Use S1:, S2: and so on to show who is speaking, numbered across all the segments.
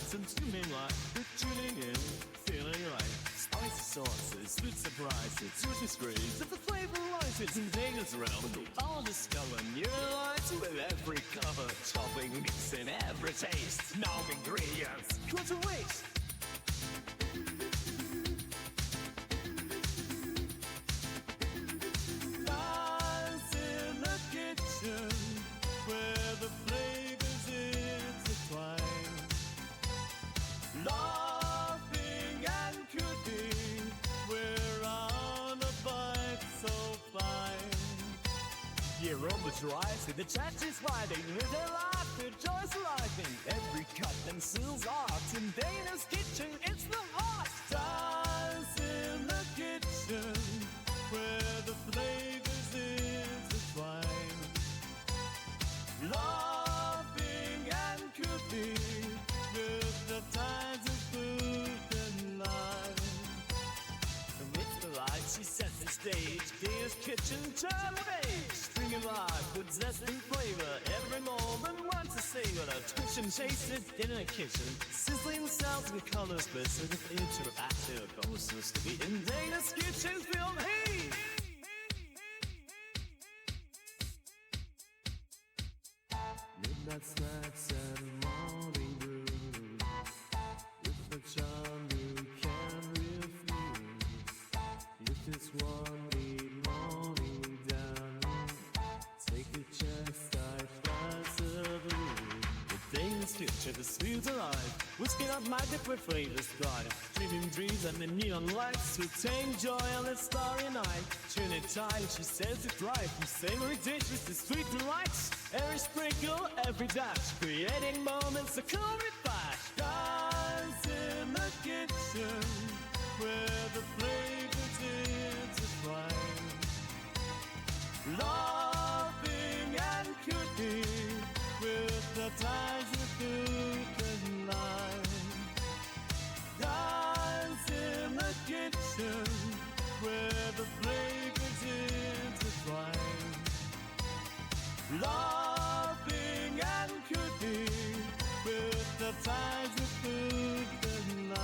S1: Some tuning like, good tuning in, feeling right. Spicy sauces, sweet surprises, juicy squeeze of the flavor rises and Vegas around. I'll discover new delights with every cover, topping, mix in every taste. No ingredients, cut to waste. Dance in the kitchen where the flavors intertwine. Laughing and cooking, we're on a bite so fine. The aroma's rising, the chat is riding, with their laughter, joy's life in every cut and seals art. In Dana's kitchen, it's the heart. Dance in the kitchen, where the flavors intertwine. Laughing and cooking, with the tides of food and life. And with the light, she sets the stage. Dana's kitchen, turn of age. Stringing life with zest and flavor. Every moment wants to savor. A twitch and chase it in a kitchen. Sizzling sounds and colors, but sort of interactive. Closest to be in Dana's kitchen, feel heat. Midnight snacks and morning brew, with the charm you can refuse. If it's one morning down, take a chest, I glass of blue. The Danish future, the sweet alive, whiskey up magic with flavors thrive. Dreaming dreams and the neon lights, retain joy on a starry night. Turn it tight, she says it right. From savory dishes to sweet delights. Every sprinkle, every dash, creating moments of cool refresh. Dance in the kitchen, where the flavors intertwine. Laughing and cooking, with the tides of food and life. Dance in the kitchen, where the flavors intertwine. Laughing and cooking, with the tides of food and life.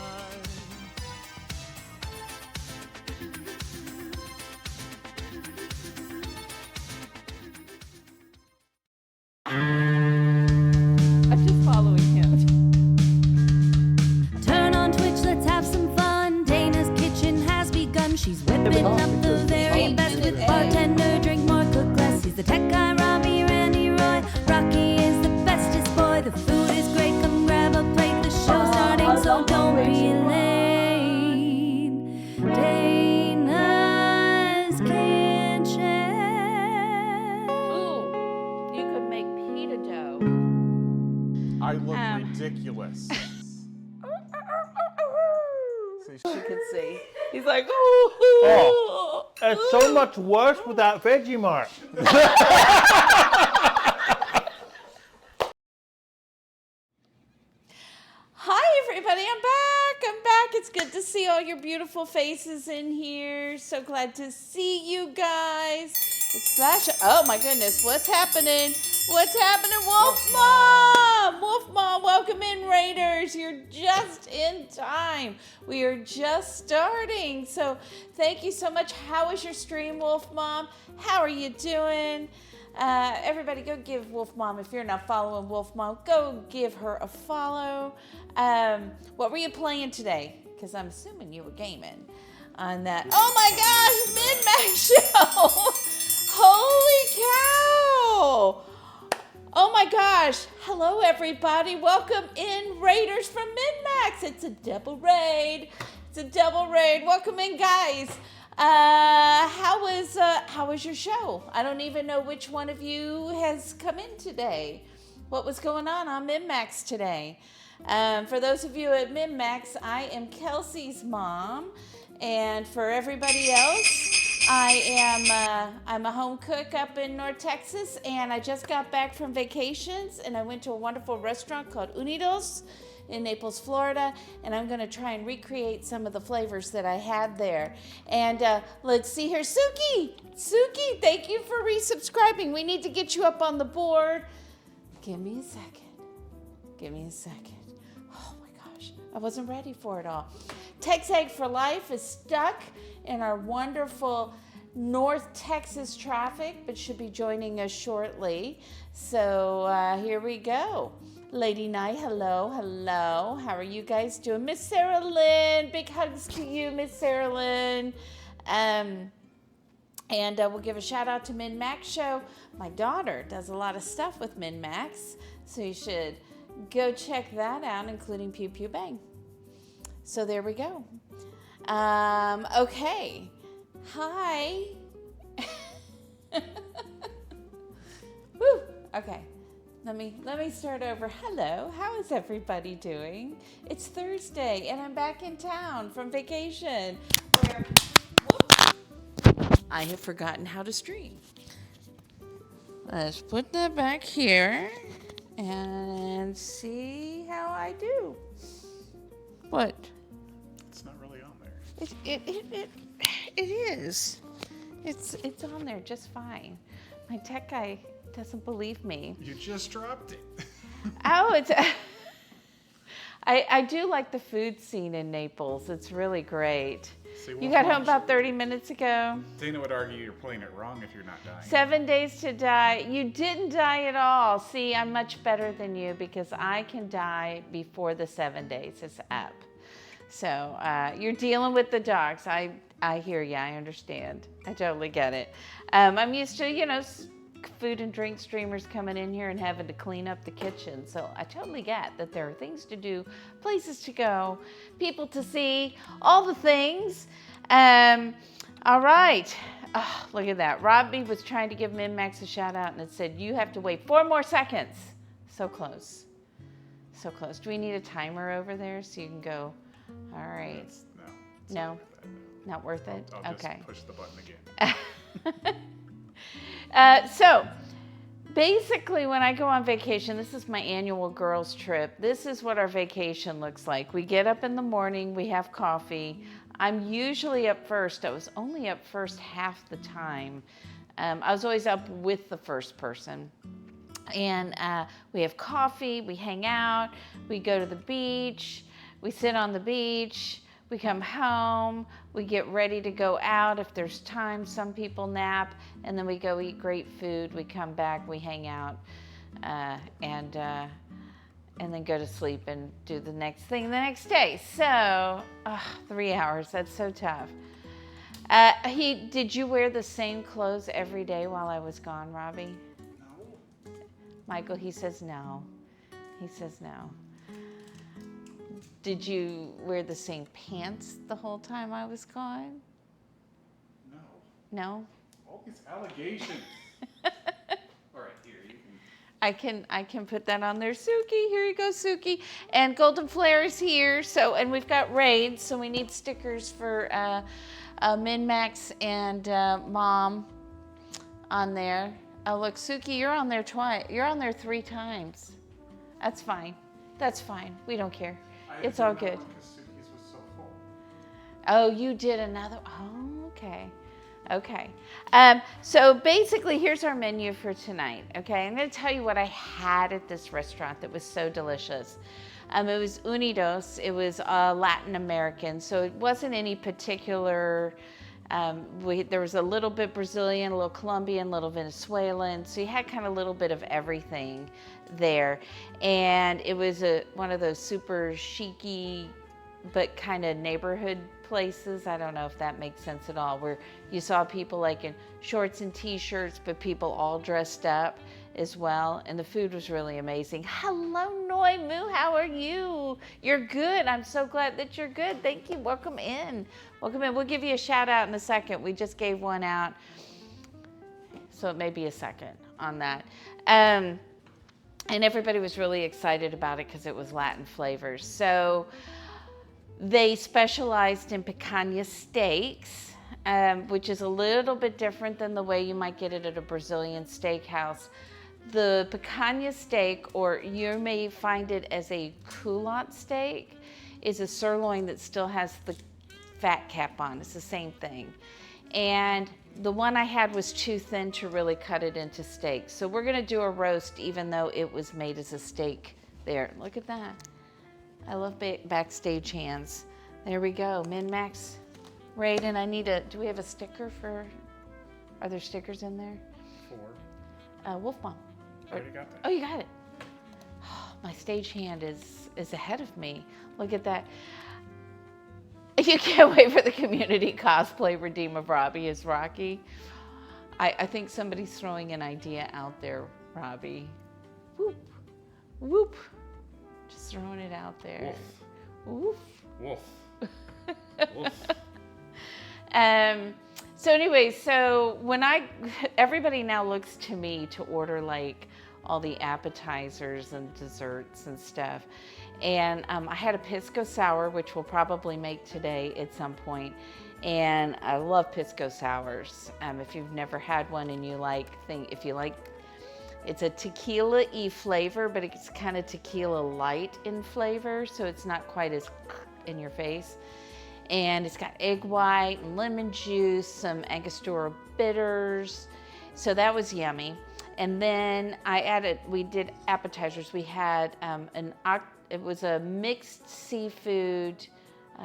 S2: I'm just following him.
S3: Turn on Twitch, let's have some fun. Dana's kitchen has begun. She's whipping up the very best with bartender, drink more, cook less. He's the tech guy, Robbie, Randy, Roy. Rocky is the bestest boy. The food is great, come grab a plate. The show's starting, so don't be late. Dana's kitchen.
S2: Ooh, you could make pita dough.
S4: I look ridiculous.
S2: You can see. He's like, ooh.
S5: Oh, it's so much worse with that Vegemite.
S2: Hi, everybody. I'm back. It's good to see all your beautiful faces in here. So glad to see you guys. It's Flash. Oh, my goodness. What's happening? What's happening? Wolf Mom! Wolf Mom, welcome in, Raiders. You're just in time. We are just starting. So thank you so much. How was your stream, Wolf Mom? How are you doing? Everybody go give Wolf Mom, if you're not following Wolf Mom, go give her a follow. What were you playing today? Because I'm assuming you were gaming on that. Oh my gosh, Min-Max show! Holy cow! Oh my gosh. Hello, everybody. Welcome in, Raiders from Min-Max. It's a double raid. Welcome in, guys. How was your show? I don't even know which one of you has come in today. What was going on Min-Max today? For those of you at Min-Max, I am Kelsey's mom. And for everybody else, I'm a home cook up in North Texas, and I just got back from vacations, and I went to a wonderful restaurant called Unidos in Naples, Florida, and I'm gonna try and recreate some of the flavors that I had there. And let's see here, Suki, thank you for resubscribing. We need to get you up on the board. Give me a second. Oh my I wasn't ready for it all. Tex Egg for Life is stuck in our wonderful North Texas traffic, but should be joining us shortly. So here we go. Lady Night, hello. How are you guys doing? Miss Sarah Lynn, big hugs to you, Miss Sarah Lynn. And we'll give a shout out to Min Max Show. My daughter does a lot of stuff with Min Max, so you should go check that out, including Pew Pew Bang. So there we go. Okay. Hi. Woo. Okay. Let me start over. Hello. How is everybody doing? It's Thursday, and I'm back in town from vacation. Where I have forgotten how to stream. Let's put that back here and see how I do. What?
S4: It's not really on there.
S2: It is. It's on there just fine. My tech guy doesn't believe me.
S4: You just dropped it.
S2: Oh, it's. I do like the food scene in Naples. It's really great.
S4: See,
S2: You got home about 30 minutes ago.
S4: Dana would argue you're playing it wrong if you're not dying.
S2: 7 days to die. You didn't die at all. See, I'm much better than you because I can die before the 7 days is up. So you're dealing with the dogs. I hear you. I understand. I totally get it. I'm used to, food and drink streamers coming in here and having to clean up the kitchen. So I totally get that there are things to do, places to go, people to see, all the things. All right. Oh, look at that. Robbie was trying to give Min Max a shout out and it said, you have to wait 4 more seconds. So close. So close. Do we need a timer over there so you can go? All right.
S4: No.
S2: Not worth it?
S4: I'll
S2: Okay.
S4: just push the button again.
S2: So basically when I go on vacation, this is my annual girls trip. This is what our vacation looks like. We get up in the morning, we have coffee. I'm usually up first. I was only up first half the time. I was always up with the first person. And we have coffee, we hang out, we go to the beach, we sit on the beach. We come home, we get ready to go out if there's time. Some people nap, and then we go eat great food. We come back, we hang out, and then go to sleep and do the next thing the next day. So, 3 hours, that's so tough. Did you wear the same clothes every day while I was gone, Robbie?
S4: No.
S2: Michael, he says no. He says no. Did you wear the same pants the whole time I was gone?
S4: No.
S2: No?
S4: All these allegations. All right, here, you can.
S2: I can put that on there. Suki, here you go, Suki. And Golden Flare is here. So, and we've got raids, so we need stickers for Min Max and Mom on there. Oh, look, Suki, you're on there twice. You're on there 3 times. That's fine. That's fine. We don't care. It's all good.
S4: Suki's was so full.
S2: Oh, you did another. Oh, okay. Okay. So basically, here's our menu for tonight. Okay, I'm going to tell you what I had at this restaurant that was so delicious. It was Unidos. It was Latin American, so it wasn't any particular. There was a little bit Brazilian, a little Colombian, a little Venezuelan. So you had kind of a little bit of everything there. And it was one of those super chic-y, but kind of neighborhood places. I don't know if that makes sense at all, where you saw people like in shorts and t-shirts, but people all dressed up as well. And the food was really amazing. Hello, Noi Moo, how are you? You're good. I'm so glad that you're good. Thank you. Welcome in. Welcome in. We'll give you a shout out in a second. We just gave one out, so it may be a second on that. And everybody was really excited about it because it was Latin flavors. So they specialized in picanha steaks, which is a little bit different than the way you might get it at a Brazilian steakhouse. The picanha steak, or you may find it as a culotte steak, is a sirloin that still has the fat cap on. It's the same thing. And the one I had was too thin to really cut it into steak. So we're gonna do a roast even though it was made as a steak there. Look at that. I love backstage hands. There we go, min-max. Raiden, do we have a sticker for, are there stickers in there?
S4: 4.
S2: Wolf Mom.
S4: I already got that.
S2: Oh, you got it. My stage hand is ahead of me. Look at that. You can't wait for the community cosplay redeem of Robbie as Rocky. I think somebody's throwing an idea out there, Robbie. Whoop, whoop. Just throwing it out there.
S4: Wolf.
S2: Woof.
S4: Wolf. Wolf.
S2: So anyway, everybody now looks to me to order like all the appetizers and desserts and stuff. And I had a pisco sour, which we'll probably make today at some point. And I love pisco sours. If you've never had one and you it's a tequila-y flavor, but it's kind of tequila light in flavor, so it's not quite as in your face. And it's got egg white and lemon juice, some Angostura bitters. So that was yummy. And then we did appetizers. We had it was a mixed seafood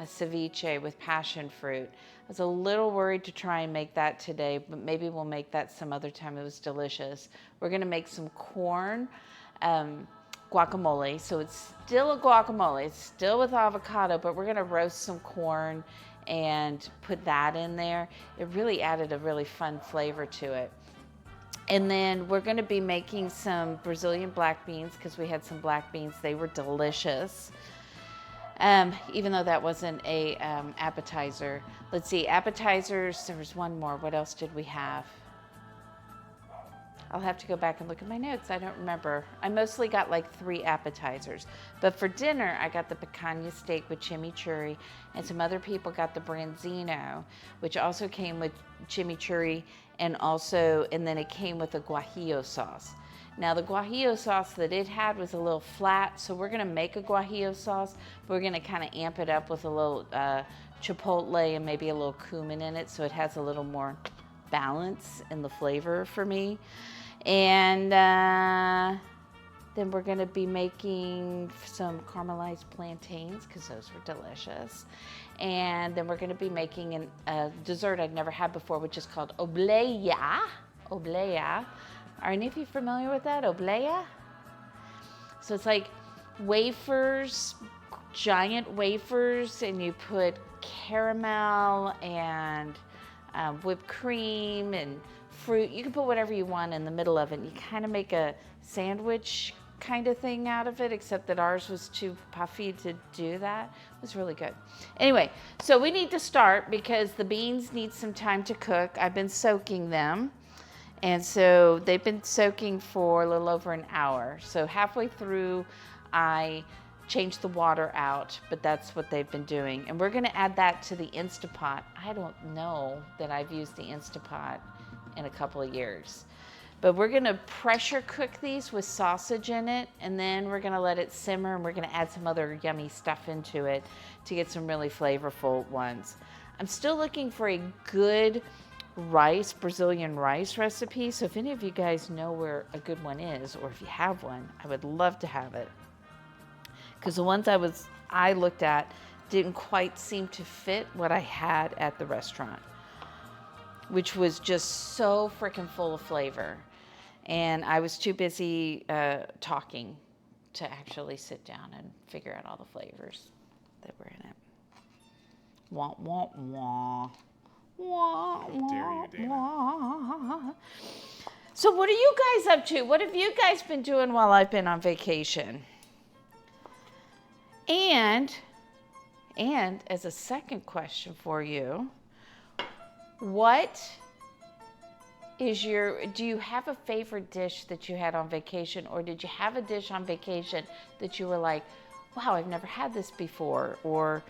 S2: ceviche with passion fruit. I was a little worried to try and make that today, but maybe we'll make that some other time. It was delicious. We're gonna make some corn guacamole. So it's still a guacamole. It's still with avocado, but we're gonna roast some corn and put that in there. It really added a really fun flavor to it. And then we're gonna be making some Brazilian black beans because we had some black beans. They were delicious. Even though that wasn't a appetizer. Let's see, appetizers, there was one more. What else did we have? I'll have to go back and look at my notes. I don't remember. I mostly got like 3 appetizers. But for dinner, I got the picanha steak with chimichurri, and some other people got the branzino, which also came with chimichurri, and then it came with a guajillo sauce. Now the guajillo sauce that it had was a little flat, so we're gonna make a guajillo sauce. We're gonna kind of amp it up with a little chipotle and maybe a little cumin in it, so it has a little more balance in the flavor for me. And then we're gonna be making some caramelized plantains because those were delicious. And then we're gonna be making a dessert I'd never had before, which is called obleya. Obleya. Are any of you familiar with that? Obleya? So it's like wafers, giant wafers, and you put caramel and whipped cream and fruit. You can put whatever you want in the middle of it. And you kind of make a sandwich kind of thing out of it, except that ours was too puffy to do that. It was really good. Anyway, so we need to start because the beans need some time to cook. I've been soaking them. And so they've been soaking for a little over an hour. So halfway through, I changed the water out, but that's what they've been doing. And we're gonna add that to the Instapot. I don't know that I've used the Instapot in a couple of years. But we're gonna pressure cook these with sausage in it, and then we're gonna let it simmer, and we're gonna add some other yummy stuff into it to get some really flavorful ones. I'm still looking for a good Brazilian rice recipe. So if any of you guys know where a good one is, or if you have one, I would love to have it. Because the ones I looked at didn't quite seem to fit what I had at the restaurant, which was just so freaking full of flavor. And I was too busy talking to actually sit down and figure out all the flavors that were in it. Wah, wah, wah. Wah,
S4: How dare you, Dana.
S2: wah. So what are you guys up to? What have you guys been doing while I've been on vacation? And as a second question for you, do you have a favorite dish that you had on vacation, or did you have a dish on vacation that you were like, wow, I've never had this before, or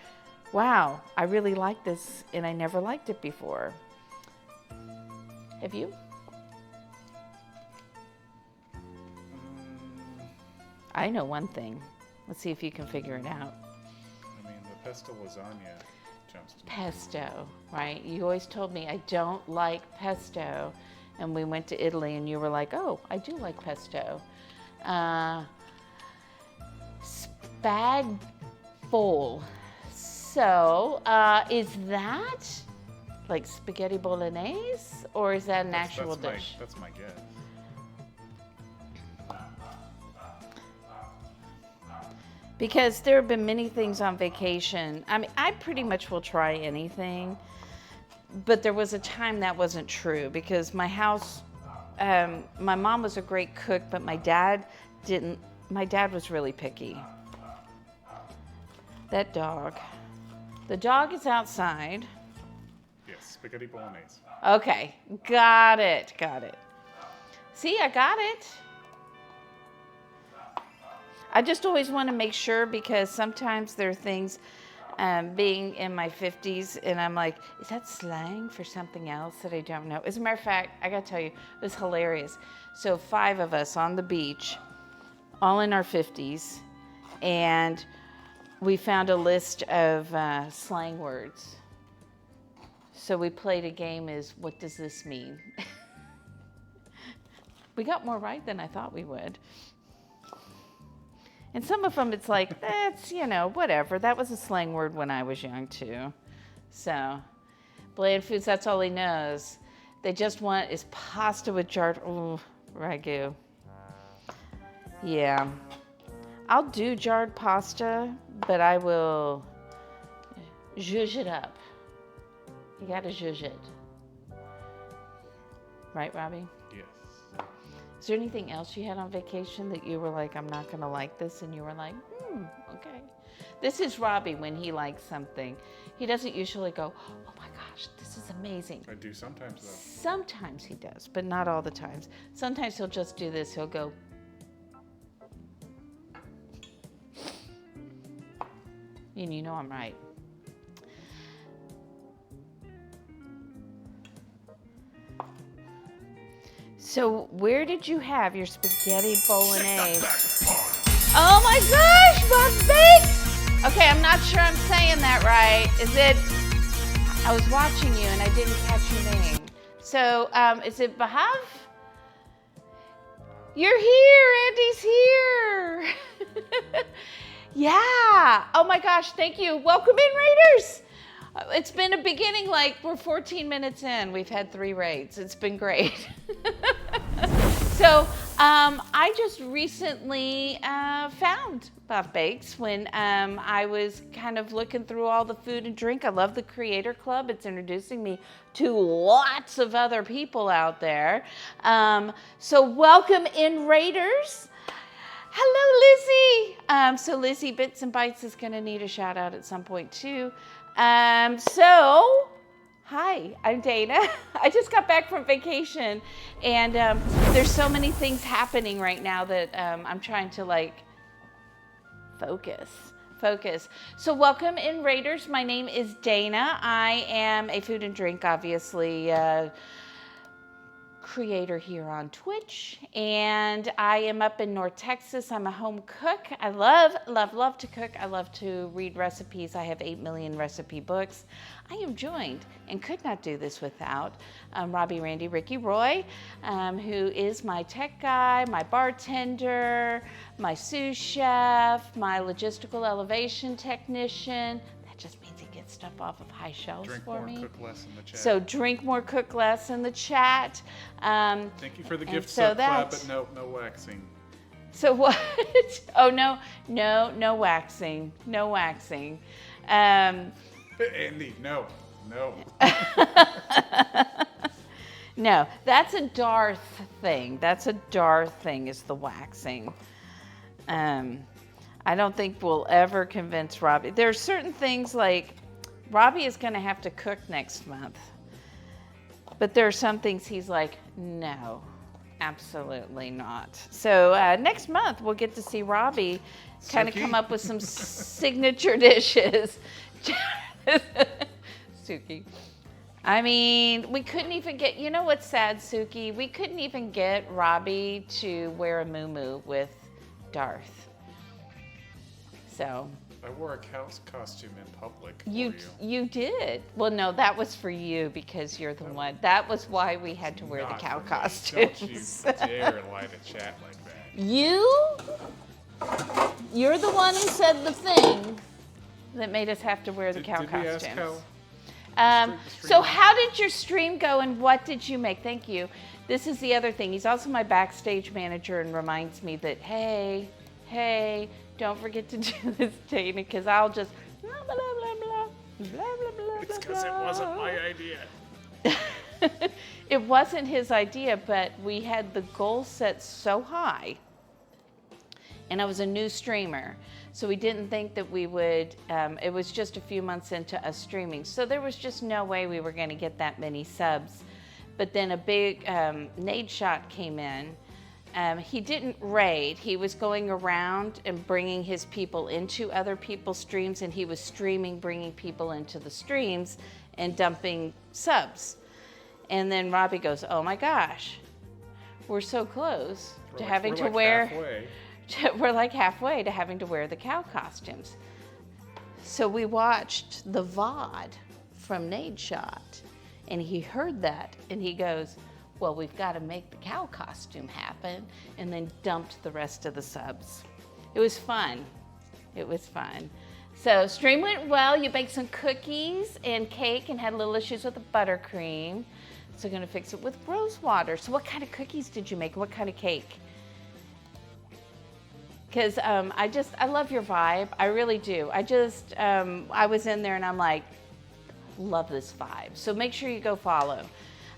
S2: wow, I really like this and I never liked it before? Have you? I know one thing. Let's see if you can figure it out.
S4: I mean, the pesto lasagna jumps to
S2: Pesto, right? You always told me I don't like pesto. And we went to Italy and you were like, oh, I do like pesto. bowl. So, is that like spaghetti bolognese, or is that an actual dish?
S4: That's my guess.
S2: Because there have been many things on vacation. I mean, I pretty much will try anything, but there was a time that wasn't true because my house, my mom was a great cook, but my dad didn't. My dad was really picky. That dog. The dog is outside.
S4: Yes, spaghetti bolognese.
S2: Okay, got it. See, I got it. I just always want to make sure because sometimes there are things being in my 50s and I'm like, is that slang for something else that I don't know? As a matter of fact, I got to tell you, it was hilarious. So 5 of us on the beach, all in our 50s, and we found a list of slang words. So we played a game is, what does this mean? We got more right than I thought we would. And some of them, it's like, that's, whatever. That was a slang word when I was young, too. So, Bland Foods, that's all he knows. They just want is pasta with jarred, ragu. Yeah. I'll do jarred pasta, but I will zhuzh it up. You got to zhuzh it. Right, Robbie?
S4: Yes.
S2: Is there anything else you had on vacation that you were like, I'm not going to like this, and you were like, okay. This is Robbie when he likes something. He doesn't usually go, oh my gosh, this is amazing.
S4: I do sometimes, though.
S2: Sometimes he does, but not all the times. Sometimes he'll just do this. He'll go, and you know I'm right. So where did you have your spaghetti bolognese? Oh my gosh, Bob Bakes! Okay, I'm not sure I'm saying that right. Is it, I was watching you and I didn't catch your name. So, is it Bahav? You're here, Andy's here. Yeah, oh my gosh, thank you. Welcome in, Raiders. It's been a beginning, like we're 14 minutes in. We've had 3 raids. It's been great. So I just recently found Bob Bakes when I was kind of looking through all the food and drink. I love the Creator Club. It's introducing me to lots of other people out there. So welcome in, Raiders. Hello, Lizzie. So Lizzie Bits and Bites is going to need a shout out at some point too. So, hi, I'm Dana. I just got back from vacation, and there's so many things happening right now that I'm trying to focus. So welcome in, Raiders. My name is Dana. I am a food and drink, obviously, creator here on Twitch, and I am up in North Texas. I'm a home cook. I love to cook. I love to read recipes. I have 8 million recipe books. I am joined and could not do this without Robbie, Randy, Ricky, Roy, who is my tech guy, my bartender, my sous chef, my logistical elevation technician. That just means he gets stuff off of high shelves for me.
S4: Drink more, cook less in the chat.
S2: So drink more, cook less in the chat.
S4: Thank you for the gift sub clap, but no waxing.
S2: So what? Oh, no waxing. No waxing.
S4: Andy, no.
S2: No, that's a Darth thing. That's a Darth thing, is the waxing. I don't think we'll ever convince Robbie. There are certain things like Robbie is going to have to cook next month. But there are some things he's like, no, absolutely not. So next month we'll get to see Robbie kind of come up with some signature dishes. Suki. I mean, we couldn't even get, you know what's sad, Suki? We couldn't even get Robbie to wear a muumuu with Darth. So.
S4: I wore a cow's costume in public.
S2: You did. Well, no, that was for you because you're the one. That was why we had to wear the cow costume.
S4: Don't you dare lie to chat like that.
S2: You're the one who said the thing. that made us have to wear the cow
S4: Did we
S2: costumes.
S4: ask how?
S2: So how did your stream go and what did you make? Thank you. This is the other thing. He's also my backstage manager and reminds me that, hey, don't forget to do this, Dana, because I'll just blah, blah, blah, blah, blah, blah, blah,
S4: It's because it wasn't my idea.
S2: It wasn't his idea, but we had the goal set so high, and I was a new streamer, so we didn't think that we would, it was just a few months into us streaming, so there was just no way we were going to get that many subs. But then a big nade shot came in. He didn't raid. He was going around and bringing his people into other people's streams, and he was streaming, bringing people into the streams and dumping subs. And then Robbie goes, oh my gosh, we're so close to having to wear, we're like halfway to having to wear the cow costumes. So we watched the VOD from Nade Shot, and he heard that, and he goes, well, we've got to make the cow costume happen, and then dumped the rest of the subs. It was fun. It was fun. So stream went well. You baked some cookies and cake and had little issues with the buttercream. So I'm gonna fix it with rose water. So what kind of cookies did you make? What kind of cake? Because I love your vibe. I really do. I was in there and I'm like, love this vibe. So make sure you go follow.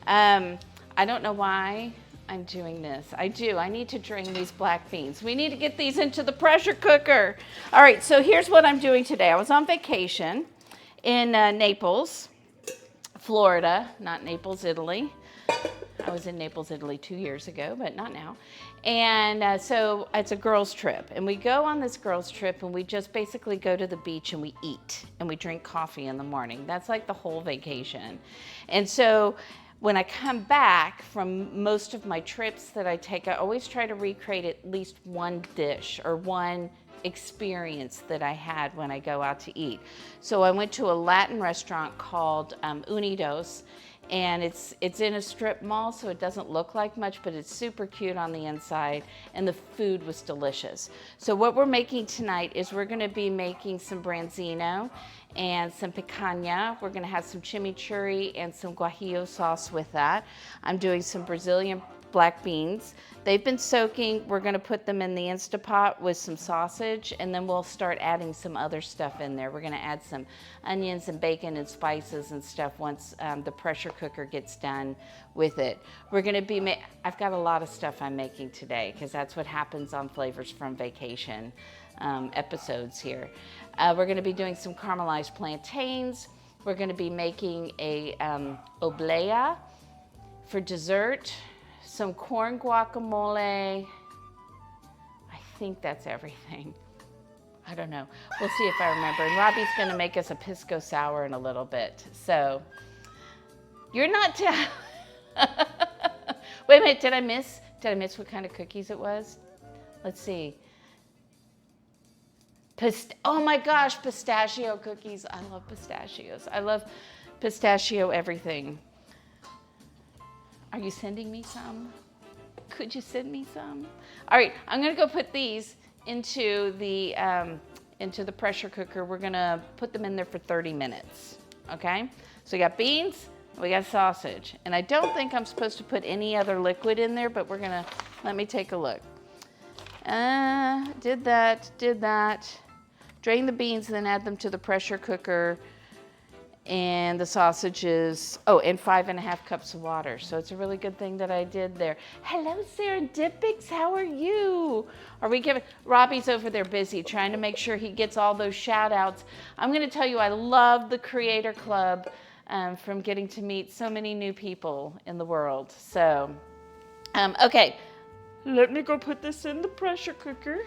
S2: I don't know why I'm doing this. I need to drain these black beans. We need to get these into the pressure cooker. All right, so here's what I'm doing today. I was on vacation in Naples, Florida, not Naples, Italy. I was in Naples, Italy 2 years ago, but not now. And so it's a girls' trip. And we go on this girls' trip and we just basically go to the beach and we eat and we drink coffee in the morning. That's like the whole vacation. And so when I come back from most of my trips that I take, I always try to recreate at least one dish or one experience that I had when I go out to eat. So I went to a Latin restaurant called Unidos, and it's in a strip mall, so it doesn't look like much, but it's super cute on the inside, and the food was delicious. So what we're making tonight is we're gonna be making some Branzino and some picanha. We're gonna have some chimichurri and some guajillo sauce with that. I'm doing some Brazilian black beans. They've been soaking. We're gonna put them in the Instapot with some sausage, and then we'll start adding some other stuff in there. We're gonna add some onions and bacon and spices and stuff once the pressure cooker gets done with it. We're gonna be, I've got a lot of stuff I'm making today because that's what happens on Flavors from Vacation episodes here. We're gonna be doing some caramelized plantains. We're gonna be making a oblea for dessert. Some corn guacamole. I think that's everything. I don't know. We'll see if I remember. And Robbie's gonna make us a pisco sour in a little bit. So, you're not wait a minute, did I miss what kind of cookies it was? Let's see. Oh my gosh, pistachio cookies. I love pistachios. I love pistachio everything. Are you sending me some? Could you send me some? All right, I'm gonna go put these into the pressure cooker. We're gonna put them in there for 30 minutes, okay? So we got beans, we got sausage, and I don't think I'm supposed to put any other liquid in there, but let me take a look. Did that. Drain the beans, then add them to the pressure cooker. And the sausages, and 5.5 cups of water. So it's a really good thing that I did there. Hello, Serendipix, how are you? Robbie's over there busy trying to make sure he gets all those shout outs. I'm gonna tell you, I love the Creator Club from getting to meet so many new people in the world. So, okay, let me go put this in the pressure cooker.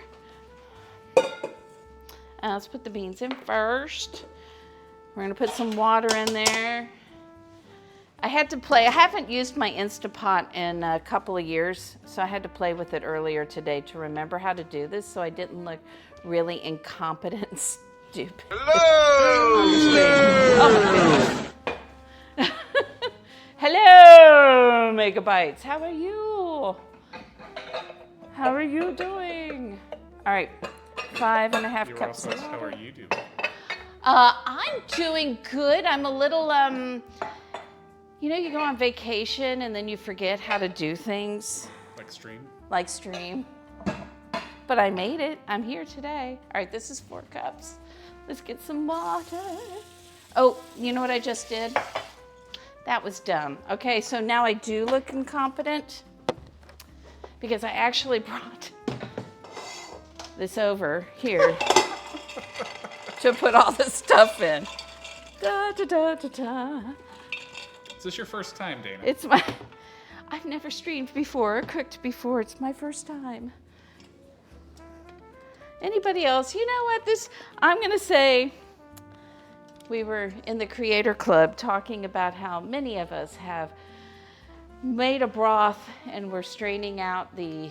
S2: Let's put the beans in first. We're gonna put some water in there. I haven't used my Instapot in a couple of years, so I had to play with it earlier today to remember how to do this so I didn't look really incompetent and stupid. Hello! Oh my goodness. Hello, Megabytes. How are you? How are you doing? All right, 5.5 cups of water.
S4: How are you doing?
S2: I'm doing good. I'm a little, you know, you go on vacation and then you forget how to do things.
S4: Like stream?
S2: Like stream. But I made it. I'm here today. All right, this is 4 cups. Let's get some water. Oh, you know what I just did? That was dumb. Okay, so now I do look incompetent because I actually brought this over here to put all this stuff in. Da, da, da, da, da.
S4: Is this your first time, Dana?
S2: It's my, I've never streamed before or cooked before. It's my first time. Anybody else? You know what? I'm going to say, we were in the Creator Club talking about how many of us have made a broth and we're straining out the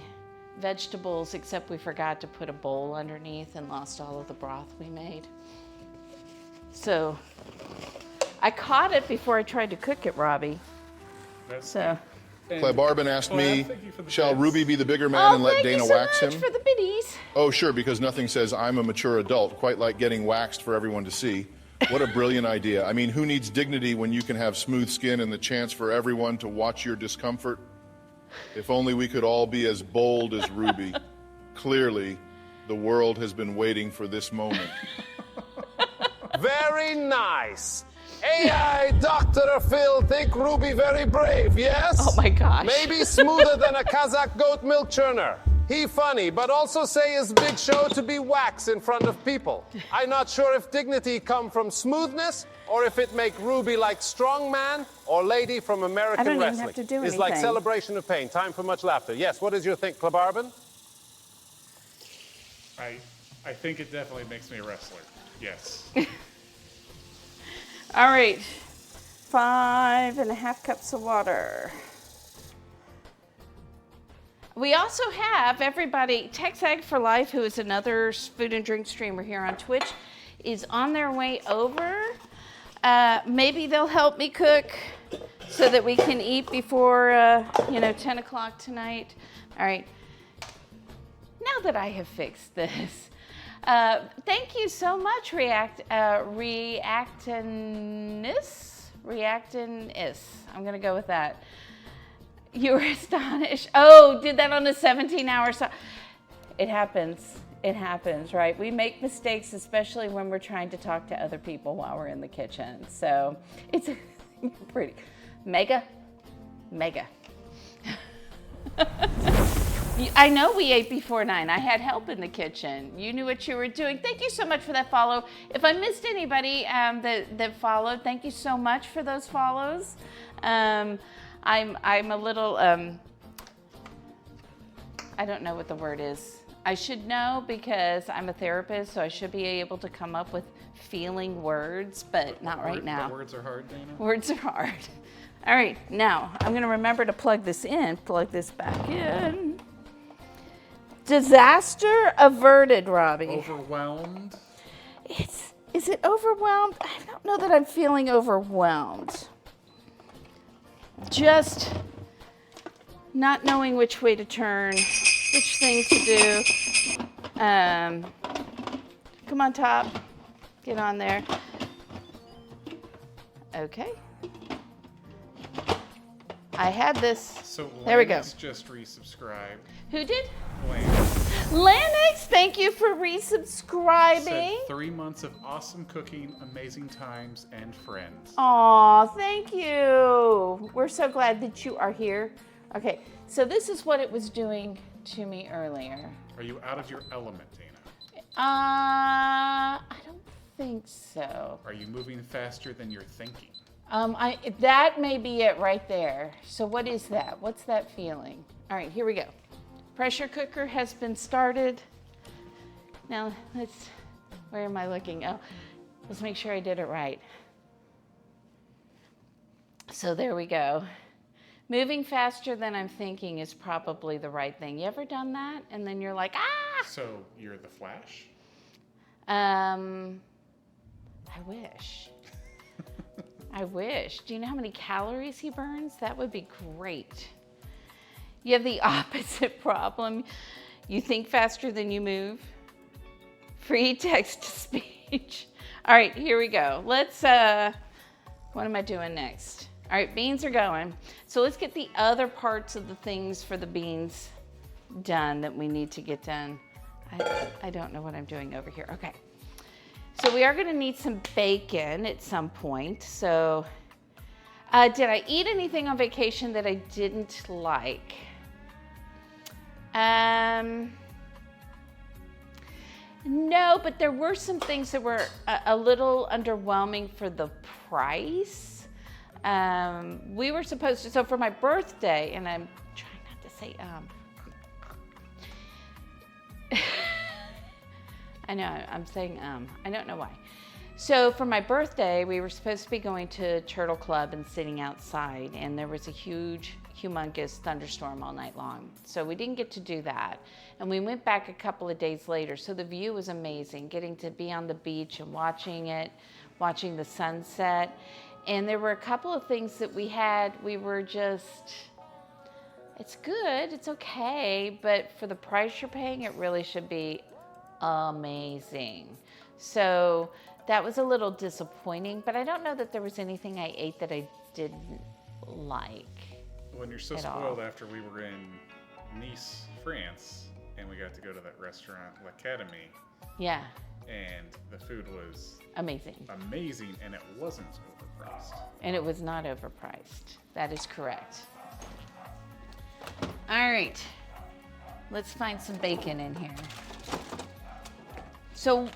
S2: vegetables, except we forgot to put a bowl underneath and lost all of the broth we made. So I caught it before I tried to cook it, Robbie. So.
S6: Clebarbin asked me,
S4: thank you for the
S6: shall
S4: bits.
S6: Ruby be the bigger man and let Dana wax him?
S2: Thank you so much for the biddies.
S6: Oh, sure, because nothing says I'm a mature adult, quite like getting waxed for everyone to see. What a brilliant idea. I mean, who needs dignity when you can have smooth skin and the chance for everyone to watch your discomfort? If only we could all be as bold as Ruby. Clearly, the world has been waiting for this moment.
S7: Very nice. AI Dr. Phil think Ruby very brave, yes?
S2: Oh my gosh.
S7: Maybe smoother than a Kazakh goat milk churner. He funny, but also say his big show to be wax in front of people. I'm not sure if dignity come from smoothness or if it make Ruby like strong man or lady from American
S2: I don't even
S7: wrestling.
S2: have to do
S7: It's like
S2: anything.
S7: celebration of pain. Time for much laughter. Yes, what is your think, Clebarbin?
S4: I think it definitely makes me a wrestler. Yes.
S2: All right, 5.5 cups of water. We also have everybody, TexAg for Life, who is another food and drink streamer here on Twitch, is on their way over. Maybe they'll help me cook so that we can eat before, 10 o'clock tonight. All right, now that I have fixed this, thank you so much, Reactinis. I'm gonna go with that. You were astonished. Oh, did that on a 17-hour It happens. It happens, right? We make mistakes, especially when we're trying to talk to other people while we're in the kitchen. So it's pretty mega. I know we ate before 9. I had help in the kitchen. You knew what you were doing. Thank you so much for that follow. If I missed anybody that followed, thank you so much for those follows. I'm a little, I don't know what the word is. I should know because I'm a therapist, so I should be able to come up with feeling words, but not right now.
S4: Words are hard, Dana.
S2: Words are hard. All right, now I'm gonna remember to plug this back in. Disaster averted, Robbie.
S4: Overwhelmed?
S2: Is it overwhelmed? I don't know that I'm feeling overwhelmed. Just not knowing which way to turn, which thing to do. Come on, Top. Get on there. Okay. I had this.
S4: So
S2: there we go.
S4: Lennox just resubscribed.
S2: Who did?
S4: Lennox
S2: Lennox, thank you for resubscribing.
S4: said 3 months of awesome cooking, amazing times, and friends.
S2: Aw, thank you. We're so glad that you are here. Okay, so this is what it was doing to me earlier.
S4: Are you out of your element, Dana?
S2: I don't think so.
S4: Are you moving faster than you're thinking?
S2: That may be it right there. So what is that? What's that feeling? All right, here we go. Pressure cooker has been started. Now where am I looking? Oh, let's make sure I did it right. So there we go. Moving faster than I'm thinking is probably the right thing. You ever done that? And then you're like, ah!
S4: So you're the Flash?
S2: I wish. I wish. Do you know how many calories he burns? That would be great. You have the opposite problem. You think faster than you move. Free text to speech. All right, here we go. Let's, what am I doing next? All right, beans are going. So let's get the other parts of the things for the beans done that we need to get done. I don't know what I'm doing over here. Okay. So we are gonna need some bacon at some point. So did I eat anything on vacation that I didn't like? No, but there were some things that were a little underwhelming for the price. We were supposed to, so for my birthday, and I'm trying not to say I know, I'm saying I don't know why. So for my birthday, we were supposed to be going to Turtle Club and sitting outside, and there was a humongous thunderstorm all night long. So we didn't get to do that. And we went back a couple of days later. So the view was amazing, getting to be on the beach and watching the sunset. And there were a couple of things that we were just, it's good, it's okay, but for the price you're paying, it really should be amazing. So that was a little disappointing, but I don't know that there was anything I ate that I didn't like.
S4: When you're so spoiled after we were in Nice, France, and we got to go to that restaurant, L'Académie.
S2: Yeah.
S4: And the food was
S2: amazing,
S4: and it wasn't overpriced.
S2: And it was not overpriced. That is correct. All right, let's find some bacon in here. So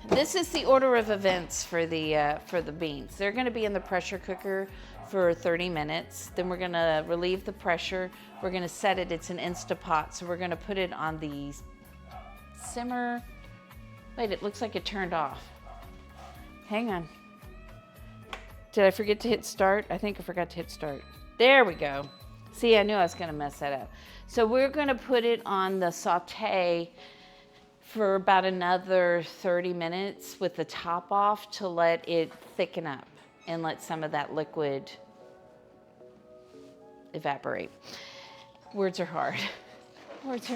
S2: this is the order of events for the beans. They're going to be in the pressure cooker for 30 minutes. Then we're going to relieve the pressure. We're going to set it. It's an Instapot, so we're going to put it on the simmer. Wait, it looks like it turned off. Hang on. Did I forget to hit start? I think I forgot to hit start. There we go. See, I knew I was going to mess that up. So we're going to put it on the saute for about another 30 minutes with the top off to let it thicken up and let some of that liquid evaporate. Words are hard. Words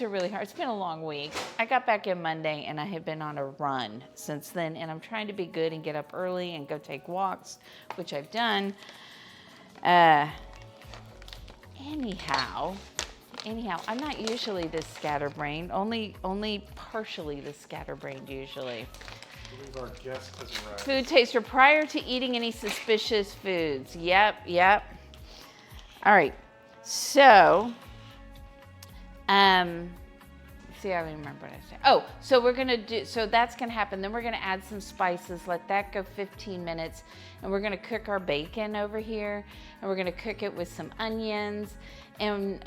S2: are really hard. It's been a long week. I got back in Monday and I have been on a run since then, and I'm trying to be good and get up early and go take walks, which I've done. Anyhow, I'm not usually this scatterbrained, only partially this scatterbrained usually.
S4: I believe our guest has arrived.
S2: Food taster prior to eating any suspicious foods. Yep. All right, so, see, I don't even remember what I said. Oh, so that's gonna happen. Then we're gonna add some spices, let that go 15 minutes, and we're gonna cook our bacon over here, and we're gonna cook it with some onions and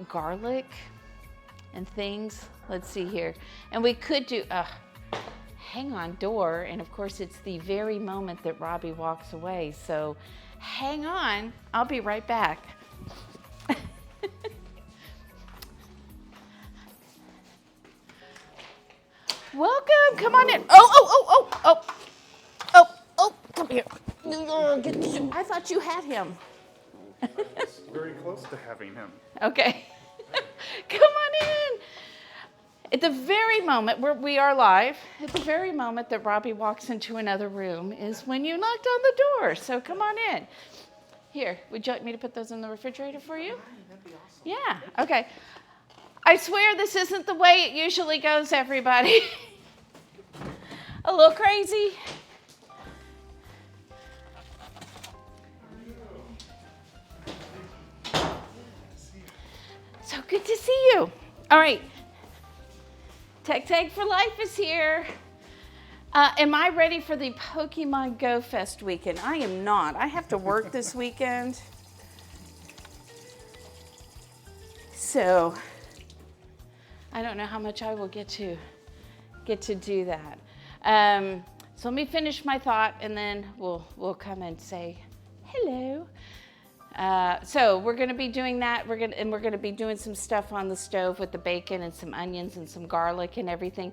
S2: garlic and things. Let's see here. And we could do, hang on, door, and of course it's the very moment that Robbie walks away, so hang on, I'll be right back. Welcome, come on in. Oh, come here. I thought you had him.
S4: I was very close to having him.
S2: Okay. Come on in. At the very moment, we are live, at the very moment that Robbie walks into another room is when you knocked on the door. So come on in. Here, would you like me to put those in the refrigerator for you?
S4: That'd be awesome.
S2: Yeah, okay. I swear this isn't the way it usually goes, everybody. A little crazy. So good to see you. All right. Tag for Life is here. Am I ready for the Pokemon Go Fest weekend? I am not. I have to work this weekend. So I don't know how much I will get to do that. So let me finish my thought and then we'll come and say hello. So we're going to be doing that. We're going to be doing some stuff on the stove with the bacon and some onions and some garlic and everything,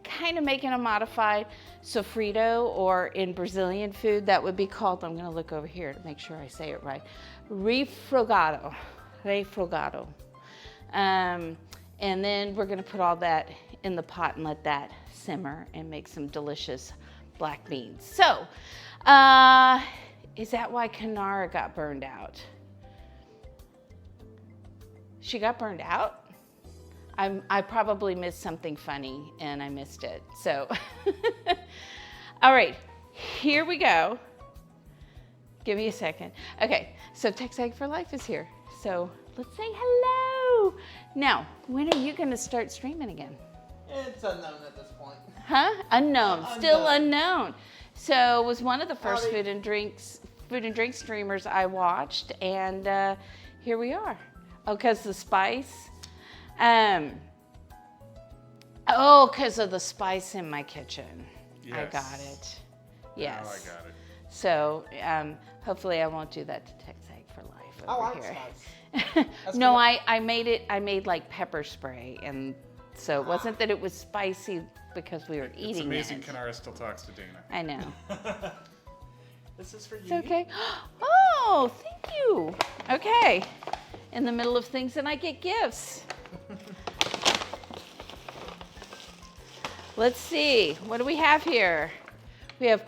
S2: kind of making a modified sofrito, or in Brazilian food that would be called, I'm going to look over here to make sure I say it right, refogado. And then we're going to put all that in the pot and let that simmer and make some delicious black beans. So, is that why Kanara got burned out? She got burned out? I probably missed something funny and I missed it. So, all right, here we go. Give me a second. Okay, so Tex Egg for Life is here. So let's say hello. Now, when are you gonna start streaming again?
S5: It's unknown at this point.
S2: Huh? Unknown, still unknown. So it was one of the first food and drink streamers I watched, and here we are. Oh, because the spice. Oh, because of the spice in my kitchen.
S4: Yes.
S2: I got it. Yes.
S4: Now I got it.
S2: So hopefully I won't do that to Tex Egg for Life over here.
S5: That's
S2: No, I made like pepper spray, and so it wasn't that it was spicy because we were eating
S4: It's amazing
S2: it.
S4: Kanara still talks to Dana.
S2: I know.
S5: This is for you.
S2: It's okay. Oh, thank you. Okay. In the middle of things, and I get gifts. Let's see. What do we have here? We have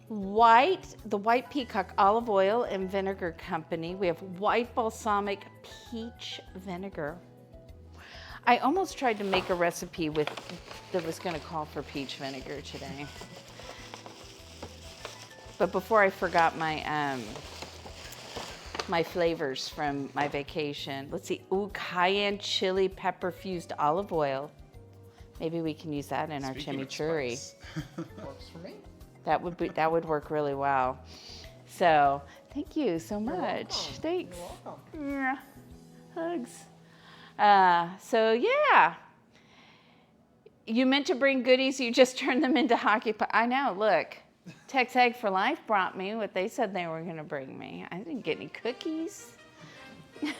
S2: the White Peacock Olive Oil and Vinegar Company. We have White Balsamic Peach Vinegar. I almost tried to make a recipe that was going to call for peach vinegar today. But before I forgot my my flavors from my vacation. Let's see. Ooh, cayenne chili pepper fused olive oil. Maybe we can use that in our
S4: Speaking of
S2: chimichurri.
S4: spice.
S5: Works for me.
S2: That would work really well. So thank you so much. Thanks.
S5: You're welcome.
S2: Yeah. Hugs. So yeah. You meant to bring goodies, you just turned them into hockey puck. I know, look. Tex Egg for Life brought me what they said they were gonna bring me. I didn't get any cookies.
S4: You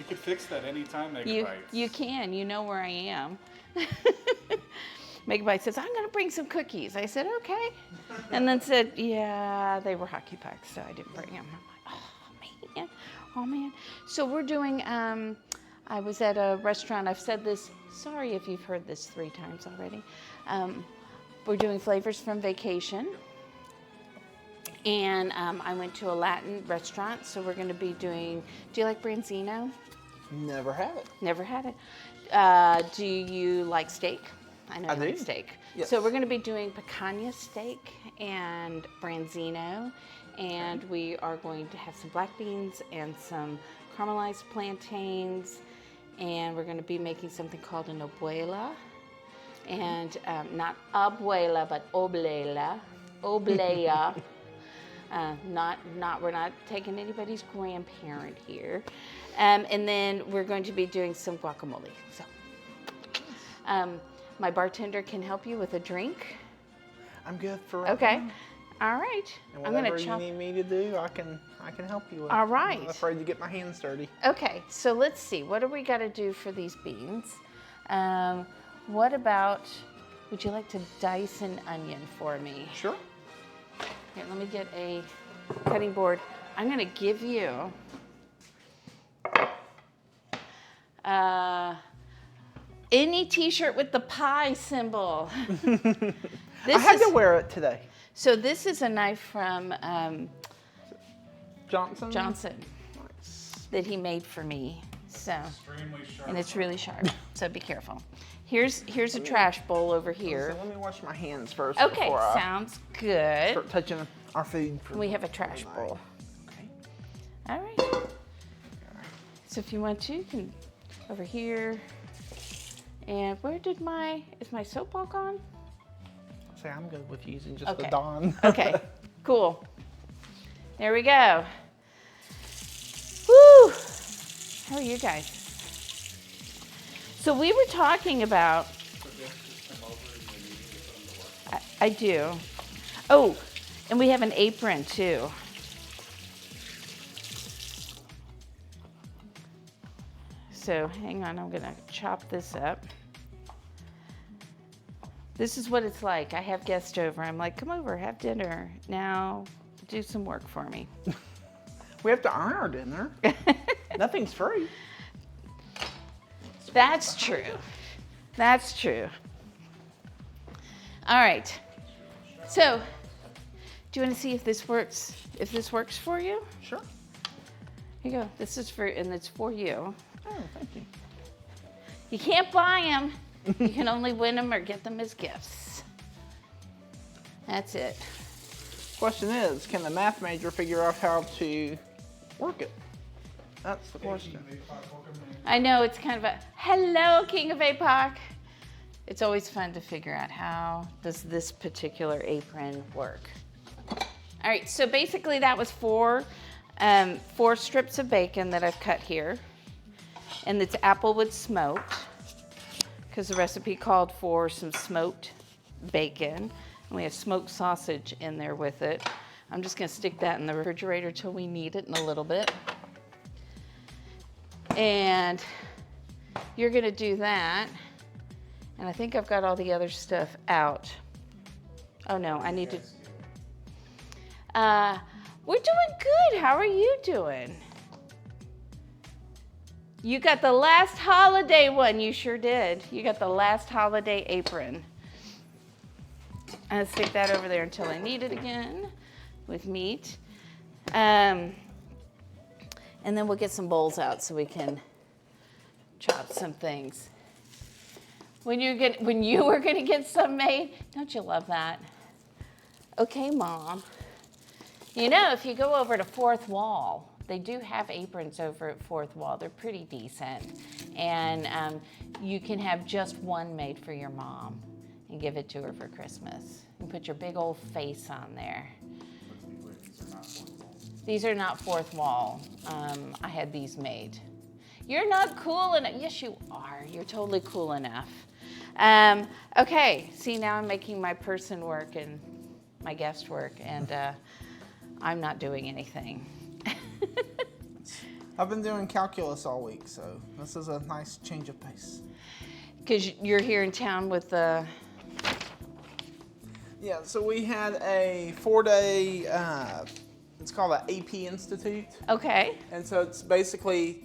S4: could fix that anytime, Megabytes.
S2: You can, you know where I am. Megabyte says, I'm gonna bring some cookies. I said, okay. And then said, yeah, they were hockey pucks, so I didn't bring them. I'm like, oh man. So we're doing, I was at a restaurant, I've said this, sorry if you've heard this 3 times already. We're doing flavors from vacation. And I went to a Latin restaurant, so we're gonna be doing, do you like Branzino?
S5: Never had it.
S2: Never had it. Do you like steak? I know
S5: I
S2: you like
S5: do.
S2: steak.
S5: Yes.
S2: So we're going to be doing picanha steak and Branzino, and we are going to have some black beans and some caramelized plantains, and we're going to be making something called an obuela, and not abuela, but oblea. We're not taking anybody's grandparent here. And then we're going to be doing some guacamole. So, my bartender can help you with a drink.
S5: I'm good for right
S2: Okay.
S5: now.
S2: All right.
S5: And
S2: I'm
S5: whatever
S2: gonna chop.
S5: you need me to do, I can help you with.
S2: All right.
S5: I'm not afraid to get my hands dirty.
S2: Okay. So let's see. What do we got to do for these beans? What about? Would you like to dice an onion for me?
S5: Sure.
S2: Here, let me get a cutting board. I'm going to give you any t-shirt with the pie symbol.
S5: I had to wear it today.
S2: So this is a knife from
S5: Johnson.
S2: Johnson that he made for me. So,
S4: Extremely sharp.
S2: and it's really sharp. So be careful. Here's a trash bowl over here.
S5: So let me wash my hands first
S2: Okay,
S5: before I
S2: sounds good.
S5: start touching our food.
S2: We have a trash bowl.
S5: Okay.
S2: All right. So if you want to, you can over here. And where did is my soap ball gone?
S5: Say I'm good with using just
S2: Okay.
S5: the Dawn.
S2: Okay, cool. There we go. Woo! How are you guys? So we were talking about. I do. Oh, and we have an apron too. So hang on, I'm gonna chop this up. This is what it's like. I have guests over. I'm like, come over, have dinner. Now, do some work for me.
S5: We have to earn our dinner. Nothing's free.
S2: That's true. That's true. All right. So, do you want to see if this works? If this works for you?
S5: Sure.
S2: Here you go. This is for, and it's for you.
S5: Oh, thank you.
S2: You can't buy them. You can only win them or get them as gifts. That's it.
S5: Question is, can the math major figure out how to work it? That's the question.
S2: I know it's kind of a, hello, King of APOC. It's always fun to figure out how does this particular apron work. All right, so basically that was four strips of bacon that I've cut here. And it's applewood smoked, because the recipe called for some smoked bacon. And we have smoked sausage in there with it. I'm just gonna stick that in the refrigerator till we need it in a little bit. And you're gonna do that. And I think I've got all the other stuff out. Oh no, I need to. We're doing good. How are you doing? You got the last holiday one. You sure did. You got the last holiday apron. I'll stick that over there until I need it again with meat. And then we'll get some bowls out so we can chop some things. When you were gonna get some made, don't you love that? Okay, Mom. You know, if you go over to Fourth Wall, they do have aprons over at Fourth Wall. They're pretty decent. And you can have just one made for your mom and give it to her for Christmas. And put your big old face on there. These are not Fourth Wall. I had these made. You're not cool enough. Yes, you are. You're totally cool enough. Okay, see, now I'm making my person work and my guest work, and I'm not doing anything.
S8: I've been doing calculus all week, so this is a nice change of pace.
S2: Because you're here in town with the...
S8: Yeah, so we had a 4-day, it's called an AP Institute.
S2: Okay.
S8: And so it's basically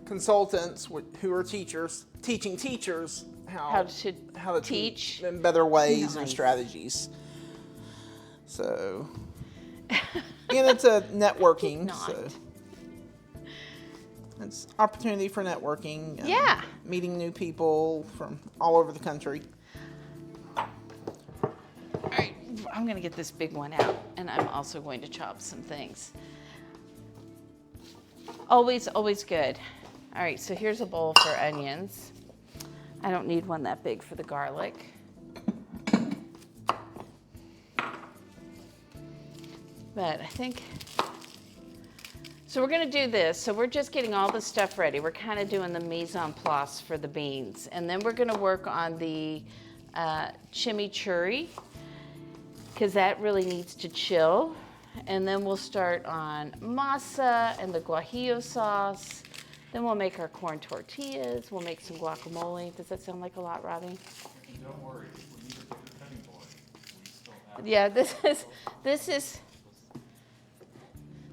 S8: consultants who are teachers, teaching teachers how to teach in better ways and strategies. So, and it's a networking. So it's opportunity for networking. And
S2: yeah.
S8: Meeting new people from all over the country.
S2: All right, I'm gonna get this big one out, and I'm also going to chop some things. Always, always good. All right, so here's a bowl for onions. I don't need one that big for the garlic. But I think, so we're gonna do this. So we're just getting all the stuff ready. We're kind of doing the mise en place for the beans. And then we're gonna work on the chimichurri, because that really needs to chill. And then we'll start on masa and the guajillo sauce. Then we'll make our corn tortillas. We'll make some guacamole. Does that sound like a lot, Robbie?
S4: Don't worry, we need a bigger cutting board. We still have
S2: Yeah,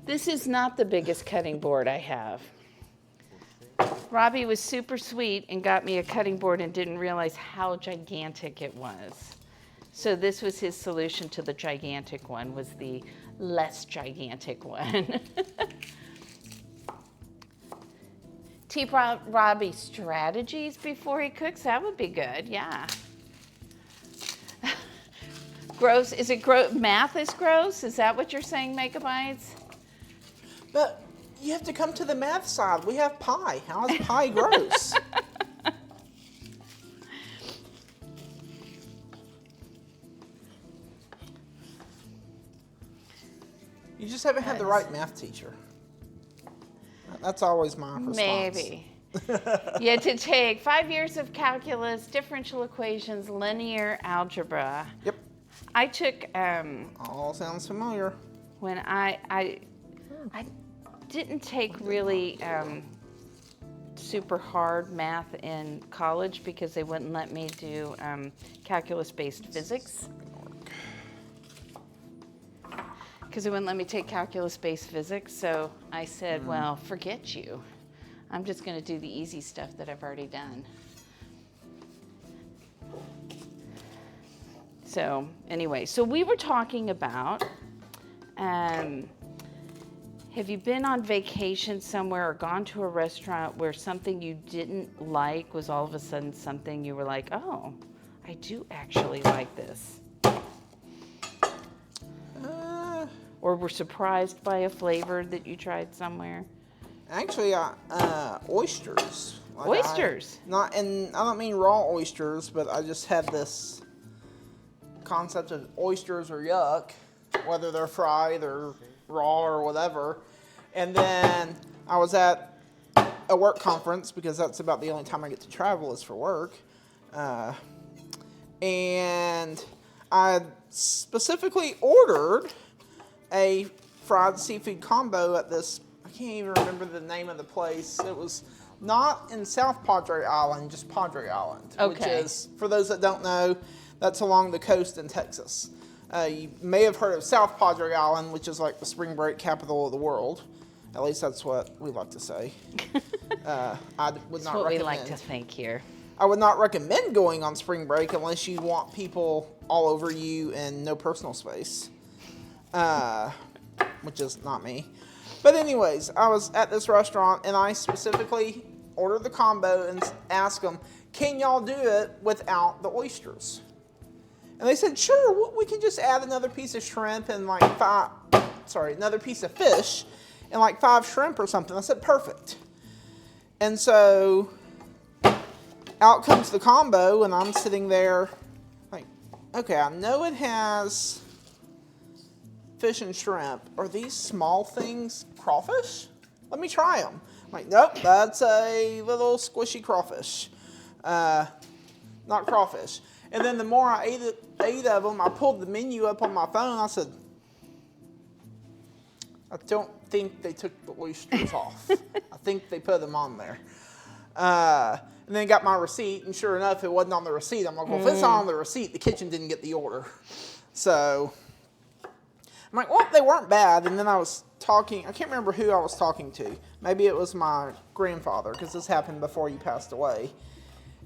S2: this is not the biggest cutting board I have. Robbie was super sweet and got me a cutting board and didn't realize how gigantic it was. So this was his solution to the gigantic one, was the less gigantic one. Teach Robbie strategies before he cooks, that would be good, yeah. Gross, is it gross? Math is gross? Is that what you're saying, Megabytes?
S8: But you have to come to the math side. We have pie. How is pie gross? You just haven't had the right math teacher. That's always my response.
S2: Maybe. You had to take 5 years of calculus, differential equations, linear algebra.
S8: Yep.
S2: I took,
S8: all sounds familiar.
S2: when I didn't take really super hard math in college because they wouldn't let me do calculus-based physics. Because they wouldn't let me take calculus-based physics, so I said, well, forget you. I'm just going to do the easy stuff that I've already done. So anyway, so we were talking about, have you been on vacation somewhere or gone to a restaurant where something you didn't like was all of a sudden something you were like, oh, I do actually like this? Or were surprised by a flavor that you tried somewhere?
S8: Actually, oysters. Like
S2: Oysters?
S8: I don't mean raw oysters, but I just had this concept of oysters are yuck, whether they're fried or raw or whatever. And then I was at a work conference, because that's about the only time I get to travel is for work. And I specifically ordered a fried seafood combo at this, I can't even remember the name of the place. It was not in South Padre Island, just Padre Island.
S2: Okay.
S8: Which is, for those that don't know, that's along the coast in Texas. You may have heard of South Padre Island, which is like the spring break capital of the world. At least that's what we like to say. I would
S2: That's
S8: not
S2: what we
S8: recommend.
S2: like to think here.
S8: I would not recommend going on spring break unless you want people all over you and no personal space, which is not me. But anyways, I was at this restaurant and I specifically ordered the combo and asked them, can y'all do it without the oysters? And they said, sure, we can just add another piece of shrimp and like another piece of fish and like 5 shrimp or something. I said, perfect. And so out comes the combo, and I'm sitting there like, okay, I know it has fish and shrimp. Are these small things crawfish? Let me try them. I'm like, nope, that's a little squishy crawfish. Not crawfish. And then the more I ate of them, I pulled the menu up on my phone. I said, I don't think they took the oysters off. I think they put them on there. And then got my receipt, and sure enough, it wasn't on the receipt. I'm like, well, if it's not on the receipt, the kitchen didn't get the order. So I'm like, well, they weren't bad. And then I was talking, I can't remember who I was talking to. Maybe it was my grandfather, because this happened before he passed away.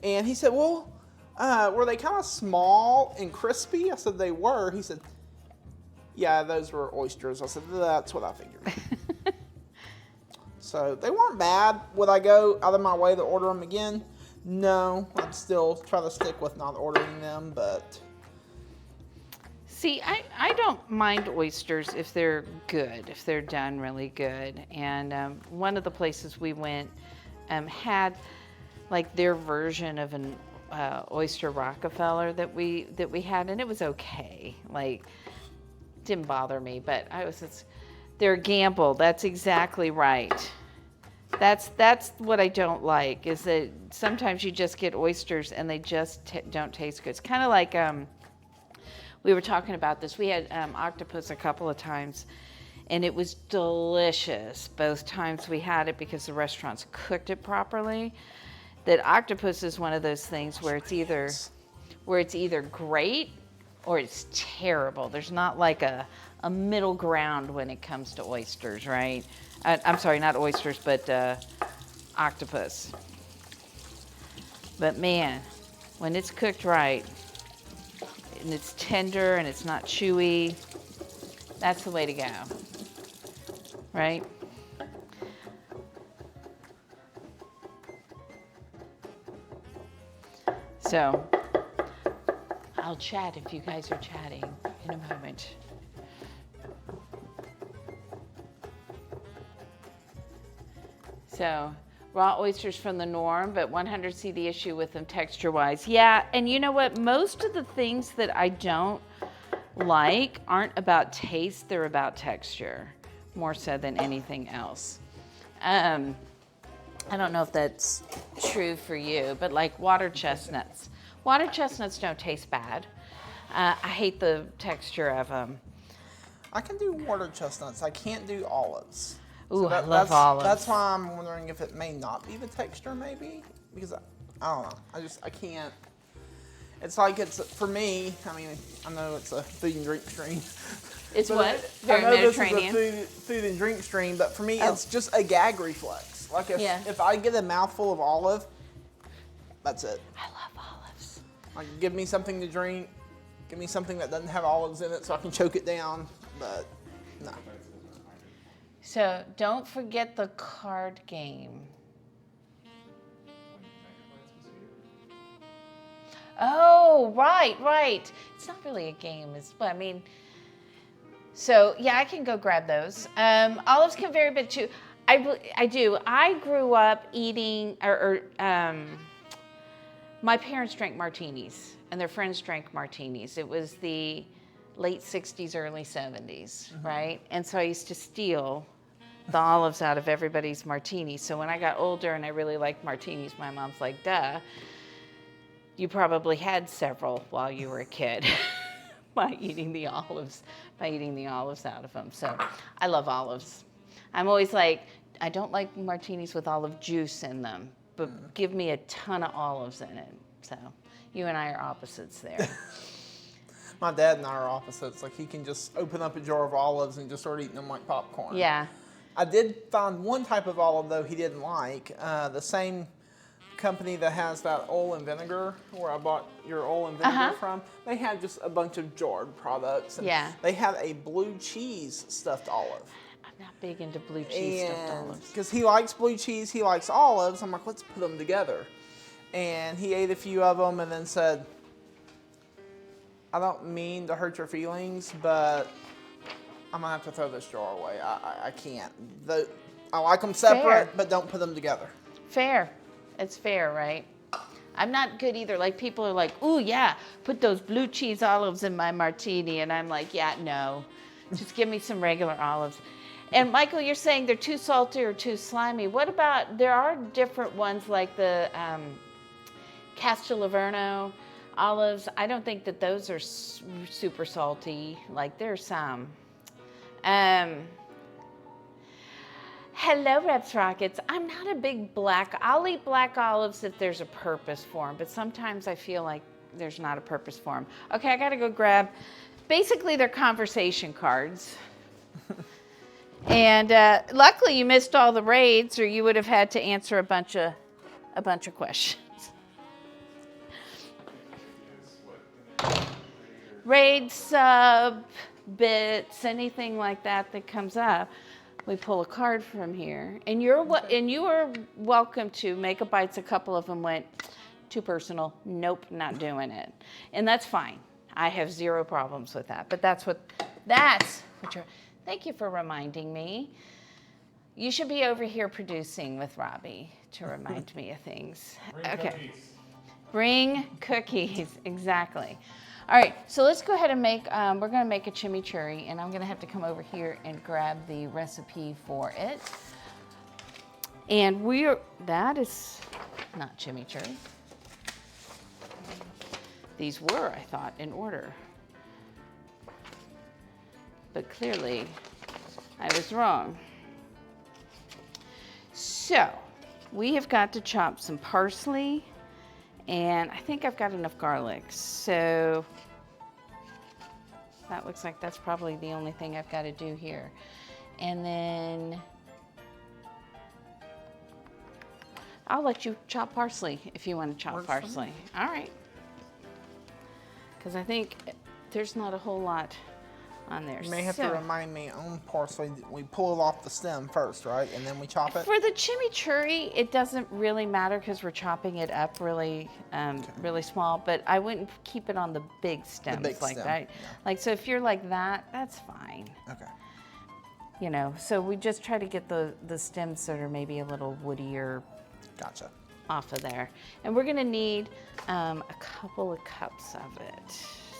S8: And he said, well, were they kind of small and crispy? I said, they were. He said, yeah, those were oysters. I said, that's what I figured. So they weren't bad. Would I go out of my way to order them again? No, I'd still try to stick with not ordering them, but...
S2: See, I don't mind oysters if they're good, if they're done really good. And one of the places we went had like their version of an oyster Rockefeller that we had, and it was okay. Like, didn't bother me, but they're a gamble. That's exactly right. That's what I don't like, is that sometimes you just get oysters and they just don't taste good. It's kind of like we were talking about this. We had octopus a couple of times, and it was delicious both times we had it because the restaurants cooked it properly. That octopus is one of those things where it's either great or it's terrible. There's not like a middle ground when it comes to oysters, right? I'm sorry, not oysters, but octopus. But man, when it's cooked right, and it's tender and it's not chewy, that's the way to go, right? So I'll chat if you guys are chatting in a moment. So raw oysters from the norm, but 100 see the issue with them texture-wise. Yeah, and you know what? Most of the things that I don't like aren't about taste, they're about texture, more so than anything else. I don't know if that's true for you, but like water chestnuts. Water chestnuts don't taste bad. I hate the texture of them.
S8: I can do water chestnuts. I can't do olives.
S2: Ooh, I love olives.
S8: That's why I'm wondering if it may not be the texture, maybe, because I don't know. I can't. It's like for me. I mean, I know it's a food and drink stream.
S2: It's what? Very Mediterranean.
S8: This is a food and drink stream, but for me, it's just a gag reflex. Like if I get a mouthful of olive, that's it.
S2: I love olives.
S8: Like, give me something to drink, Give me something that doesn't have olives in it so I can choke it down, but no.
S2: So don't forget the card game. Oh, right. It's not really a game. I mean, so yeah, I can go grab those. Olives can vary a bit too. I do. I grew up eating, my parents drank martinis, and their friends drank martinis. It was the late 60s, early 70s, right? And so I used to steal the olives out of everybody's martinis. So when I got older and I really liked martinis, my mom's like, duh, you probably had several while you were a kid by eating the olives out of them. So I love olives. I'm always like, I don't like martinis with olive juice in them, but give me a ton of olives in it. So you and I are opposites there.
S8: My dad and I are opposites. Like, he can just open up a jar of olives and just start eating them like popcorn.
S2: Yeah.
S8: I did find one type of olive, though, he didn't like. The same company that has that oil and vinegar, where I bought your oil and vinegar from, they had just a bunch of jarred products. And they had a blue cheese stuffed olive.
S2: I'm not big into blue cheese stuffed olives.
S8: Because he likes blue cheese, he likes olives. I'm like, let's put them together. And he ate a few of them and then said, I don't mean to hurt your feelings, but I'm going to have to throw this jar away. I can't. I like them separate, but don't put them together.
S2: Fair. It's fair, right? I'm not good either. Like, people are like, ooh, yeah, put those blue cheese olives in my martini. And I'm like, yeah, no. Just give me some regular olives. And Michael, you're saying they're too salty or too slimy. What about, there are different ones like the Castelverno olives. I don't think that those are super salty. Like, there's some. Hello, Reps Rockets. I'm not a big I'll eat black olives if there's a purpose for them, but sometimes I feel like there's not a purpose for them. Okay, I gotta go grab, basically they're conversation cards. And luckily you missed all the raids, or you would have had to answer a bunch of questions. Raid, sub, bits, anything like that comes up. We pull a card from here, and you are welcome to make a bites. A couple of them went too personal. Nope, not doing it, and that's fine. I have zero problems with that. But that's what you're. Thank you for reminding me. You should be over here producing with Robbie to remind me of things. Bring cookies, exactly. All right, so let's go ahead and we're gonna make a chimichurri, and I'm gonna have to come over here and grab the recipe for it. And that is not chimichurri. These were, I thought, in order. But clearly, I was wrong. So, we have got to chop some parsley, and I think I've got enough garlic. So, that looks like that's probably the only thing I've got to do here. And then, I'll let you chop parsley if you want to chop parsley. All right. Because I think there's not a whole lot on there.
S8: You may have to remind me, on parsley, we pull it off the stem first, right? And then we chop it?
S2: For the chimichurri, it doesn't really matter because we're chopping it up really really small, but I wouldn't keep it on the big stems like that. Yeah. Like, so if you're like that, that's fine.
S8: Okay.
S2: You know, so we just try to get the stems that are maybe a little woodier.
S8: Gotcha.
S2: Off of there. And we're gonna need a couple of cups of it.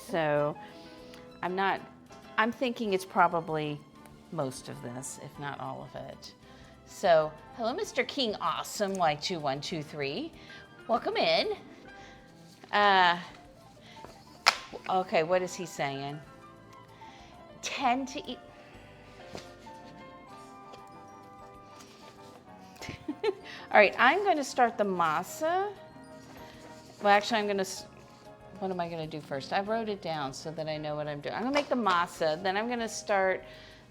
S2: So I'm thinking it's probably most of this, if not all of it. So, hello, Mr. King Awesome Y2123. Welcome in. Okay, what is he saying? 10 to eat. All right, I'm going to start the masa. Well, actually, what am I going to do first? I wrote it down so that I know what I'm doing. I'm going to make the masa, then I'm going to start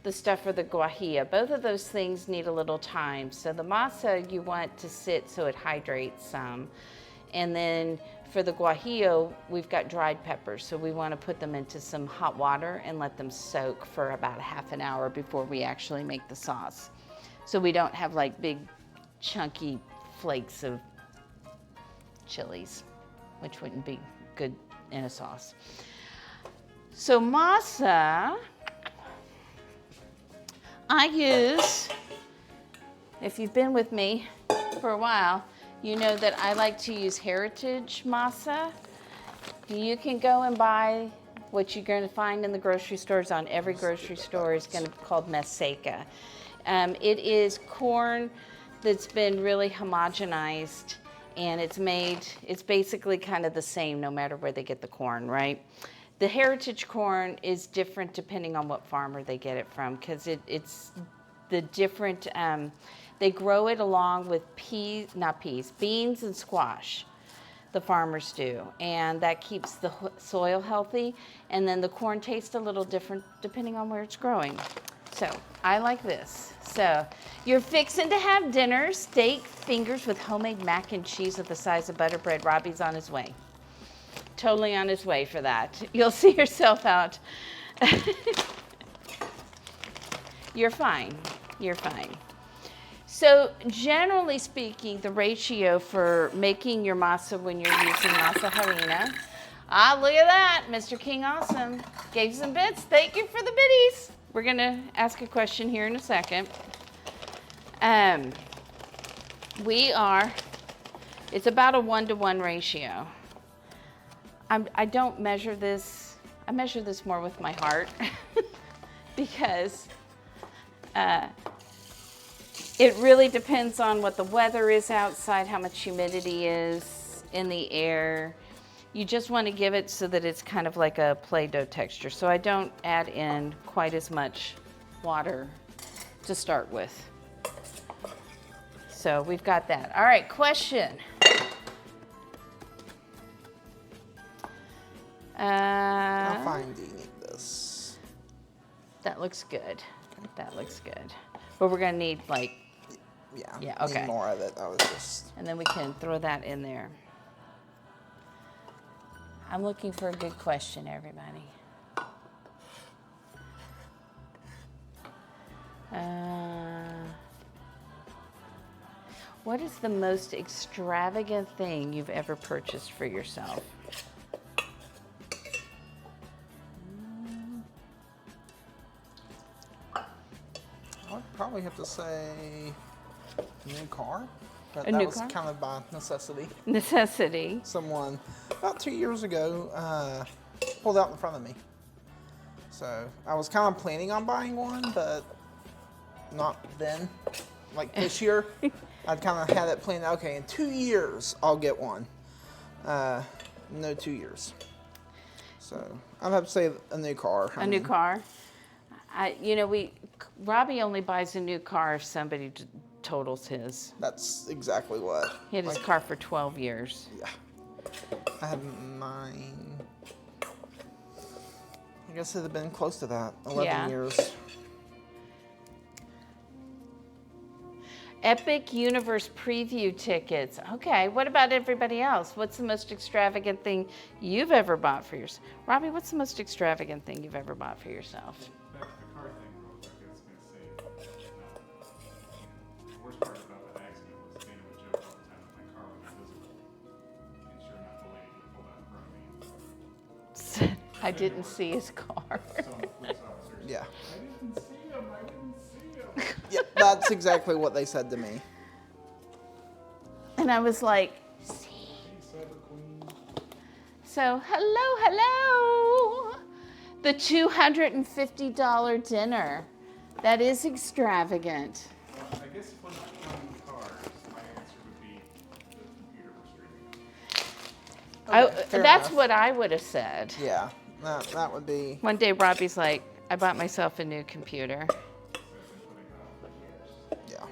S2: the stuff for the guajilla. Both of those things need a little time. So the masa, you want to sit so it hydrates some. And then for the guajillo, we've got dried peppers, so we want to put them into some hot water and let them soak for about a half an hour before we actually make the sauce. So we don't have like big chunky flakes of chilies, which wouldn't be good in a sauce. So masa, I use, if you've been with me for a while, you know that I like to use heritage masa. You can go and buy what you're going to find in the grocery stores. On every grocery store is going to be called maseca. It is corn that's been really homogenized, and it's basically kind of the same no matter where they get the corn, right? The heritage corn is different depending on what farmer they get it from, because it's the different, they grow it along with beans and squash, the farmers do. And that keeps the soil healthy. And then the corn tastes a little different depending on where it's growing. So I like this. So you're fixing to have dinner, steak fingers with homemade mac and cheese of the size of butter bread. Robbie's on his way. Totally on his way for that. You'll see yourself out. You're fine. You're fine. So generally speaking, the ratio for making your masa when you're using masa harina, look at that, Mr. King Awesome. Gave some bits. Thank you for the biddies. We're going to ask a question here in a second. It's about a 1-to-1 ratio. I don't measure this. I measure this more with my heart because it really depends on what the weather is outside, how much humidity is in the air. You just want to give it so that it's kind of like a Play-Doh texture. So I don't add in quite as much water to start with. So we've got that. All right, question.
S8: How fine do you need this?
S2: That looks good. That looks good. But we're gonna need like,
S8: yeah,
S2: okay.
S8: Need more of it. That was just.
S2: And then we can throw that in there. I'm looking for a good question, everybody. What is the most extravagant thing you've ever purchased for yourself?
S8: I'd probably have to say a new car. But
S2: A
S8: that
S2: new
S8: was
S2: car?
S8: kind of by necessity.
S2: Necessity.
S8: Someone about 2 years ago pulled out in front of me. So I was kind of planning on buying one, but not then. Like this year, I'd kind of had it planned. Okay, in 2 years I'll get one. No 2 years. So I'd have to say a new car.
S2: A new car. Robbie only buys a new car if somebody totals his.
S8: That's exactly what.
S2: He had his car for 12 years.
S8: Yeah. I had mine. I guess it'd have been close to that. 11 years.
S2: Epic Universe preview tickets. Okay, what about everybody else? What's the most extravagant thing you've ever bought for yourself? Robbie, what's the most extravagant thing you've ever bought for yourself?
S4: Back to the car thing real quick, I was going to say, the worst part about that accident was Dana would joke all the time that my car was invisible. And sure enough, the lady would pull out in front of me.
S2: I didn't see his car.
S4: Some police officers.
S8: Yeah.
S4: I didn't see him.
S8: Yep, that's exactly what they said to me.
S2: And I was like, see. So, hello. The $250 dinner. That is extravagant.
S4: Well, I guess if we're not counting cars, my answer would be the computer was streaming.
S2: That's what I would have said.
S8: Yeah, that would be.
S2: One day Robbie's like, I bought myself a new computer.
S8: Yeah.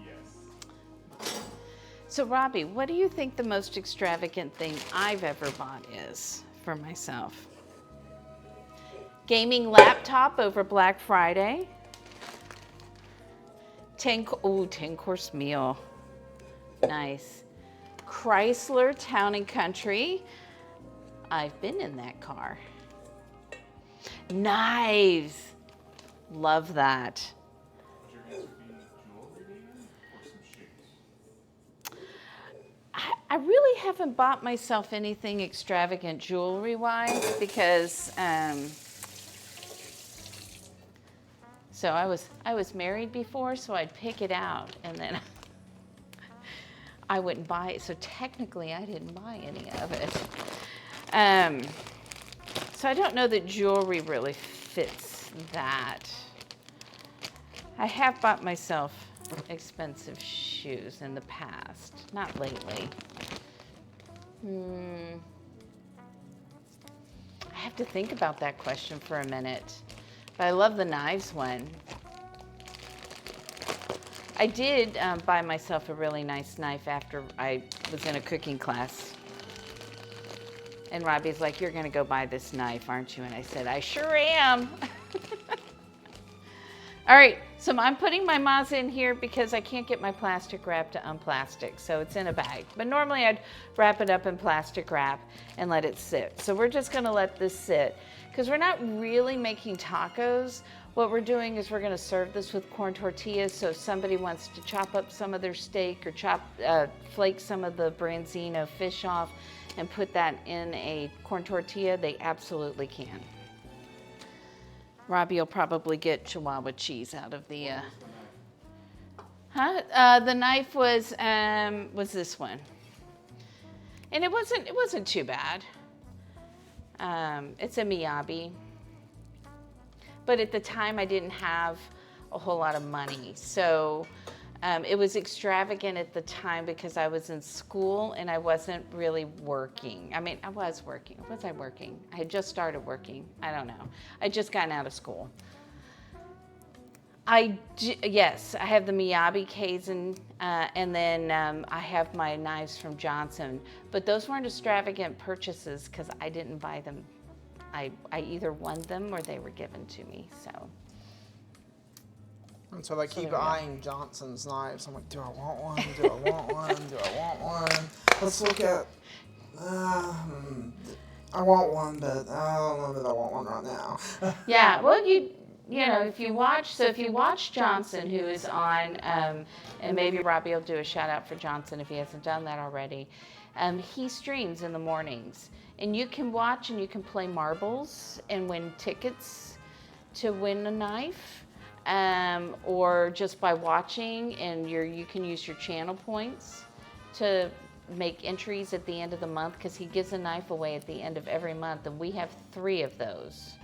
S4: Yes.
S2: So Robbie, what do you think the most extravagant thing I've ever bought is for myself? Gaming laptop over Black Friday. 10-course meal. Nice. Chrysler Town and Country. I've been in that car. Knives. Love that.
S4: Would your answer be jewelry or some shoes?
S2: I really haven't bought myself anything extravagant jewelry-wise because so I was married before, so I'd pick it out and then I wouldn't buy it. So technically, I didn't buy any of it. So I don't know that jewelry really fits that. I have bought myself expensive shoes in the past, not lately. I have to think about that question for a minute. But I love the knives one. I did buy myself a really nice knife after I was in a cooking class. And Robbie's like, "You're gonna go buy this knife, aren't you?" And I said, "I sure am." All right, so I'm putting my maza in here because I can't get my plastic wrap to unplastic, so it's in a bag. But normally I'd wrap it up in plastic wrap and let it sit. So we're just gonna let this sit because we're not really making tacos. What we're doing is we're gonna serve this with corn tortillas, so if somebody wants to chop up some of their steak or flake some of the Branzino fish off and put that in a corn tortilla, they absolutely can. Robbie will probably get Chihuahua cheese out of the, the knife was this one. And it wasn't too bad. It's a Miyabi. But at the time I didn't have a whole lot of money. So it was extravagant at the time because I was in school and I wasn't really working. I mean, I was working. Was I working? I had just started working. I don't know. I'd just gotten out of school. Yes, I have the Miyabi Kaizen, and then I have my knives from Johnson. But those weren't extravagant purchases because I didn't buy them. I either won them or they were given to me, so.
S8: And so they keep eyeing Johnson's knives. I'm like, do I want one? Do I want one? Do I want one? Let's look at, I want one, but I don't know that I want one right now.
S2: Yeah, well, you know, if you watch Johnson, who is on, and maybe Robbie will do a shout out for Johnson if he hasn't done that already. He streams in the mornings, and you can watch and you can play marbles and win tickets to win a knife. Or just by watching, and you can use your channel points to make entries at the end of the month because he gives a knife away at the end of every month, and we have 3 of those.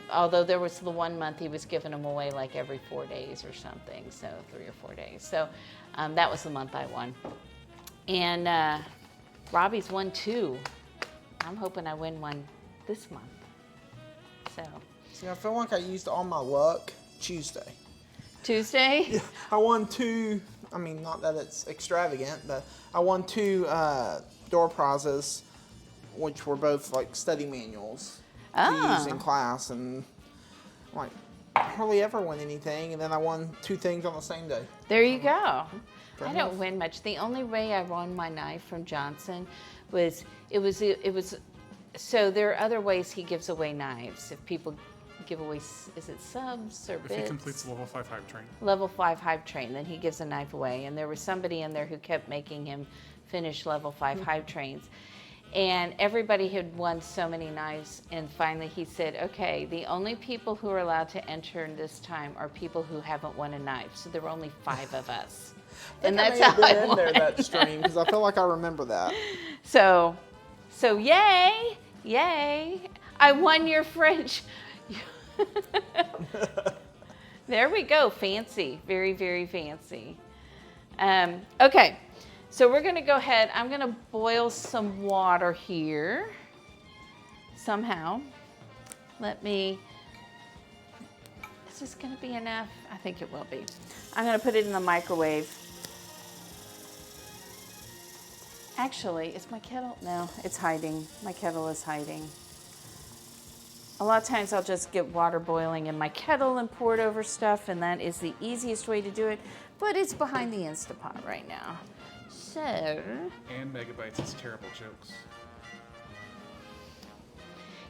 S2: Although there was the one month he was giving them away like every 4 days or something, so 3 or 4 days. So that was the month I won. And Robbie's won 2. I'm hoping I win one this month. So.
S8: See, I feel like I used all my luck Tuesday.
S2: Tuesday?
S8: Yeah, I won 2, I mean, not that it's extravagant, but I won 2 door prizes, which were both like study manuals to use in class, and like I hardly ever win anything, and then I won 2 things on the same day.
S2: There you go. I don't win much. The only way I won my knife from Johnson was, so there are other ways he gives away knives. If people give away, is it subs or bits?
S4: If he completes the level 5 hype train.
S2: Level 5 hype train, then he gives a knife away. And there was somebody in there who kept making him finish level 5 hype trains. And everybody had won so many knives, and finally he said, okay, the only people who are allowed to enter this time are people who haven't won a knife. So there were only 5 of us. And that's how I won.
S8: There that stream, because I feel like I remember that.
S2: So yay, yay. I won your French. There we go, fancy, very, very fancy. Okay, so we're gonna go ahead, I'm gonna boil some water here, somehow. Is this gonna be enough? I think it will be. I'm gonna put it in the microwave. Actually, is my kettle? No, it's hiding. My kettle is hiding. A lot of times I'll just get water boiling in my kettle and pour it over stuff, and that is the easiest way to do it, but it's behind the Instapot right now. So.
S4: And Megabytes is terrible jokes.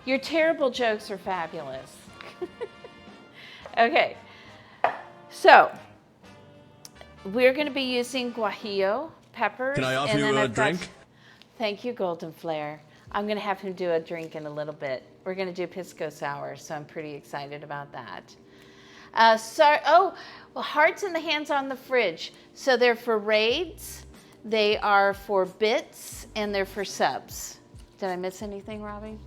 S2: Your terrible jokes are fabulous. Okay, so we're going to be using guajillo peppers.
S1: Can I offer you a drink?
S2: Thank you, Golden Flare. I'm going to have him do a drink in a little bit. We're going to do pisco sour, so I'm pretty excited about that. Hearts in the hands on the fridge. So they're for raids, they are for bits, and they're for subs. Did I miss anything, Robbie?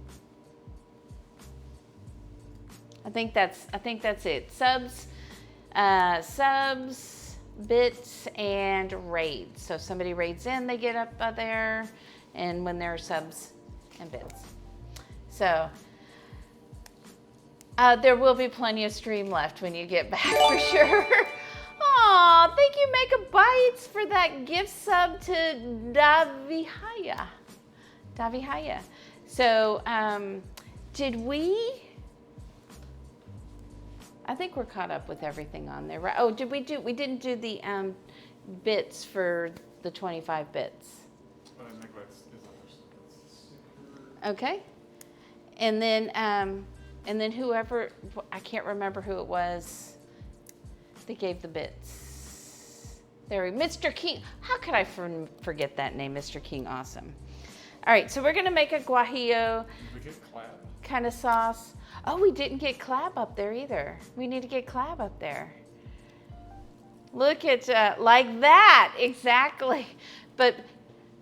S2: I think that's it. Subs, bits, and raids. So if somebody raids in, they get up there, and when there are subs and bits. So there will be plenty of stream left when you get back for sure. Aw, thank you, Megabytes, for that gift sub to Davihaya. So did we? I think we're caught up with everything on there, right? Oh, we didn't do the bits for the 25 bits. Okay. And then whoever, I can't remember who it was, they gave the bits. Mr. King. How could I forget that name, Mr. King? Awesome. All right, so we're gonna make a guajillo kind of sauce. Oh, we didn't get Clab up there either. We need to get Clab up there. Look at, like that, exactly. But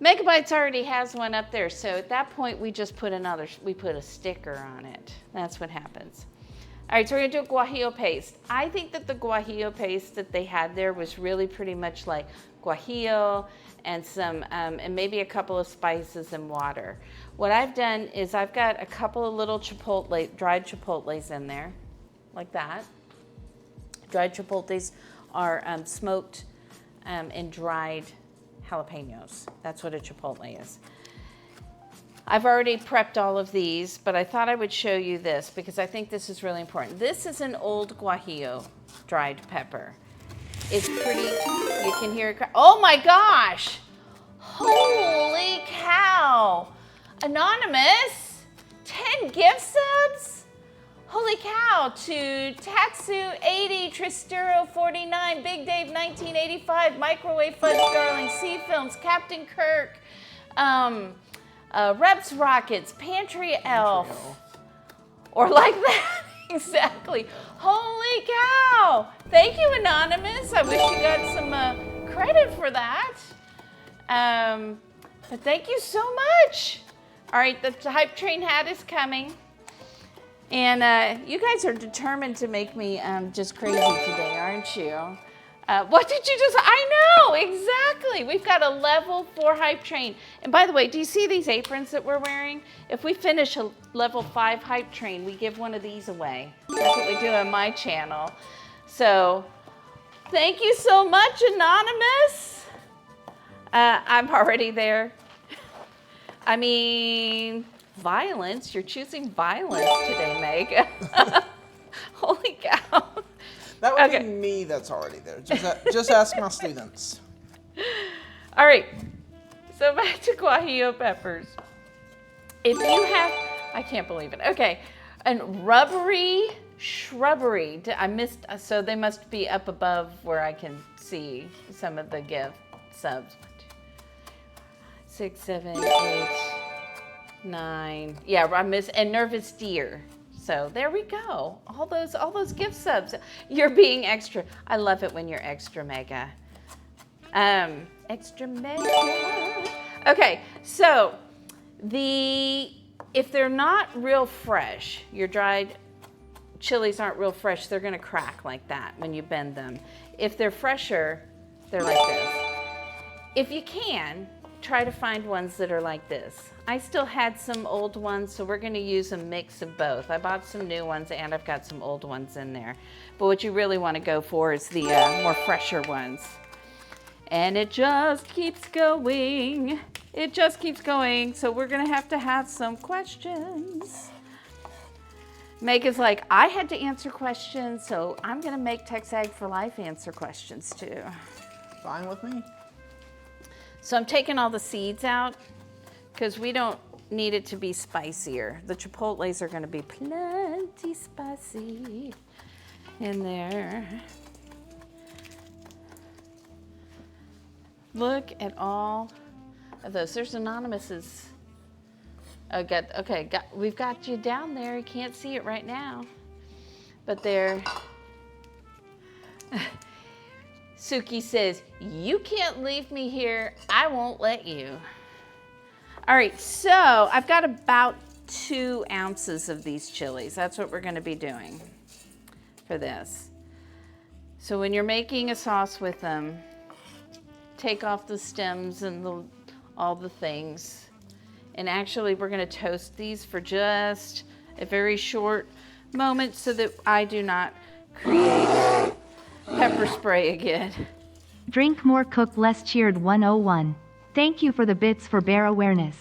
S2: Megabytes already has one up there, so at that point we just put a sticker on it. That's what happens. All right, so we're gonna do a guajillo paste. I think that the guajillo paste that they had there was really pretty much like guajillo and some, and maybe a couple of spices and water. What I've done is I've got a couple of little dried chipotles in there, like that. Dried chipotles are smoked and dried jalapenos. That's what a chipotle is. I've already prepped all of these, but I thought I would show you this because I think this is really important. This is an old guajillo dried pepper. It's pretty, you can hear it. Oh my gosh! Holy cow! Anonymous, 10 gift subs? Holy cow, to Tatsu 80, Tristero 49, Big Dave 1985, Microwave Fudge Darling, Sea Films, Captain Kirk, Reps Rockets, Pantry Elf, or like that, exactly. Holy cow! Thank you, Anonymous. I wish you got some credit for that. But thank you so much. All right, the Hype Train hat is coming. And you guys are determined to make me just crazy today, aren't you? What did you just, I know, exactly. We've got a level 4 Hype Train. And by the way, do you see these aprons that we're wearing? If we finish a level 5 Hype Train, we give one of these away. That's what we do on my channel. So thank you so much, Anonymous. I'm already there. I mean, violence. You're choosing violence today, Meg. Holy cow.
S8: That would be me that's already there. Just ask my students.
S2: All right. So back to guajillo peppers. If you have, I can't believe it. Okay. And rubbery shrubbery. I missed, so they must be up above where I can see some of the gift subs. 6, 7, 8, 9. Yeah, I missed, and Nervous Deer. So there we go. All those gift subs. You're being extra. I love it when you're extra mega. Extra mega. Okay, so if they're not real fresh, your dried chilies aren't real fresh, they're gonna crack like that when you bend them. If they're fresher, they're like this. If you can, try to find ones that are like this. I still had some old ones, so we're gonna use a mix of both. I bought some new ones and I've got some old ones in there. But what you really wanna go for is the more fresher ones. And it just keeps going. It just keeps going. So we're gonna have some questions. Meg is like, I had to answer questions, so I'm gonna make TexAg for Life answer questions too.
S5: Fine with me.
S2: So I'm taking all the seeds out because we don't need it to be spicier. The chipotles are gonna be plenty spicy in there. Look at all of those. There's Anonymous's. Oh, we've got you down there. You can't see it right now, but there. Suki says, you can't leave me here. I won't let you. All right, so I've got about 2 ounces of these chilies. That's what we're gonna be doing for this. So when you're making a sauce with them, take off the stems and all the things. And actually, we're gonna toast these for just a very short moment so that I do not create pepper spray again.
S3: Drink more, cook less, cheered 101. Thank you for the bits for bear awareness.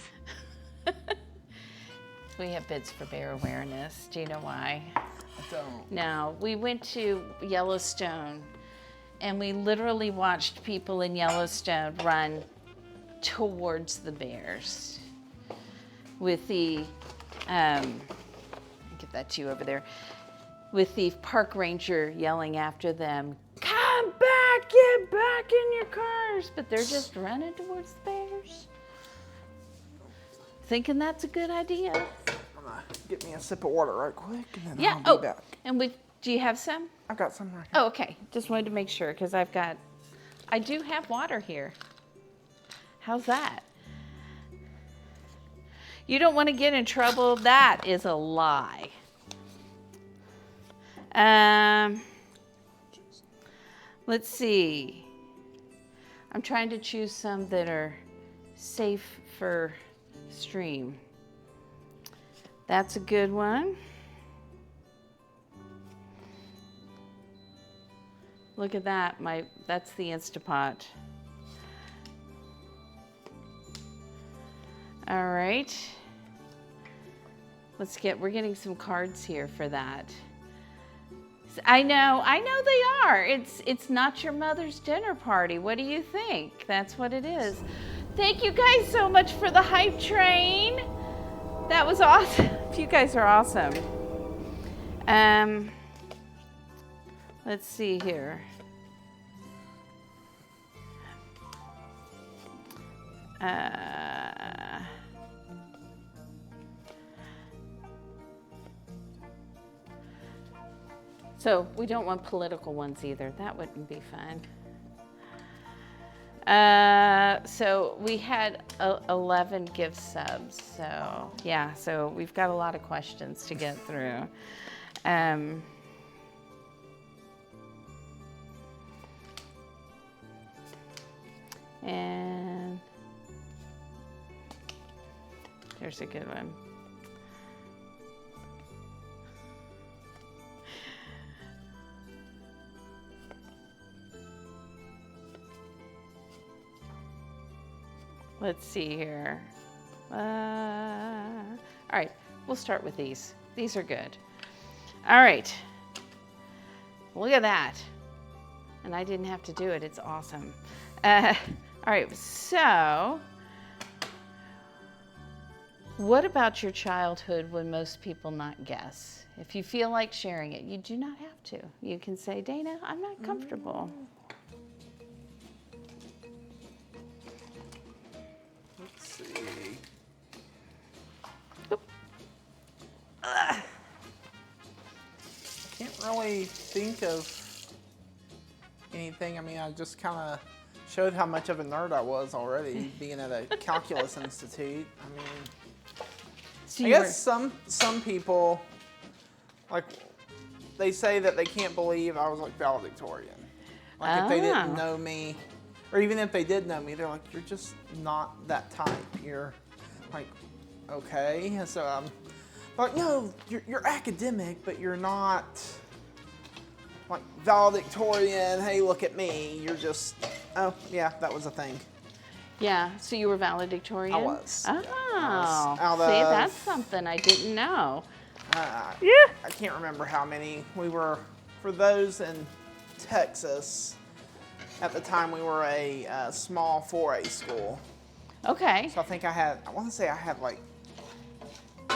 S2: We have bits for bear awareness. Do you know why?
S5: I don't.
S2: No, we went to Yellowstone and we literally watched people in Yellowstone run towards the bears with the, get that to you over there, with the park ranger yelling after them, come back, get back in your cars. But they're just running towards the bears. Thinking that's a good idea.
S5: I'm gonna get me a sip of water right quick and then
S2: Yeah,
S5: I'll be back.
S2: and do you have some?
S5: I've got some right here.
S2: Oh, okay. Just wanted to make sure because I do have water here. How's that? You don't want to get in trouble. That is a lie. Let's see. I'm trying to choose some that are safe for stream. That's a good one. Look at that. That's the Instapot. All right. We're getting some cards here for that. I know they are. It's not your mother's dinner party. What do you think? That's what it is. Thank you guys so much for the hype train. That was awesome. You guys are awesome. Let's see here. So we don't want political ones either. That wouldn't be fun. So we had 11 gift subs. So yeah, so we've got a lot of questions to get through. And there's a good one. Let's see here. All right, we'll start with these. These are good. All right. Look at that. And I didn't have to do it. It's awesome. All right, so what about your childhood would most people not guess? If you feel like sharing it, you do not have to. You can say, Dana, I'm not comfortable.
S5: Let's see. Can't really think of anything. I mean, I just kind of showed how much of a nerd I was already being at a calculus institute. I mean,
S2: So
S5: I guess some people, like, they say that they can't believe I was like valedictorian. Like if they didn't know me, or even if they did know me, they're like, you're just not that type. You're like, okay. So I'm like, no, you're academic, but you're not like valedictorian. Hey, look at me. You're just, oh yeah, that was a thing.
S2: Yeah, so you were valedictorian?
S5: I was.
S2: Oh,
S5: Yeah,
S2: see, that's something I didn't know.
S5: I can't remember how many. We were, for those in Texas, at the time we were a small 4A school.
S2: Okay.
S5: So I want to say I had like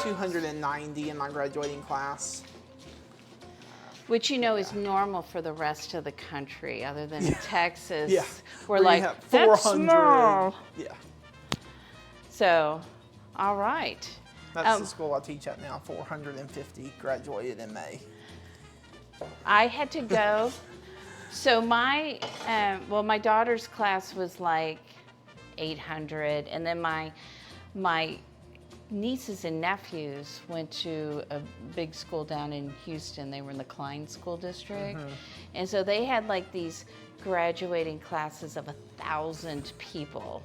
S5: 290 in my graduating class.
S2: Which is normal for the rest of the country, other than in Texas.
S5: Yeah.
S2: We're
S5: Where
S2: like,
S5: you have
S2: that's
S5: 400.
S2: small.
S5: Yeah.
S2: So, all right.
S5: That's the school I teach at now. 450 graduated in May.
S2: I had to go. So my daughter's class was like 800, and then my nieces and nephews went to a big school down in Houston. They were in the Klein School District. And so they had like these graduating classes of 1,000 people.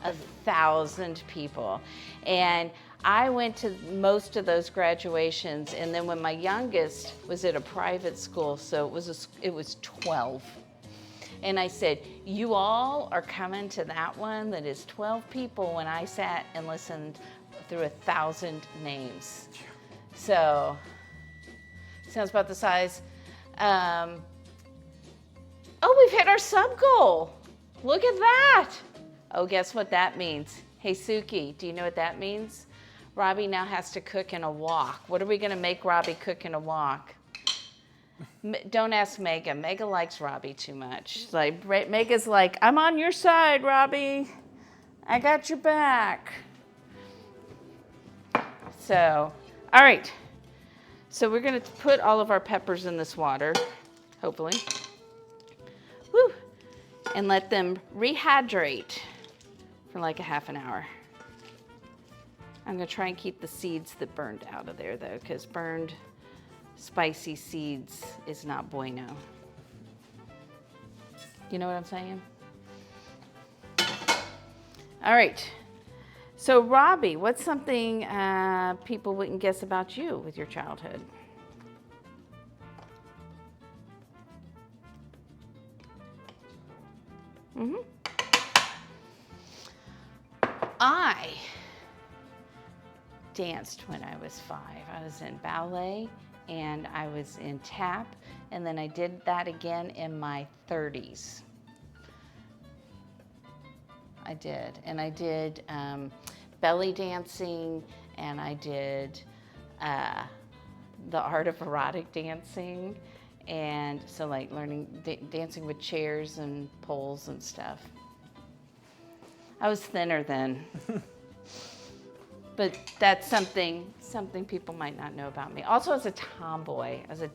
S2: 1,000 people. And I went to most of those graduations, and then when my youngest was at a private school, so it was 12. And I said, you all are coming to that one that is 12 people, when I sat and listened through 1,000 names. So, sounds about the size. Oh, we've hit our sub goal. Look at that. Oh, guess what that means? Hey, Suki, do you know what that means? Robbie now has to cook in a wok. What are we going to make Robbie cook in a wok? Don't ask Mega. Mega likes Robbie too much. Like, Mega's like, I'm on your side, Robbie. I got your back. So, all right. So we're going to put all of our peppers in this water, hopefully. Woo. And let them rehydrate for like a half an hour. I'm going to try and keep the seeds that burned out of there, though, because burned spicy seeds is not bueno. You know what I'm saying? All right. So, Robbie, what's something people wouldn't guess about you with your childhood? I danced when I was 5. I was in ballet and I was in tap, and then I did that again in my 30s. I did, and I did belly dancing, and I did the art of erotic dancing, and so like learning dancing with chairs and poles and stuff. I was thinner then. But that's something people might not know about me. Also, as a tomboy, as a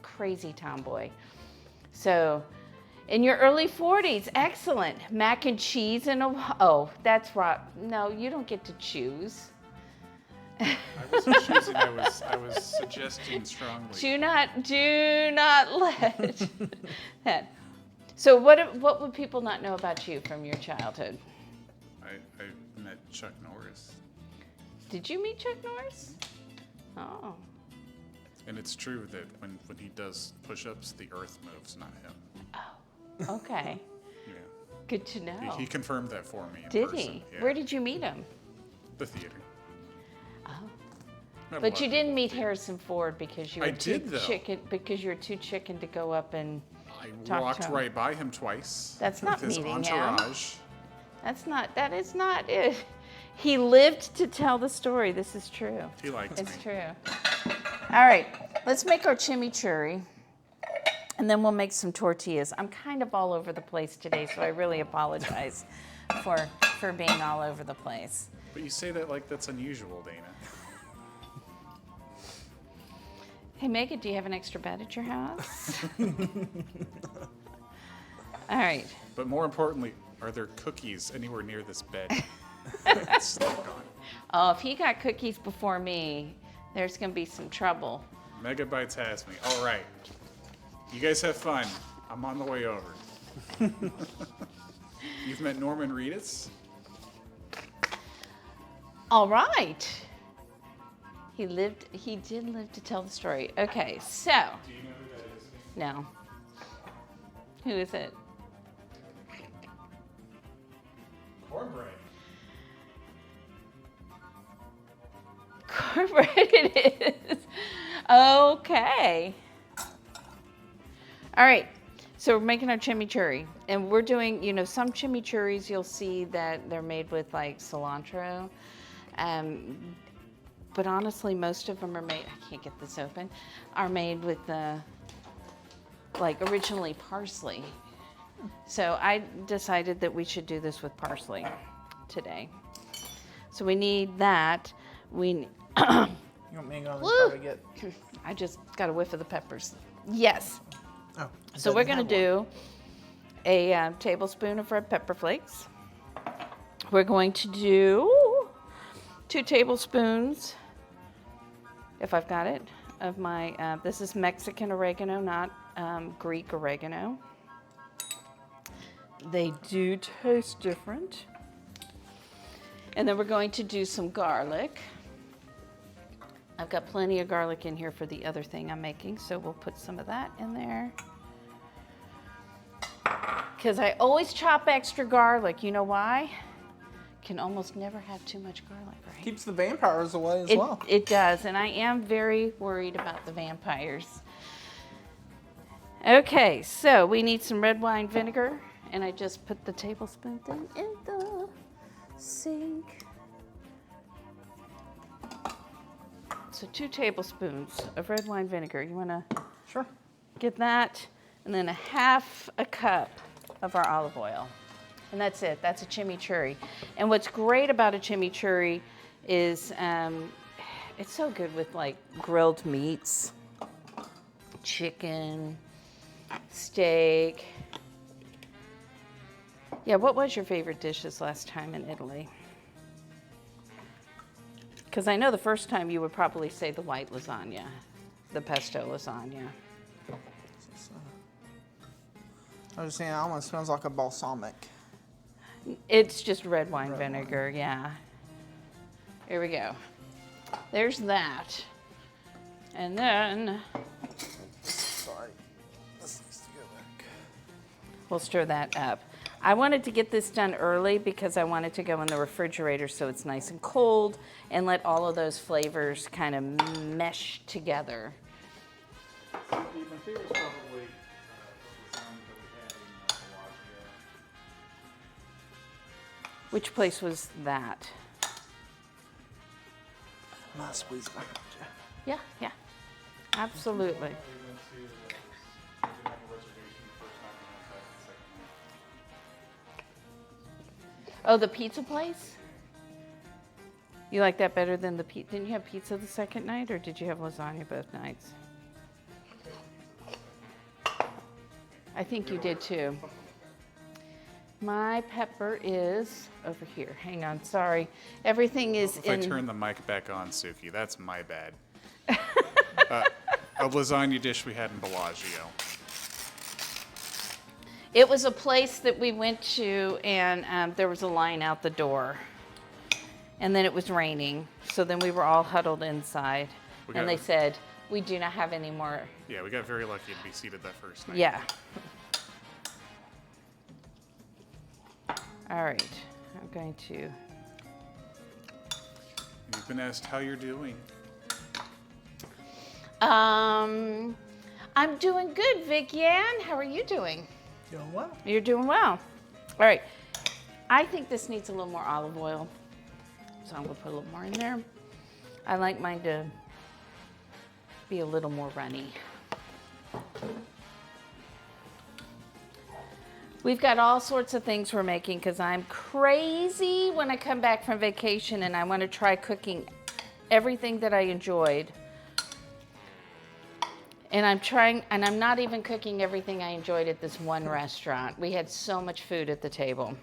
S2: crazy tomboy. So, in your early 40s, excellent. Mac and cheese and oh, that's right. No, you don't get to choose.
S4: I wasn't choosing. I was suggesting strongly.
S2: Do not let that. So, what would people not know about you from your childhood?
S4: I met Chuck Norris.
S2: Did you meet Chuck Norris? Oh.
S4: And it's true that when he does push-ups, the earth moves, not him.
S2: Oh, okay.
S4: Yeah.
S2: Good to know.
S4: He confirmed that for me in
S2: Did
S4: person.
S2: he?
S4: Yeah.
S2: Where did you meet him?
S4: The theater.
S2: Oh.
S4: Met a
S2: But
S4: lot
S2: you
S4: of
S2: didn't
S4: people.
S2: meet Harrison Ford because you were too chicken to go up and
S4: I
S2: talk
S4: walked
S2: to him.
S4: right by him twice.
S2: That's not
S4: with his
S2: meeting
S4: entourage.
S2: him. That is not it. He lived to tell the story. This is true.
S4: He liked
S2: It's
S4: me.
S2: true. All right, let's make our chimichurri, and then we'll make some tortillas. I'm kind of all over the place today, so I really apologize for being all over the place.
S4: But you say that like that's unusual, Dana.
S2: Hey, Megan, do you have an extra bed at your house? All right.
S4: But more importantly, are there cookies anywhere near this bed? It's not gone.
S2: Oh, if he got cookies before me, there's going to be some trouble.
S4: Megabytes has me. All right. You guys have fun. I'm on the way over. You've met Norman Reedus?
S2: All right. He did live to tell the story. Okay, so.
S4: Do you know who that is?
S2: No. Who is it?
S4: Cornbread.
S2: cornbread it is. Okay. All right. So we're making our chimichurri, and we're doing, you know, some chimichurris you'll see that they're made with like cilantro, but honestly, most of them are made. I can't get this open. Are made with like originally parsley. So I decided that we should do this with parsley today. So we need that.
S5: You want me to go and try to get?
S2: I just got a whiff of the peppers. Yes.
S5: Oh.
S2: So we're going to do a tablespoon of red pepper flakes. We're going to do 2 tablespoons, if I've got it, of my, this is Mexican oregano, not Greek oregano. They do taste different. And then we're going to do some garlic. I've got plenty of garlic in here for the other thing I'm making, so we'll put some of that in there. Because I always chop extra garlic. You know why? Can almost never have too much garlic, right?
S5: Keeps the vampires away as well.
S2: It does, and I am very worried about the vampires. Okay, so we need some red wine vinegar, and I just put the tablespoon thing in the sink. So 2 tablespoons of red wine vinegar. You want to
S5: Sure.
S2: get that, and then 1/2 cup of our olive oil. And that's it. That's a chimichurri. And what's great about a chimichurri is it's so good with like grilled meats, chicken, steak. Yeah, what was your favorite dish this last time in Italy? Because I know the first time you would probably say the white lasagna, the pesto lasagna.
S5: I was saying, it almost smells like a balsamic.
S2: It's just red wine vinegar, yeah. Here we go. There's that. And then
S5: Sorry. This needs to go back.
S2: we'll stir that up. I wanted to get this done early because I wanted to go in the refrigerator so it's nice and cold and let all of those flavors kind of mesh together.
S4: My favorite is probably the lasagna that we had in Bellagio.
S2: Which place was that?
S5: I'm not squeezing behind you.
S2: Yeah, yeah, absolutely.
S4: We went to, we did have a reservation the first night and then the second night.
S2: Oh, the pizza place? You like that better than the pizza? Didn't you have pizza the second night, or did you have lasagna both nights? I think you did too. My pepper is over here. Hang on, sorry. Everything is
S4: If
S2: in.
S4: I turn the mic back on, Suki, that's my bad. A lasagna dish we had in Bellagio.
S2: It was a place that we went to, and there was a line out the door. And then it was raining, so then we were all huddled inside. And they said, we do not have any more.
S4: Yeah, we got very lucky to be seated that first night.
S2: Yeah. All right, I'm going to.
S4: You've been asked how you're doing.
S2: I'm doing good, Vic Yan. How are you doing?
S5: Doing well.
S2: You're doing well. All right. I think this needs a little more olive oil, so I'm gonna put a little more in there. I like mine to be a little more runny. We've got all sorts of things we're making because I'm crazy when I come back from vacation and I want to try cooking everything that I enjoyed. And I'm not even cooking everything I enjoyed at this one restaurant. We had so much food at the table.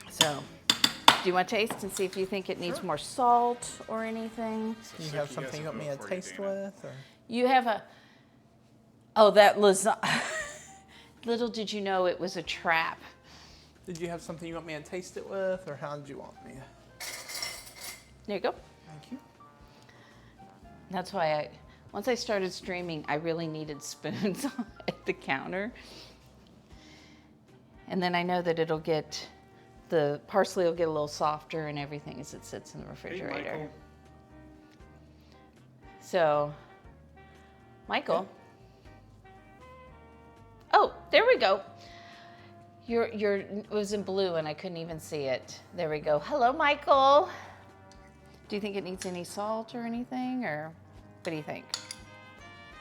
S2: So, do you want to taste and see if you think it needs more salt or anything?
S5: Do you have something you want me to taste with? Or?
S2: You have that lasagna. Little did you know it was a trap.
S5: Did you have something you want me to taste it with, or how did you want me?
S2: There you go.
S5: Thank you.
S2: That's why once I started streaming, I really needed spoons at the counter. And then I know that the parsley will get a little softer and everything as it sits in the refrigerator.
S4: Hey, Michael.
S2: So, Michael. Oh, there we go. It was in blue and I couldn't even see it. There we go. Hello, Michael. Do you think it needs any salt or anything, or what do you think?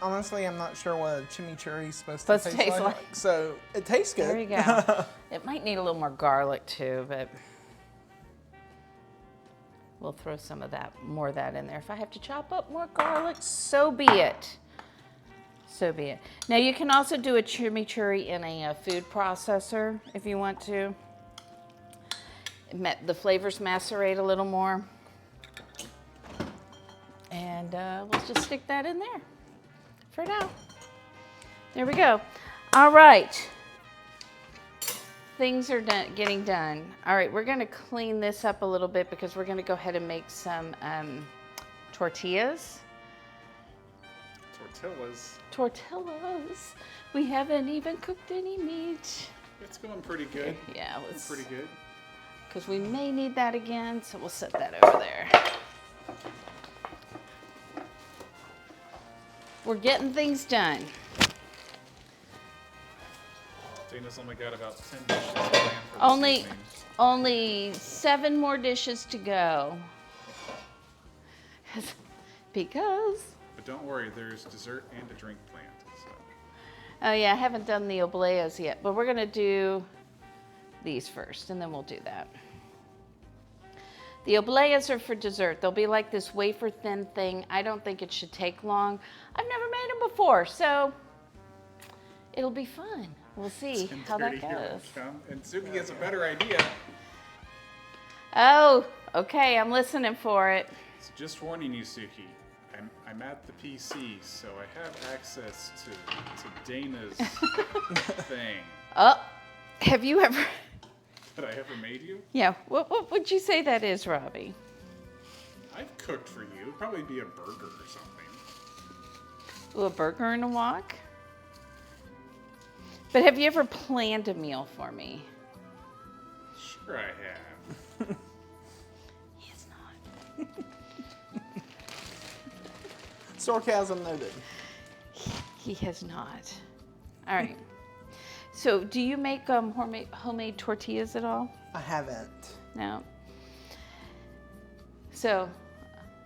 S5: Honestly, I'm not sure what a chimichurri is supposed to taste like. So it tastes good.
S2: There you go. It might need a little more garlic too, but we'll throw some of that, more of that in there. If I have to chop up more garlic, so be it. So be it. Now you can also do a chimichurri in a food processor if you want to. The flavors macerate a little more. And we'll just stick that in there for now. There we go. All right. Things are getting done. All right, we're going to clean this up a little bit because we're going to go ahead and make some tortillas. Tortillas. We haven't even cooked any meat.
S4: It's going pretty good.
S2: Yeah, let's.
S4: Pretty good.
S2: Because we may need that again, so we'll set that over there. We're getting things done.
S4: Dana's only got about 10 dishes planned for this evening.
S2: Only 7 more dishes to go. Because.
S4: But don't worry, there's dessert and a drink planned. So.
S2: Oh yeah, I haven't done the obleas yet, but we're gonna do these first, and then we'll do that. The obleas are for dessert. They'll be like this wafer thin thing. I don't think it should take long. I've never made them before, so it'll be fun. We'll see how that goes.
S4: And Suki has a better idea.
S2: Oh, okay, I'm listening for it.
S4: So just warning you, Suki. I'm at the PC, so I have access to Dana's thing.
S2: Oh, have you ever...
S4: That I ever made you?
S2: Yeah, what would you say that is, Robbie?
S4: I've cooked for you. It'd probably be a burger or something.
S2: Ooh, a burger and a wok? But have you ever planned a meal for me?
S4: Sure I have.
S2: He has not.
S5: Sarcasm noted.
S2: He has not. All right. So, do you make homemade tortillas at all?
S5: I haven't.
S2: No. So,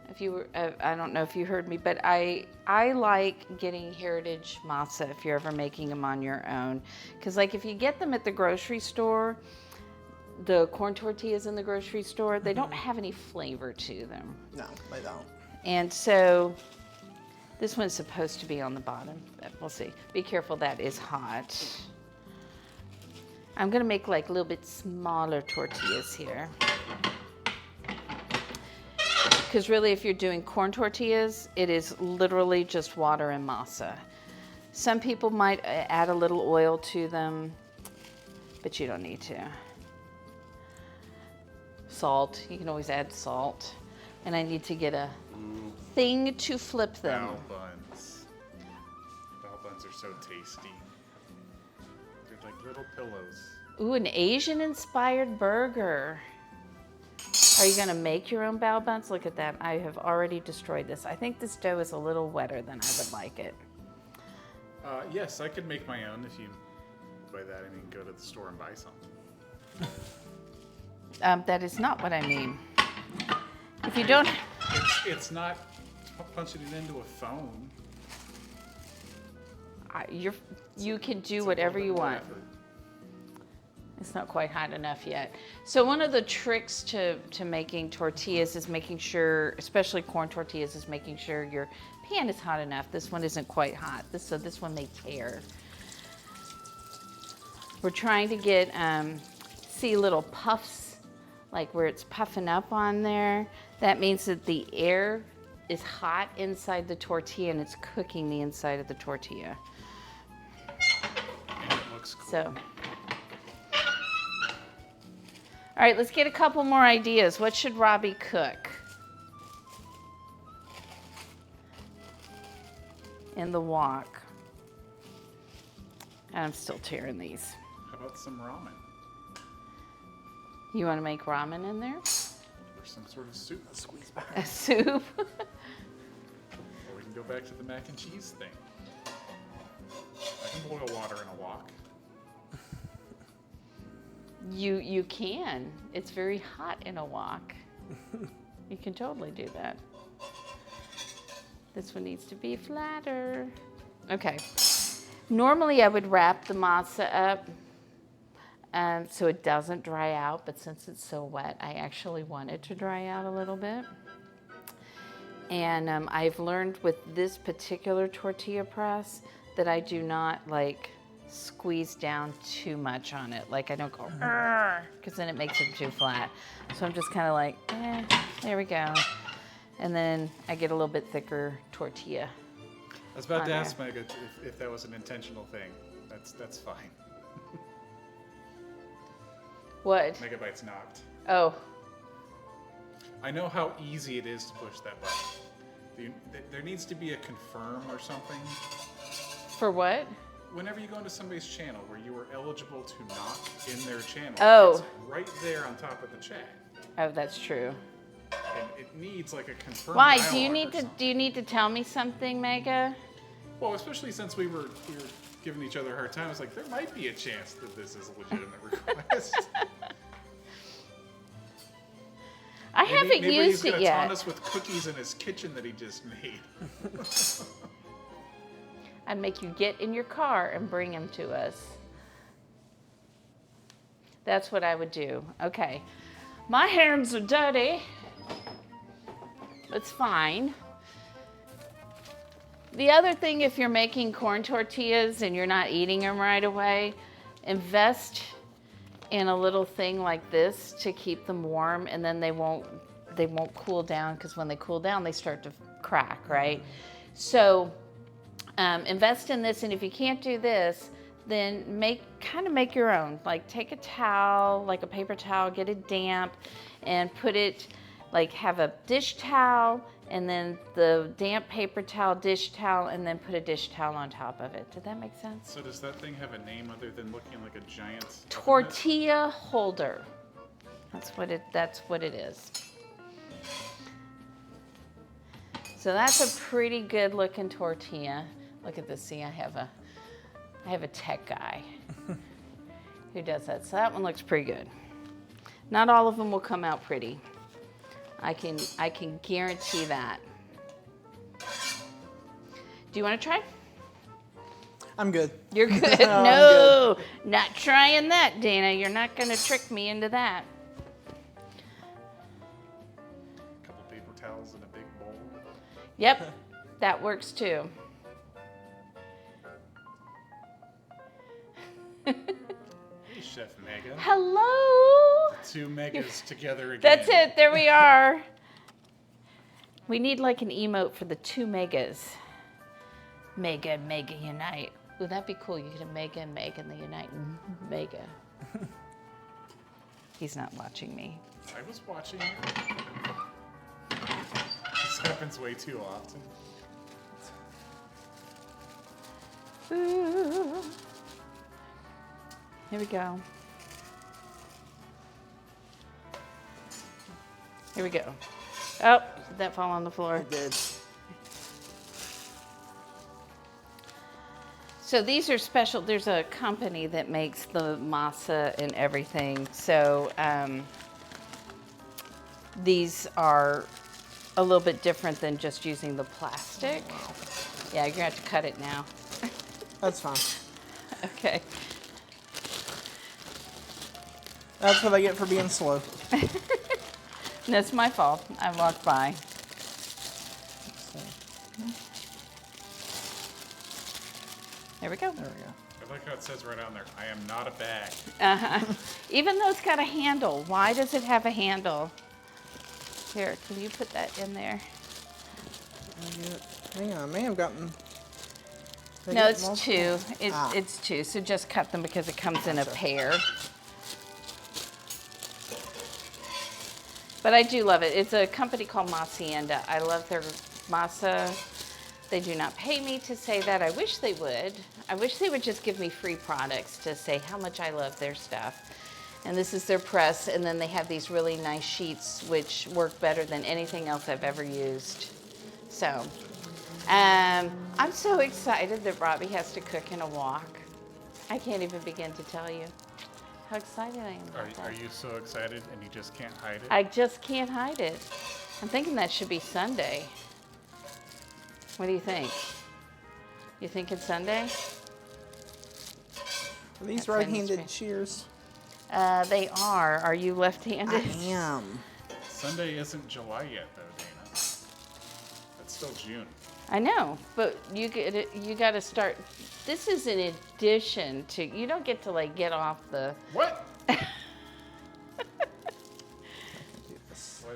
S2: if you were, I don't know if you heard me, but I like getting heritage masa if you're ever making them on your own, because like if you get them at the grocery store, the corn tortillas in the grocery store, they don't have any flavor to them.
S5: No, they don't.
S2: And so, this one's supposed to be on the bottom, but we'll see. Be careful, that is hot. I'm gonna make like a little bit smaller tortillas here. Because really, if you're doing corn tortillas, it is literally just water and masa. Some people might add a little oil to them, but you don't need to. Salt, you can always add salt. And I need to get a thing to flip them.
S4: Bao buns. Bao buns are so tasty. They're like little pillows.
S2: Ooh, an Asian-inspired burger. Are you gonna make your own bao buns? Look at that, I have already destroyed this. I think this dough is a little wetter than I would like it.
S4: Yes, I could make my own if you, by that I mean go to the store and buy something.
S2: That is not what I mean. If you don't...
S4: It's not punching it into a phone.
S2: You can do whatever you want. It's not quite hot enough yet. So one of the tricks to making tortillas is making sure, especially corn tortillas, is making sure your pan is hot enough. This one isn't quite hot, so this one may tear. We're trying to get, see little puffs, like where it's puffing up on there. That means that the air is hot inside the tortilla and it's cooking the inside of the tortilla.
S4: And it looks cool.
S2: So. All right, let's get a couple more ideas. What should Robbie cook? In the wok. I'm still tearing these.
S4: How about some ramen?
S2: You want to make ramen in there?
S4: Or some sort of soup.
S2: A soup?
S4: Or go back to the mac and cheese thing. I can boil water in a wok.
S2: You can. It's very hot in a wok. You can totally do that. This one needs to be flatter. Okay. Normally I would wrap the masa up so it doesn't dry out, but since it's so wet, I actually want it to dry out a little bit. And I've learned with this particular tortilla press that I do not like squeeze down too much on it. Like I don't go, because then it makes it too flat. So I'm just kind of like, there we go. And then I get a little bit thicker tortilla.
S4: I was about to ask Mega if that was an intentional thing. That's fine.
S2: What?
S4: Megabyte's knocked.
S2: Oh.
S4: I know how easy it is to push that button. There needs to be a confirm or something.
S2: For what?
S4: Whenever you go into somebody's channel where you are eligible to knock in their channel,
S2: it's
S4: right there on top of the chat.
S2: Oh, that's true.
S4: And it needs like a confirm.
S2: Why? Do you need to tell me something, Mega?
S4: Well, especially since we were giving each other a hard time, it's like there might be a chance that this is a legitimate request.
S2: I haven't used it yet.
S4: He's gonna taunt us with cookies in his kitchen that he just made.
S2: I'd make you get in your car and bring them to us. That's what I would do. Okay. My hands are dirty. It's fine. The other thing, if you're making corn tortillas and you're not eating them right away, invest in a little thing like this to keep them warm, and then they won't cool down, because when they cool down, they start to crack, right? So invest in this, and if you can't do this, then make your own. Like take a towel, like a paper towel, get it damp, and put it, like have a dish towel, and then the damp paper towel, dish towel, and then put a dish towel on top of it. Did that make sense?
S4: So does that thing have a name other than looking like a giant
S2: tortilla holder? That's what it is. So that's a pretty good looking tortilla. Look at this. See, I have a tech guy who does that. So that one looks pretty good. Not all of them will come out pretty. I can guarantee that. Do you want to try?
S5: I'm good.
S2: You're good. No, not trying that, Dana. You're not going to trick me into that.
S4: A couple paper towels in a big bowl.
S2: Yep, that works too.
S4: Hey, Chef Mega.
S2: Hello.
S4: Two Megas together again.
S2: That's it. There we are. We need like an emote for the two Megas. Mega and Mega unite. Would that be cool? You get a Mega and Mega and they unite. Mega. He's not watching me.
S4: I was watching it. This happens way too often.
S2: Ooh. Here we go. Here we go. Oh, did that fall on the floor?
S5: It did.
S2: So these are special. There's a company that makes the masa and everything. So these are a little bit different than just using the plastic.
S5: Oh, wow.
S2: Yeah, you're gonna have to cut it now.
S5: That's fine.
S2: Okay.
S5: That's what I get for being slow.
S2: That's my fault. I walked by. There we go.
S5: There we go.
S4: I like how it says right on there, I am not a bag.
S2: Even though it's got a handle, why does it have a handle? Here, can you put that in there?
S5: Hang on, I may have gotten.
S2: No, it's two. It's two, so just cut them because it comes in a pair. But I do love it. It's a company called Masienda. I love their masa. They do not pay me to say that. I wish they would. I wish they would just give me free products to say how much I love their stuff. And this is their press, and then they have these really nice sheets which work better than anything else I've ever used. So I'm so excited that Robbie has to cook in a wok. I can't even begin to tell you how excited I am about that.
S4: Are you so excited and you just can't hide it?
S2: I just can't hide it. I'm thinking that should be Sunday. What do you think? You thinking Sunday?
S5: Are these
S2: That's
S5: right-handed shears?
S2: They are. Are you left-handed?
S5: I am.
S4: Sunday isn't July yet, though, Dana. That's still June.
S2: I know, but you got to start. This is in addition to. You don't get to like get off the.
S4: What? Why,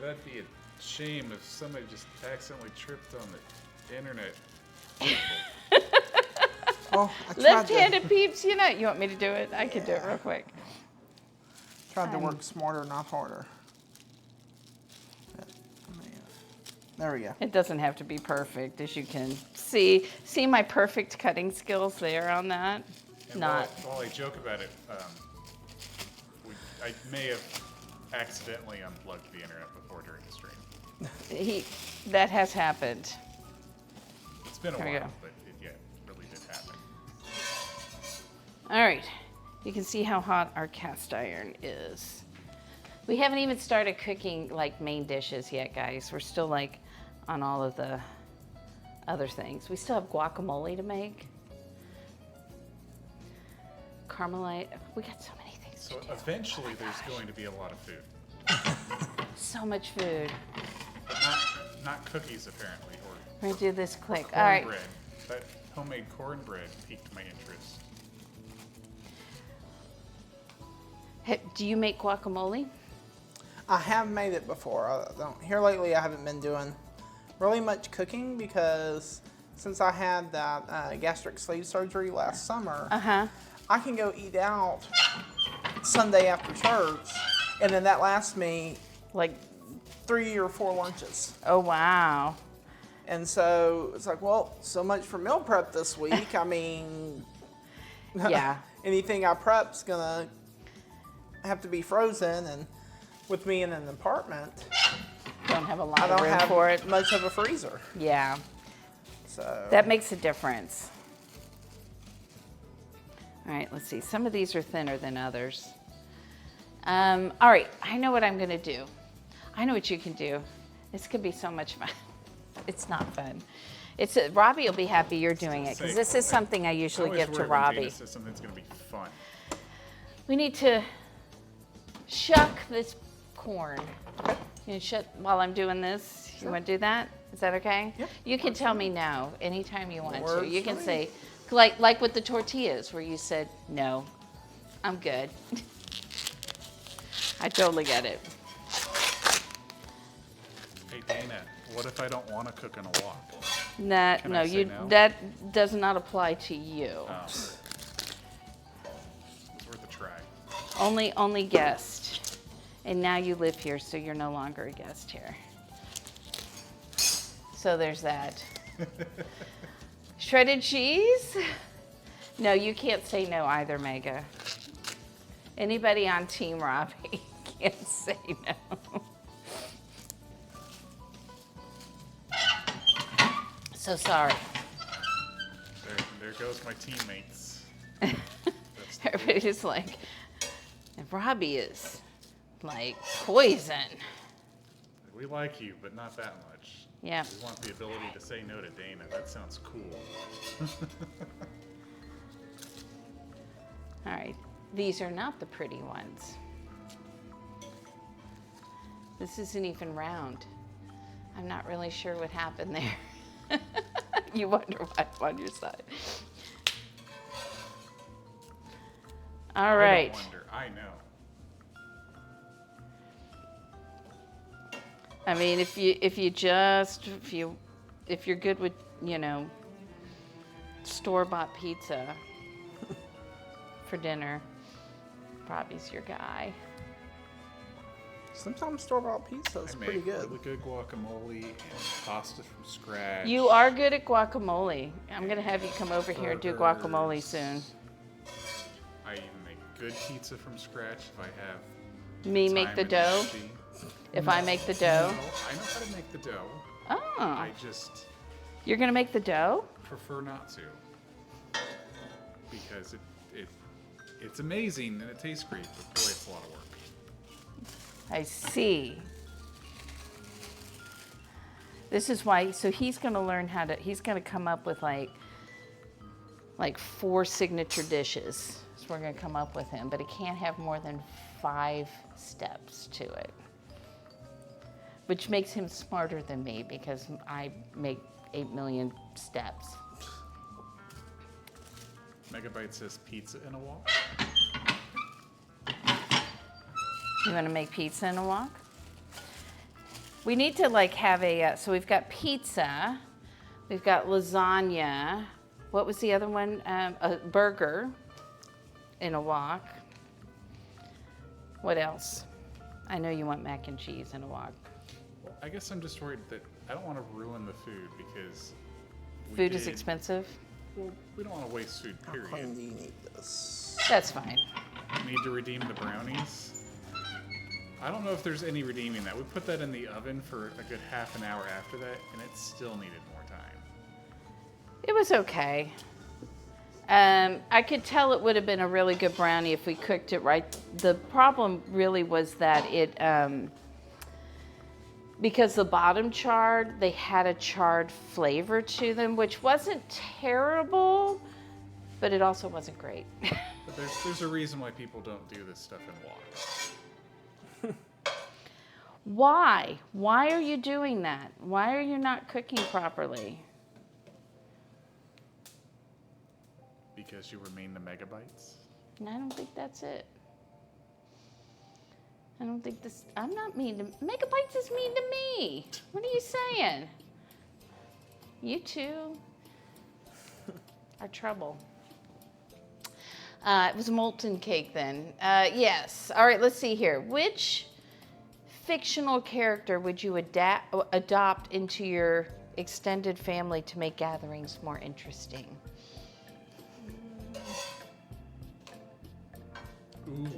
S4: that'd be a shame if somebody just accidentally tripped on the internet.
S5: Oh, I tried
S2: Left-handed peeps, you know. You want me to do it? I can do it real quick.
S5: Tried to work smarter, not harder. There we go.
S2: It doesn't have to be perfect, as you can see. See my perfect cutting skills there on that?
S4: And
S2: Not.
S4: While I joke about it, I may have accidentally unplugged the internet before during the stream.
S2: That has happened.
S4: It's been a
S2: There we go.
S4: while, but it really did happen.
S2: All right, you can see how hot our cast iron is. We haven't even started cooking like main dishes yet, guys. We're still like on all of the other things. We still have guacamole to make. Carmelized. We got so many things
S4: So
S2: to do.
S4: eventually there's going to be a lot of food.
S2: So much food.
S4: But not cookies, apparently, or
S2: We're gonna do this quick. All right.
S4: cornbread. That homemade cornbread piqued my interest.
S2: Do you make guacamole?
S5: I have made it before. Here lately, I haven't been doing really much cooking because since I had that gastric sleeve surgery last summer, I can go eat out Sunday after church, and then that lasts me
S2: Like,
S5: 3 or 4 lunches.
S2: oh wow.
S5: And so it's like, well, so much for meal prep this week. I mean,
S2: Yeah.
S5: anything I prep's gonna have to be frozen, and with me in an apartment,
S2: Don't have a lot
S5: I
S2: of
S5: don't
S2: room
S5: have
S2: for it.
S5: much of a freezer.
S2: Yeah.
S5: So
S2: That makes a difference. All right, let's see. Some of these are thinner than others. All right, I know what I'm gonna do. I know what you can do. This could be so much fun. It's not fun. Robbie will be happy you're doing it because this is something I usually give to Robbie.
S4: Says something's going to be fun.
S2: We need to shuck this corn. You shut while I'm doing this. You want to do that? Is that okay?
S5: Yep.
S2: You can tell me no anytime you want to.
S5: Works
S2: You can
S5: for
S2: say, like with the tortillas, where you said no, I'm good. I totally get it.
S4: Hey, Dana, what if I don't want to cook in a wok?
S2: That
S4: Can
S2: no,
S4: I say
S2: you
S4: no?
S2: that does not apply to you.
S4: It's worth a try.
S2: Only guest. And now you live here, so you're no longer a guest here. So there's that. Shredded cheese? No, you can't say no either, Mega. Anybody on Team Robbie can't say no. So sorry.
S4: There goes my teammates.
S2: Everybody's like, and Robbie is like poison.
S4: We like you, but not that much.
S2: Yeah.
S4: We want the ability to say no to Dana. That sounds cool.
S2: All right. These are not the pretty ones. This isn't even round. I'm not really sure what happened there. You wonder why I'm on your side. All right.
S4: I don't wonder. I know.
S2: I mean, if you're good with, store-bought pizza for dinner, Robbie's your guy.
S5: sometimes store-bought pizza is
S4: I
S5: pretty
S4: make
S5: good.
S4: really good guacamole and pasta from scratch.
S2: You are good at guacamole. I'm gonna have you come over here and do guacamole
S4: Burgers.
S2: soon.
S4: I even make good pizza from scratch if I have
S2: Me make
S4: time
S2: the
S4: and
S2: dough.
S4: energy.
S2: If I make the
S4: No,
S2: dough.
S4: I know how to make the dough.
S2: Oh.
S4: I just
S2: You're gonna make the dough?
S4: Prefer not to. Because it's amazing and it tastes great, but boy, it's a lot of work.
S2: I see. This is why, so he's gonna learn how to, he's gonna come up with like 4 signature dishes. So we're gonna come up with him, but it can't have more than 5 steps to it. Which makes him smarter than me because I make 8 million steps.
S4: Megabyte says pizza in a wok.
S2: You want to make pizza in a wok? We need to like have a, so we've got pizza, we've got lasagna. What was the other one? A burger in a wok. What else? I know you want mac and cheese in a wok.
S4: Well, I guess I'm just worried that I don't want to ruin the food because
S2: food is expensive.
S4: Well, we don't want to waste food, period.
S5: How clean do you need this?
S2: That's fine.
S4: Need to redeem the brownies. I don't know if there's any redeeming that. We put that in the oven for a good half an hour after that, and it still needed more time.
S2: It was okay. I could tell it would have been a really good brownie if we cooked it right. The problem really was that it, because the bottom charred, they had a charred flavor to them, which wasn't terrible, but it also wasn't great.
S4: But there's a reason why people don't do this stuff in woks.
S2: Why? Why are you doing that? Why are you not cooking properly?
S4: Because you remain the megabytes?
S2: And I don't think that's it. I don't think this, I'm not mean to, Megabytes is mean to me. What are you saying? You two are trouble. It was a molten cake then. Yes. All right, let's see here. Which fictional character would you adopt into your extended family to make gatherings more interesting?
S4: Ooh.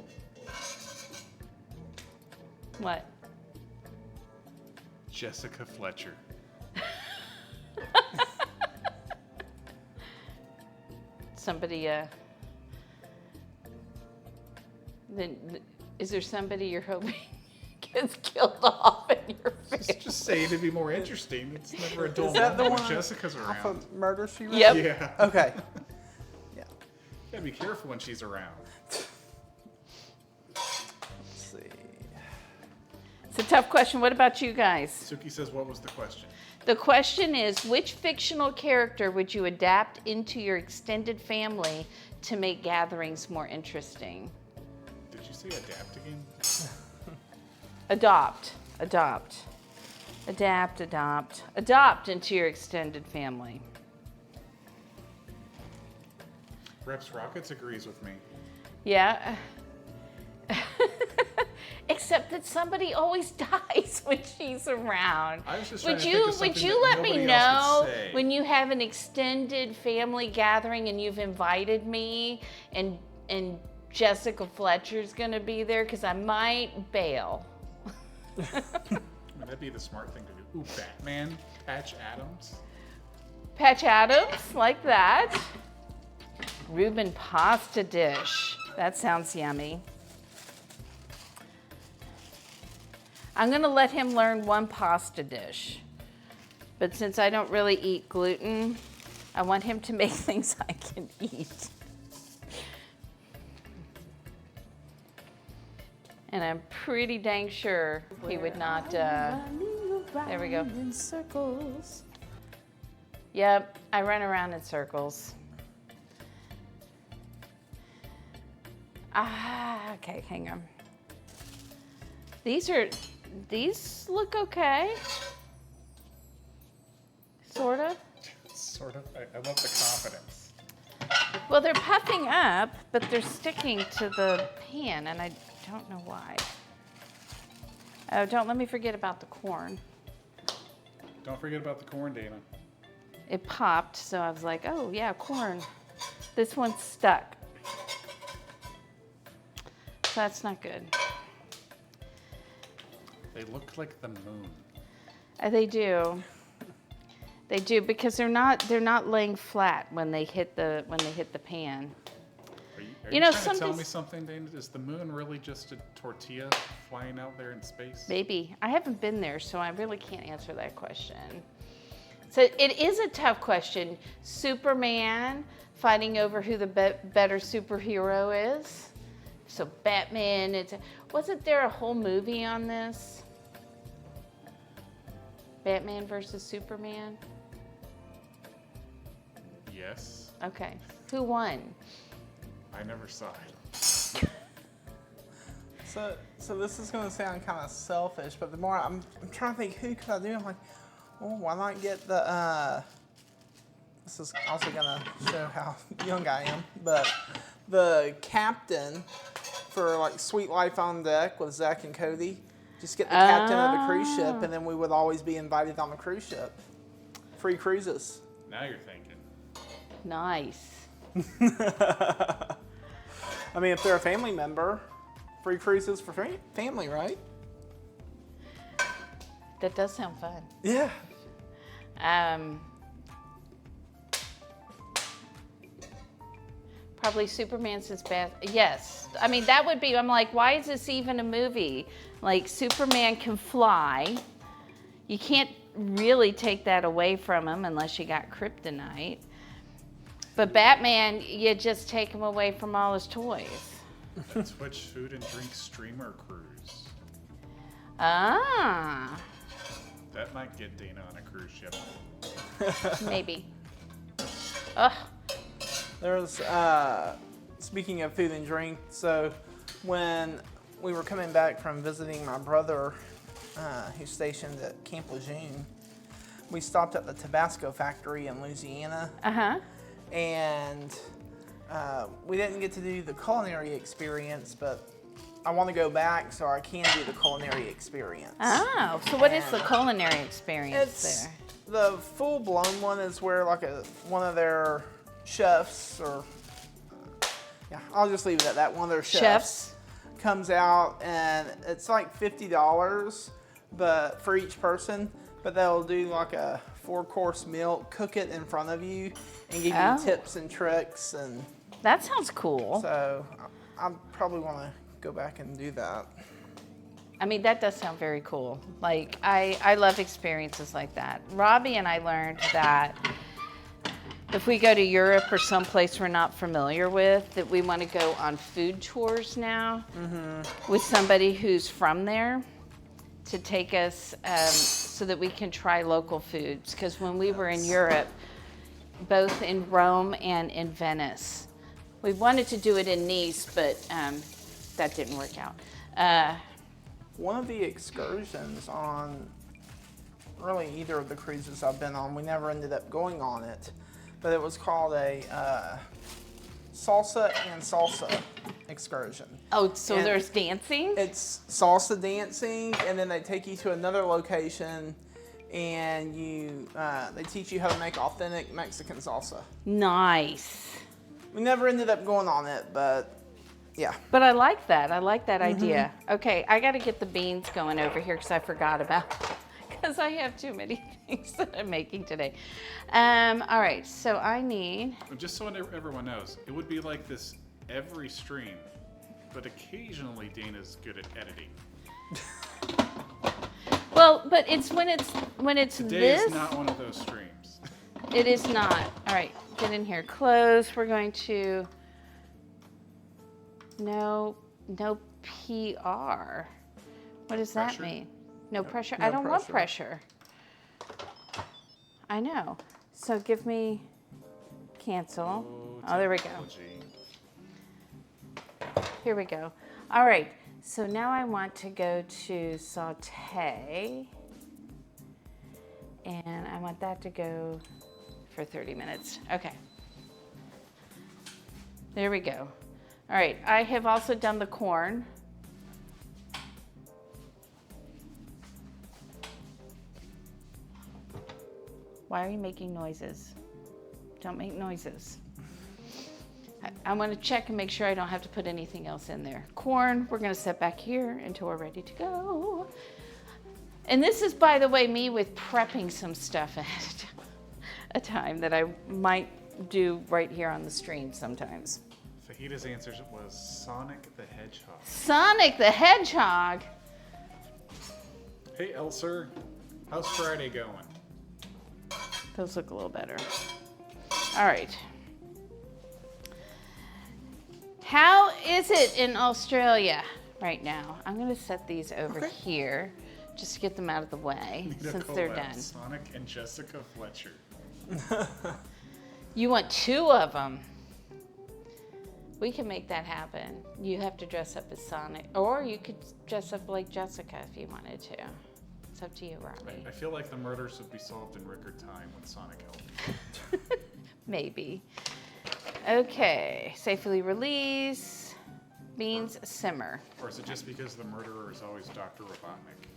S2: What?
S4: Jessica Fletcher.
S2: Somebody, then is there somebody you're hoping gets killed off in your family?
S4: Just say it'd be more interesting. It's never a dull
S5: Is that the
S4: moment
S5: one
S4: when Jessica's around.
S5: off of Murder, She Wrote?
S2: Yep.
S4: Yeah.
S5: Okay. Yeah.
S4: Gotta be careful when she's around.
S5: Let's see.
S2: It's a tough question. What about you guys?
S4: Suki says, what was the question?
S2: The question is, which fictional character would you adapt into your extended family to make gatherings more interesting?
S4: Did you say adapt again?
S2: Adopt into your extended family.
S4: Reps Rockets agrees with me.
S2: Yeah. Except that somebody always dies when she's around.
S4: I was just
S2: Would
S4: trying to think of
S2: you
S4: something
S2: let
S4: that
S2: me
S4: nobody else
S2: know
S4: would say.
S2: when you have an extended family gathering and you've invited me and Jessica Fletcher's gonna be there, because I might bail.
S4: I mean, that'd be the smart thing to do. Ooh, Batman, Patch Adams.
S2: Patch Adams, like that. Reuben pasta dish. That sounds yummy. I'm gonna let him learn one pasta dish. But since I don't really eat gluten, I want him to make things I can eat. And I'm pretty dang sure he would not, there we go.
S8: In circles.
S2: Yep, I run around in circles. Okay, hang on. These look okay. Sort of.
S4: Sort of. I love the confidence.
S2: Well, they're puffing up, but they're sticking to the pan, and I don't know why. Oh, don't let me forget about the corn.
S4: Don't forget about the corn, Dana.
S2: It popped, so I was like, oh yeah, corn. This one's stuck. So that's not good.
S4: They look like the moon.
S2: They do. They do, because they're not laying flat when they hit the pan.
S4: Are you
S2: You know,
S4: trying to tell
S2: some-
S4: me something, Dana? Is the moon really just a tortilla flying out there in space?
S2: Maybe. I haven't been there, so I really can't answer that question. So it is a tough question. Superman fighting over who the better superhero is. So Batman, wasn't there a whole movie on this? Batman versus Superman?
S4: Yes.
S2: Okay. Who won?
S4: I never saw it.
S5: So this is going to sound kind of selfish, but the more I'm trying to think, who could I do? I'm like, well, why not get the, this is also going to show how young I am, but the captain for like Sweet Life on Deck with Zach and Cody. Just get the captain of the cruise ship, and then we would always be invited on the cruise ship. Free cruises.
S4: Now you're thinking.
S2: Nice.
S5: I mean, if they're a family member, free cruises for family, right?
S2: That does sound fun.
S5: Yeah.
S2: Probably Superman's his best. Yes. I mean, that would be, I'm like, why is this even a movie? Like, Superman can fly. You can't really take that away from him unless you got kryptonite. But Batman, you just take him away from all his toys.
S4: A Twitch food and drink streamer cruise.
S2: Ah.
S4: That might get Dana on a cruise ship.
S2: Maybe. Ugh.
S5: There's, speaking of food and drink, so when we were coming back from visiting my brother, who's stationed at Camp Lejeune, we stopped at the Tabasco factory in Louisiana.
S2: Uh-huh.
S5: And we didn't get to do the culinary experience, but I want to go back so I can do the culinary experience.
S2: Oh, so what is the culinary experience there?
S5: The full-blown one is where like one of their chefs, or yeah, I'll just leave it at that. One of their chefs comes out, and it's like $50, but for each person. But they'll do like a 4-course meal, cook it in front of you, and give you tips and tricks. And
S2: that sounds cool.
S5: So I probably want to go back and do that.
S2: I mean, that does sound very cool. Like, I love experiences like that. Robbie and I learned that if we go to Europe or someplace we're not familiar with, that we want to go on food tours now with somebody who's from there to take us so that we can try local foods. Because when we were in Europe, both in Rome and in Venice, we wanted to do it in Nice, but that didn't work out.
S5: One of the excursions on really either of the cruises I've been on, we never ended up going on it, but it was called a salsa and salsa excursion.
S2: Oh, so
S5: And
S2: there's dancing?
S5: It's salsa dancing, and then they take you to another location, and they teach you how to make authentic Mexican salsa.
S2: Nice.
S5: We never ended up going on it, but yeah.
S2: But I like that. I like that idea. Okay, I got to get the beans going over here because I forgot about because I have too many things that I'm making today. All right, so I need...
S4: Just so everyone knows, it would be like this every stream, but occasionally Dana's good at editing.
S2: Well, but it's when it's
S4: Today
S2: this...
S4: is not one of those streams.
S2: It is not. All right, get in here. Close. We're going to... No PR. What does that mean? No pressure? I don't want pressure. I know. So give me cancel. Oh, there we go. Here we go. All right. So now I want to go to saute. And I want that to go for 30 minutes. Okay. There we go. All right, I have also done the corn. Why are you making noises? Don't make noises. I want to check and make sure I don't have to put anything else in there. Corn, we're going to set back here until we're ready to go. And this is, by the way, me with prepping some stuff ahead of time. a time that I might do right here on the stream sometimes.
S4: Fajita's answer was Sonic the Hedgehog.
S2: Sonic the Hedgehog.
S4: Hey, Elser, how's Friday going?
S2: Those look a little better. All right. How is it in Australia right now? I'm going to set these over here just to get them out of the way since they're done.
S4: Sonic and Jessica Fletcher.
S2: You want 2 of them. We can make that happen. You have to dress up as Sonic, or you could dress up like Jessica if you wanted to. It's up to you, Robbie.
S4: I feel like the murders would be solved in record time with Sonic help.
S2: Maybe. Okay, safely release. Beans simmer.
S4: Or is it just because the murderer is always Dr. Robotnik?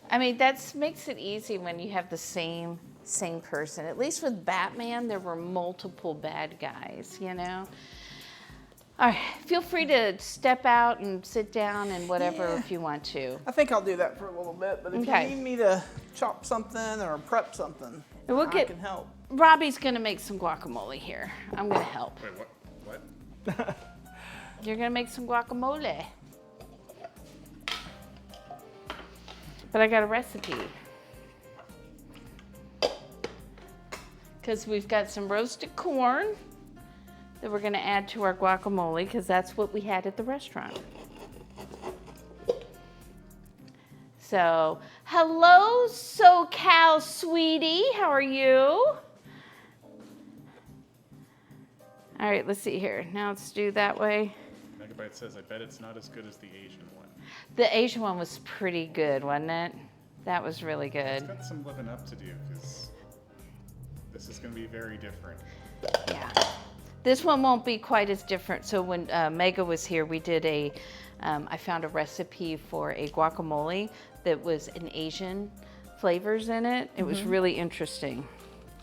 S2: I mean, that makes it easy when you have the same person. At least with Batman, there were multiple bad guys, you know? All right, feel free to step out and sit down and whatever if you want to.
S5: I think I'll do that for a little bit, but if you need me to chop something or prep something, I can help.
S2: Robbie's gonna make some guacamole here. I'm gonna help.
S4: Wait, what?
S2: You're gonna make some guacamole. But I got a recipe. Because we've got some roasted corn that we're gonna add to our guacamole because that's what we had at the restaurant. So, hello, SoCal sweetie, how are you? All right, let's see here. Now let's do that way.
S4: Megabyte says, I bet it's not as good as the Asian one.
S2: The Asian one was pretty good, wasn't it? That was really good.
S4: It's got some living up to do because this is going to be very different.
S2: Yeah. This one won't be quite as different. So when Mega was here, we did I found a recipe for a guacamole that was an Asian flavors in it. It was really interesting.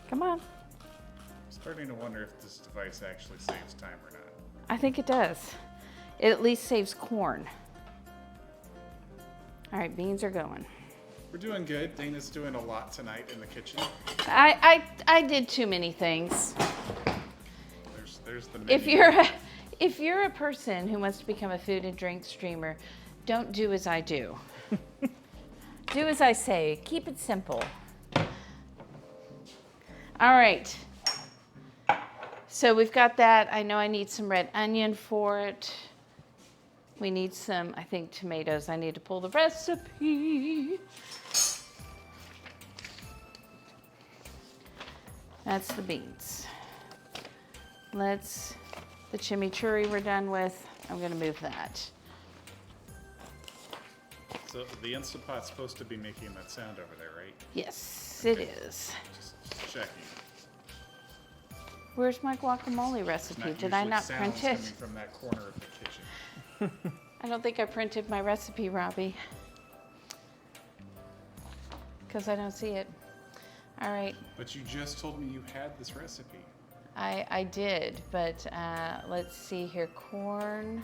S2: Come on.
S4: I'm starting to wonder if this device actually saves time or not.
S2: I think it does. It at least saves corn. All right, beans are going.
S4: We're doing good. Dana's doing a lot tonight in the kitchen.
S2: I did too many things.
S4: There's the menu.
S2: If you're a person who wants to become a food and drink streamer, don't do as I do. Do as I say. Keep it simple. All right. So we've got that. I know I need some red onion for it. We need some, I think, tomatoes. I need to pull the recipe. That's the beans. The chimichurri we're done with. I'm gonna move that.
S4: So the Instant Pot's supposed to be making that sound over there, right?
S2: Yes, it is.
S4: Just checking.
S2: Where's my guacamole recipe? Did I not print it?
S4: Coming from that corner of the kitchen.
S2: I don't think I printed my recipe, Robbie. Because I don't see it. All right.
S4: But you just told me you had this recipe.
S2: I did, but let's see here. Corn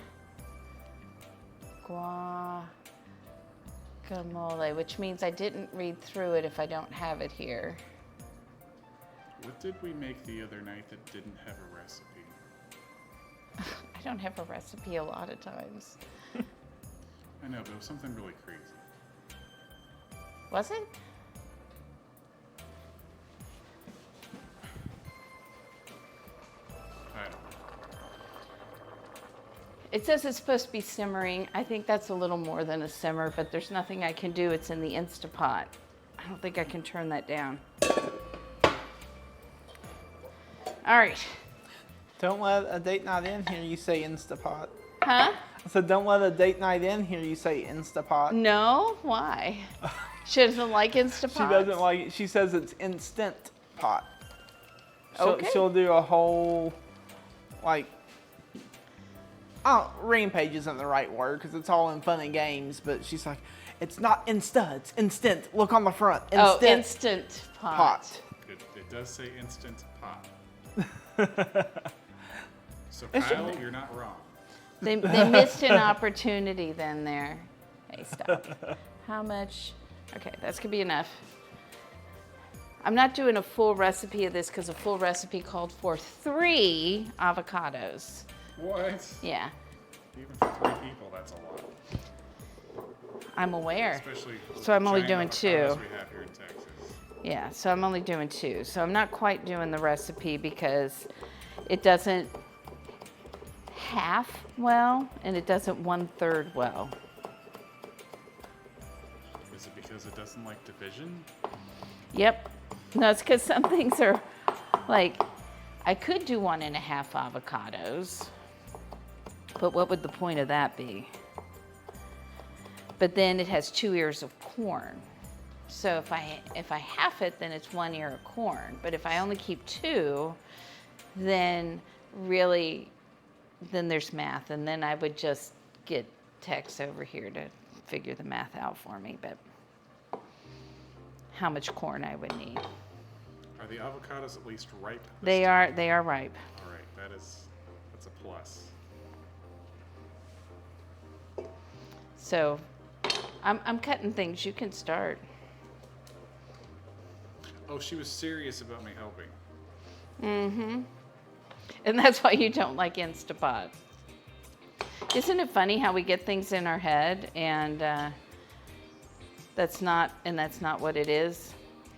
S2: guacamole, which means I didn't read through it if I don't have it here.
S4: What did we make the other night that didn't have a recipe?
S2: I don't have a recipe a lot of times.
S4: I know, but it was something really crazy.
S2: Was it?
S4: I don't know.
S2: It says it's supposed to be simmering. I think that's a little more than a simmer, but there's nothing I can do. It's in the Instapot. I don't think I can turn that down. All right.
S5: Don't let a date night in here you say Instapot.
S2: Huh?
S5: I said, don't let a date night in here you say Instapot.
S2: No? Why? She doesn't like Instapot?
S5: She doesn't like it. She says it's Instant Pot.
S2: Okay.
S5: She'll do a whole, rampage isn't the right word because it's all in fun and games, but she's like, it's not Insta, it's Instant. Look on the front. Instant
S2: Instant Pot.
S4: It does say Instant Pot. So Kyle, you're not wrong.
S2: They missed an opportunity then there. Hey, stop. How much? Okay, that's gonna be enough. I'm not doing a full recipe of this because a full recipe called for 3 avocados.
S4: What?
S2: Yeah.
S4: Even for 3 people, that's a lot.
S2: I'm aware.
S4: Especially
S2: So I'm only doing
S4: giant
S2: 2.
S4: avocados we have here in Texas.
S2: Yeah, so I'm only doing 2. So I'm not quite doing the recipe because it doesn't half well and it doesn't 1/3 well.
S4: Is it because it doesn't like division?
S2: Yep. No, it's because some things are like, I could do 1.5 avocados, but what would the point of that be? But then it has 2 ears of corn. So if I half it, then it's 1 ear of corn. But if I only keep 2, then really, then there's math. And then I would just get Tex over here to figure the math out for me. But how much corn I would need.
S4: Are the avocados at least ripe?
S2: They are ripe.
S4: All right, that's a plus.
S2: So I'm cutting things. You can start.
S4: Oh, she was serious about me helping.
S2: Mm-hmm. And that's why you don't like Instapot. Isn't it funny how we get things in our head and that's not what it is?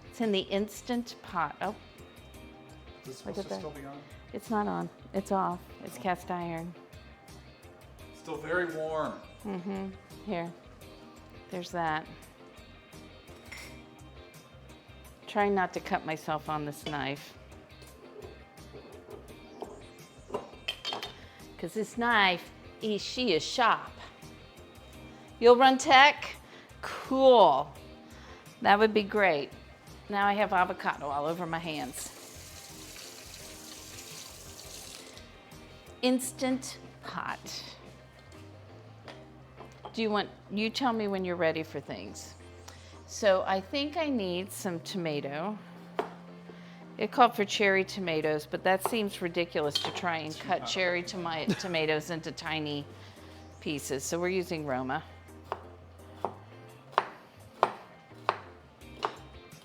S2: It's in the Instant Pot. Oh,
S4: Is this supposed to still be on?
S2: it's not on. It's off. It's cast iron.
S4: Still very warm.
S2: Mm-hmm. Here. There's that. Trying not to cut myself on this knife. Because this knife, she is sharp. You'll run tech? Cool. That would be great. Now I have avocado all over my hands. Instant Pot. You tell me when you're ready for things. So I think I need some tomato. It called for cherry tomatoes, but that seems ridiculous to try and cut cherry tomatoes into tiny pieces. So we're using Roma.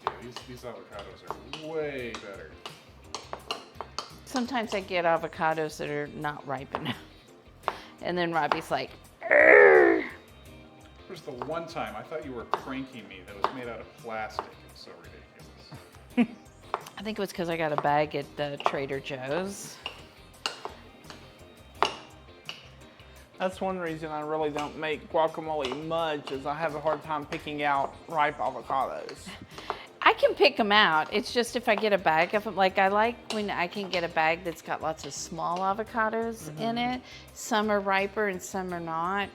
S4: Yeah, these avocados are way better.
S2: Sometimes I get avocados that are not ripe enough. And then Robbie's like, "Arr!"
S4: There's the one time I thought you were pranking me that was made out of plastic. It was so ridiculous.
S2: I think it was because I got a bag at Trader Joe's.
S5: That's one reason I really don't make guacamole much, is I have a hard time picking out ripe avocados.
S2: I can pick them out. It's just if I get a bag of them, like I like when I can get a bag that's got lots of small avocados in it. Some are riper and some are not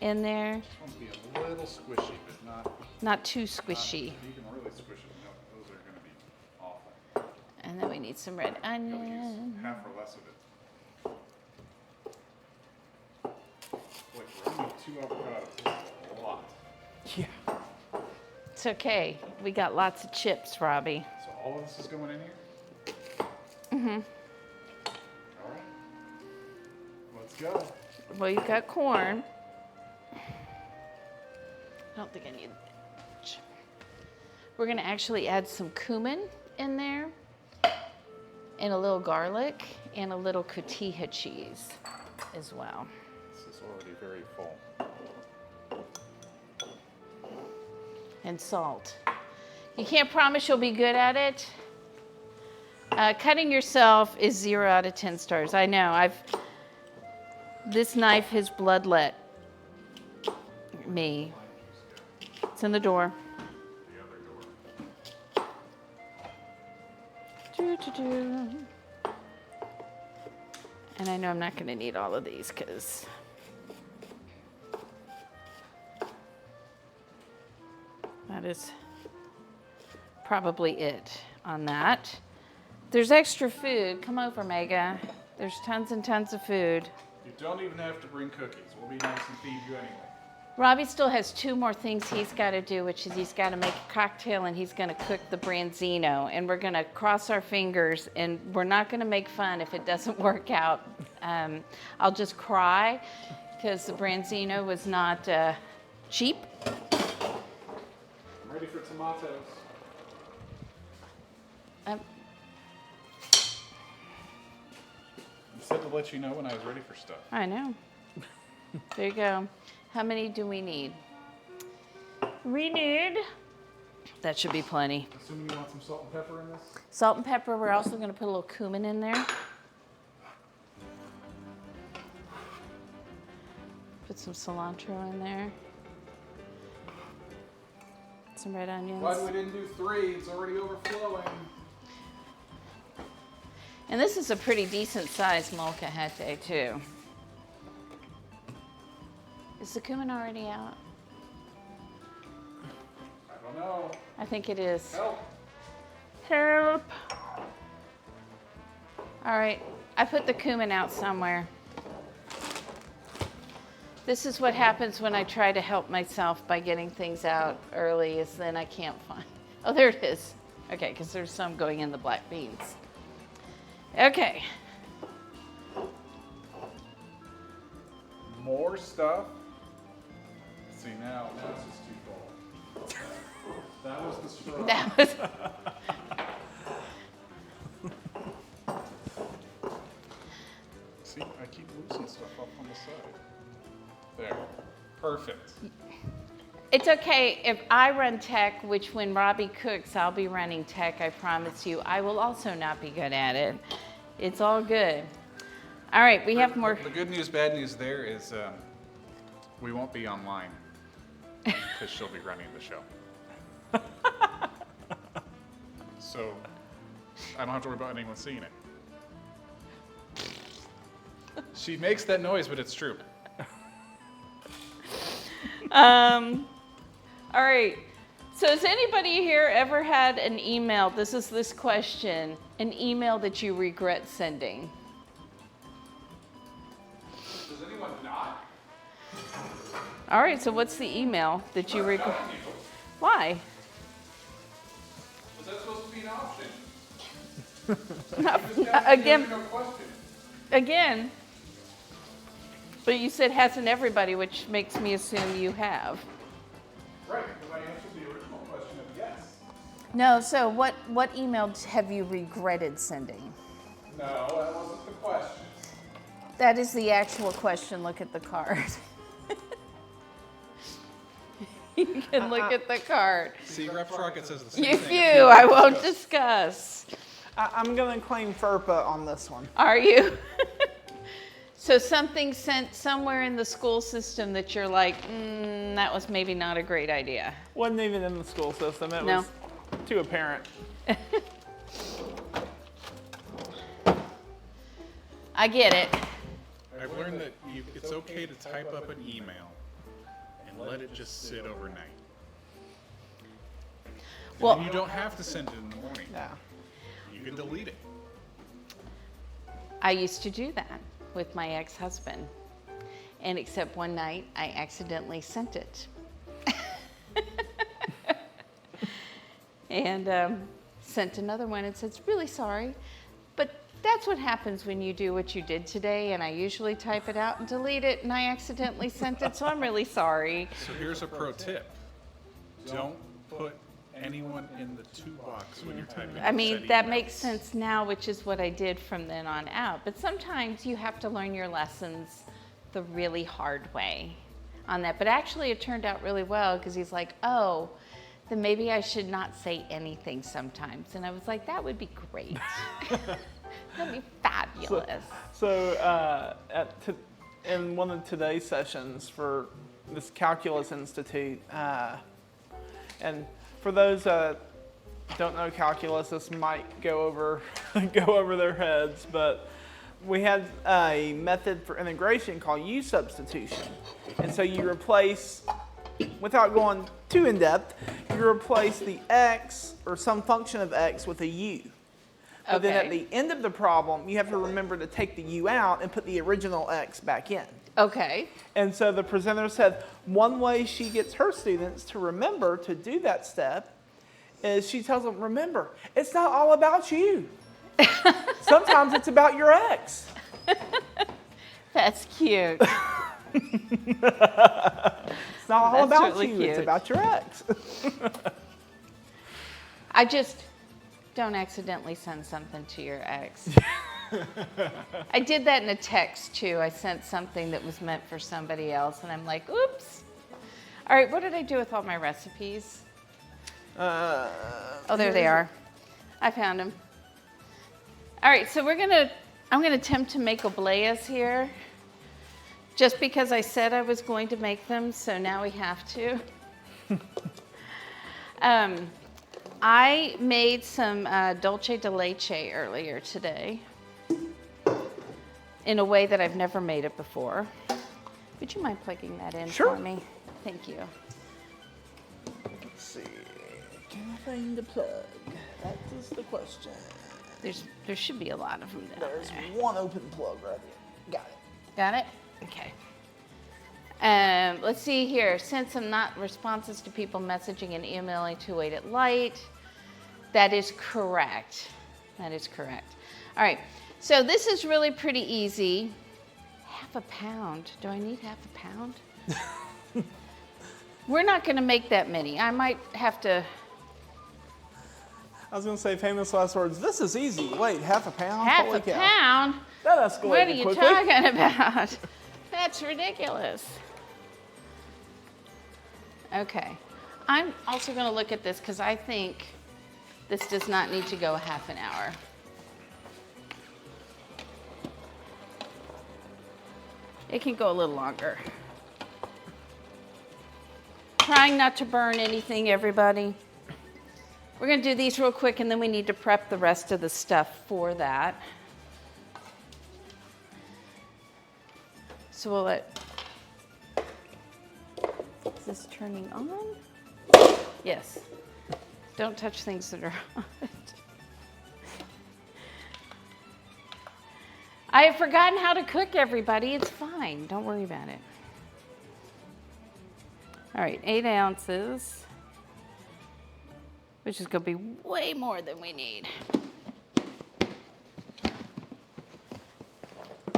S2: in there.
S4: This one's be a little squishy, but
S2: Not too squishy.
S4: you can really squish it. No, those are going to be awful.
S2: And then we need some red
S4: You'll
S2: onion.
S4: use half or less of it. Like for only 2 avocados, that's a lot.
S5: Yeah.
S2: It's okay. We got lots of chips, Robbie.
S4: So all of this is going in here?
S2: Mm-hmm.
S4: All right. Let's go.
S2: Well, you've got corn. I don't think I need much. We're going to actually add some cumin in there, and a little garlic, and a little cotija cheese as well.
S4: This is already very full.
S2: And salt. You can't promise you'll be good at it. Cutting yourself is 0 out of 10 stars. I know. This knife has bloodlet me. It's in the door.
S4: The other door.
S2: Doo-doo-doo. And I know I'm not going to need all of these because that is probably it on that. There's extra food. Come over, Mega. There's tons and tons of food.
S4: You don't even have to bring cookies. We'll be nice and feed you anyway.
S2: Robbie still has 2 more things he's got to do, which is he's got to make a cocktail and he's going to cook the Branzino. And we're going to cross our fingers, and we're not going to make fun if it doesn't work out. I'll just cry because the Branzino was not cheap.
S4: I'm ready for tomatoes. You said to let you know when I was ready for stuff.
S2: I know. There you go. How many do we need? We need, that should be plenty.
S4: Assuming you want some salt and pepper in this?
S2: Salt and pepper. We're also going to put a little cumin in there. Put some cilantro in there. Some red onions.
S4: Glad we didn't do 3. It's already overflowing.
S2: And this is a pretty decent sized molcajete too. Is the cumin already out?
S4: I don't know.
S2: I think it is.
S4: Help.
S2: Help. All right, I put the cumin out somewhere. This is what happens when I try to help myself by getting things out early, is then I can't find. Oh, there it is. Okay, because there's some going in the black beans. Okay.
S4: More stuff. See, now it's just too full. That was the straw.
S2: That was.
S4: See, I keep losing stuff up on the side. There. Perfect.
S2: It's okay if I run tech, which when Robbie cooks, I'll be running tech, I promise you. I will also not be good at it. It's all good. All right, we have more.
S4: The good news, bad news there is we won't be online because she'll be running the show. So I don't have to worry about anyone seeing it. She makes that noise, but it's true.
S2: All right. So has anybody here ever had an email? This is this question. An email that you regret sending?
S4: Does anyone not?
S2: All right. So what's the email that you regret? Why?
S4: Was that supposed to be an option?
S2: Again.
S4: No question.
S2: Again. But you said hasn't everybody, which makes me assume you have.
S4: Right, because I answered the original question of yes.
S2: No, so what emails have you regretted sending?
S4: No, that wasn't the question.
S2: That is the actual question. Look at the card. You can look at the card.
S4: See, Rep Rocket says the same
S2: You
S4: thing.
S2: few, I won't discuss.
S5: I'm going to claim FERPA on this one.
S2: Are you? So something sent somewhere in the school system that you're like, that was maybe not a great idea.
S5: Wasn't even in the school system. It was to a parent.
S2: I get it.
S4: I've learned that it's okay to type up an email and let it just sit overnight.
S2: Well,
S4: And you don't have to send it in the morning.
S5: Yeah.
S4: You can delete it.
S2: I used to do that with my ex-husband. And except one night, I accidentally sent it. And sent another one and said, really sorry. But that's what happens when you do what you did today. And I usually type it out and delete it. And I accidentally sent it, so I'm really sorry.
S4: So here's a pro tip. Don't put anyone in the to box when you're typing.
S2: I mean,
S4: said
S2: that
S4: emails.
S2: makes sense now, which is what I did from then on out. But sometimes you have to learn your lessons the really hard way on that. But actually, it turned out really well because he's like, oh, then maybe I should not say anything sometimes. And I was like, that would be great. That'd be fabulous.
S5: So in one of today's sessions for this Calculus Institute, and for those that don't know calculus, this might go over their heads, but we had a method for integration called U substitution. And so you replace, without going too in depth, you replace the x or some function of x with a u. But then at the end of the problem, you have to remember to take the u out and put the original x back in.
S2: Okay.
S5: And so the presenter said one way she gets her students to remember to do that step is she tells them, remember, it's not all about you. Sometimes it's about your ex.
S2: That's cute.
S5: It's not all about
S2: really
S5: you,
S2: cute.
S5: it's about your ex.
S2: don't accidentally send something to your ex. I did that in a text too. I sent something that was meant for somebody else, and I'm like, oops. All right, what did I do with all my recipes? Oh, there they are. I found them. All right, so I'm gonna attempt to make obleas here, just because I said I was going to make them, so now we have to. I made some dulce de leche earlier today in a way that I've never made it before. Would you mind plugging that in for me? Thank you.
S8: Let's see. Can I find the plug? That is the question.
S2: There should be a lot of them down there.
S8: There's one open plug right here. Got it.
S2: Got it? Okay. Let's see here. Send some not responses to people messaging and emailing to Wait It Light. That is correct. That is correct. All right. So this is really pretty easy. Half a pound. Do I need half a pound? We're not going to make that many. I might have to.
S5: I was going to say famous last words. This is easy. Wait, half a pound?
S2: Half a pound?
S5: That escalated quickly.
S2: What are you talking about? That's ridiculous. Okay. I'm also going to look at this because I think this does not need to go a half an hour. It can go a little longer. Trying not to burn anything, everybody. We're going to do these real quick, and then we need to prep the rest of the stuff for that. So we'll let... Is this turning on? Yes. Don't touch things that are hot. I have forgotten how to cook, everybody. It's fine. Don't worry about it. All right, 8 ounces, which is going to be way more than we need.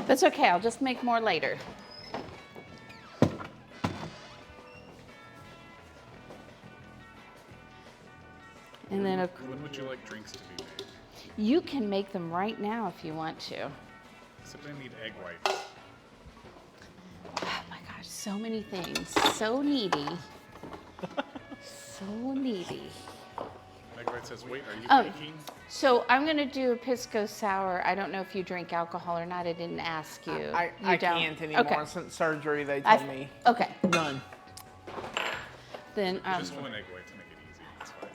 S2: That's okay. I'll just make more later. And then
S4: when would you like drinks to be made?
S2: You can make them right now if you want to.
S4: Except I need egg whites.
S2: Oh my gosh, so many things. So needy. So needy.
S4: Egg white says, wait, are you baking?
S2: So I'm going to do a pisco sour. I don't know if you drink alcohol or not. I didn't ask you.
S5: I can't anymore.
S2: Okay.
S5: Since surgery, they told me.
S2: Okay.
S5: None.
S2: Then
S4: Just one egg white to make it easy. That's fine.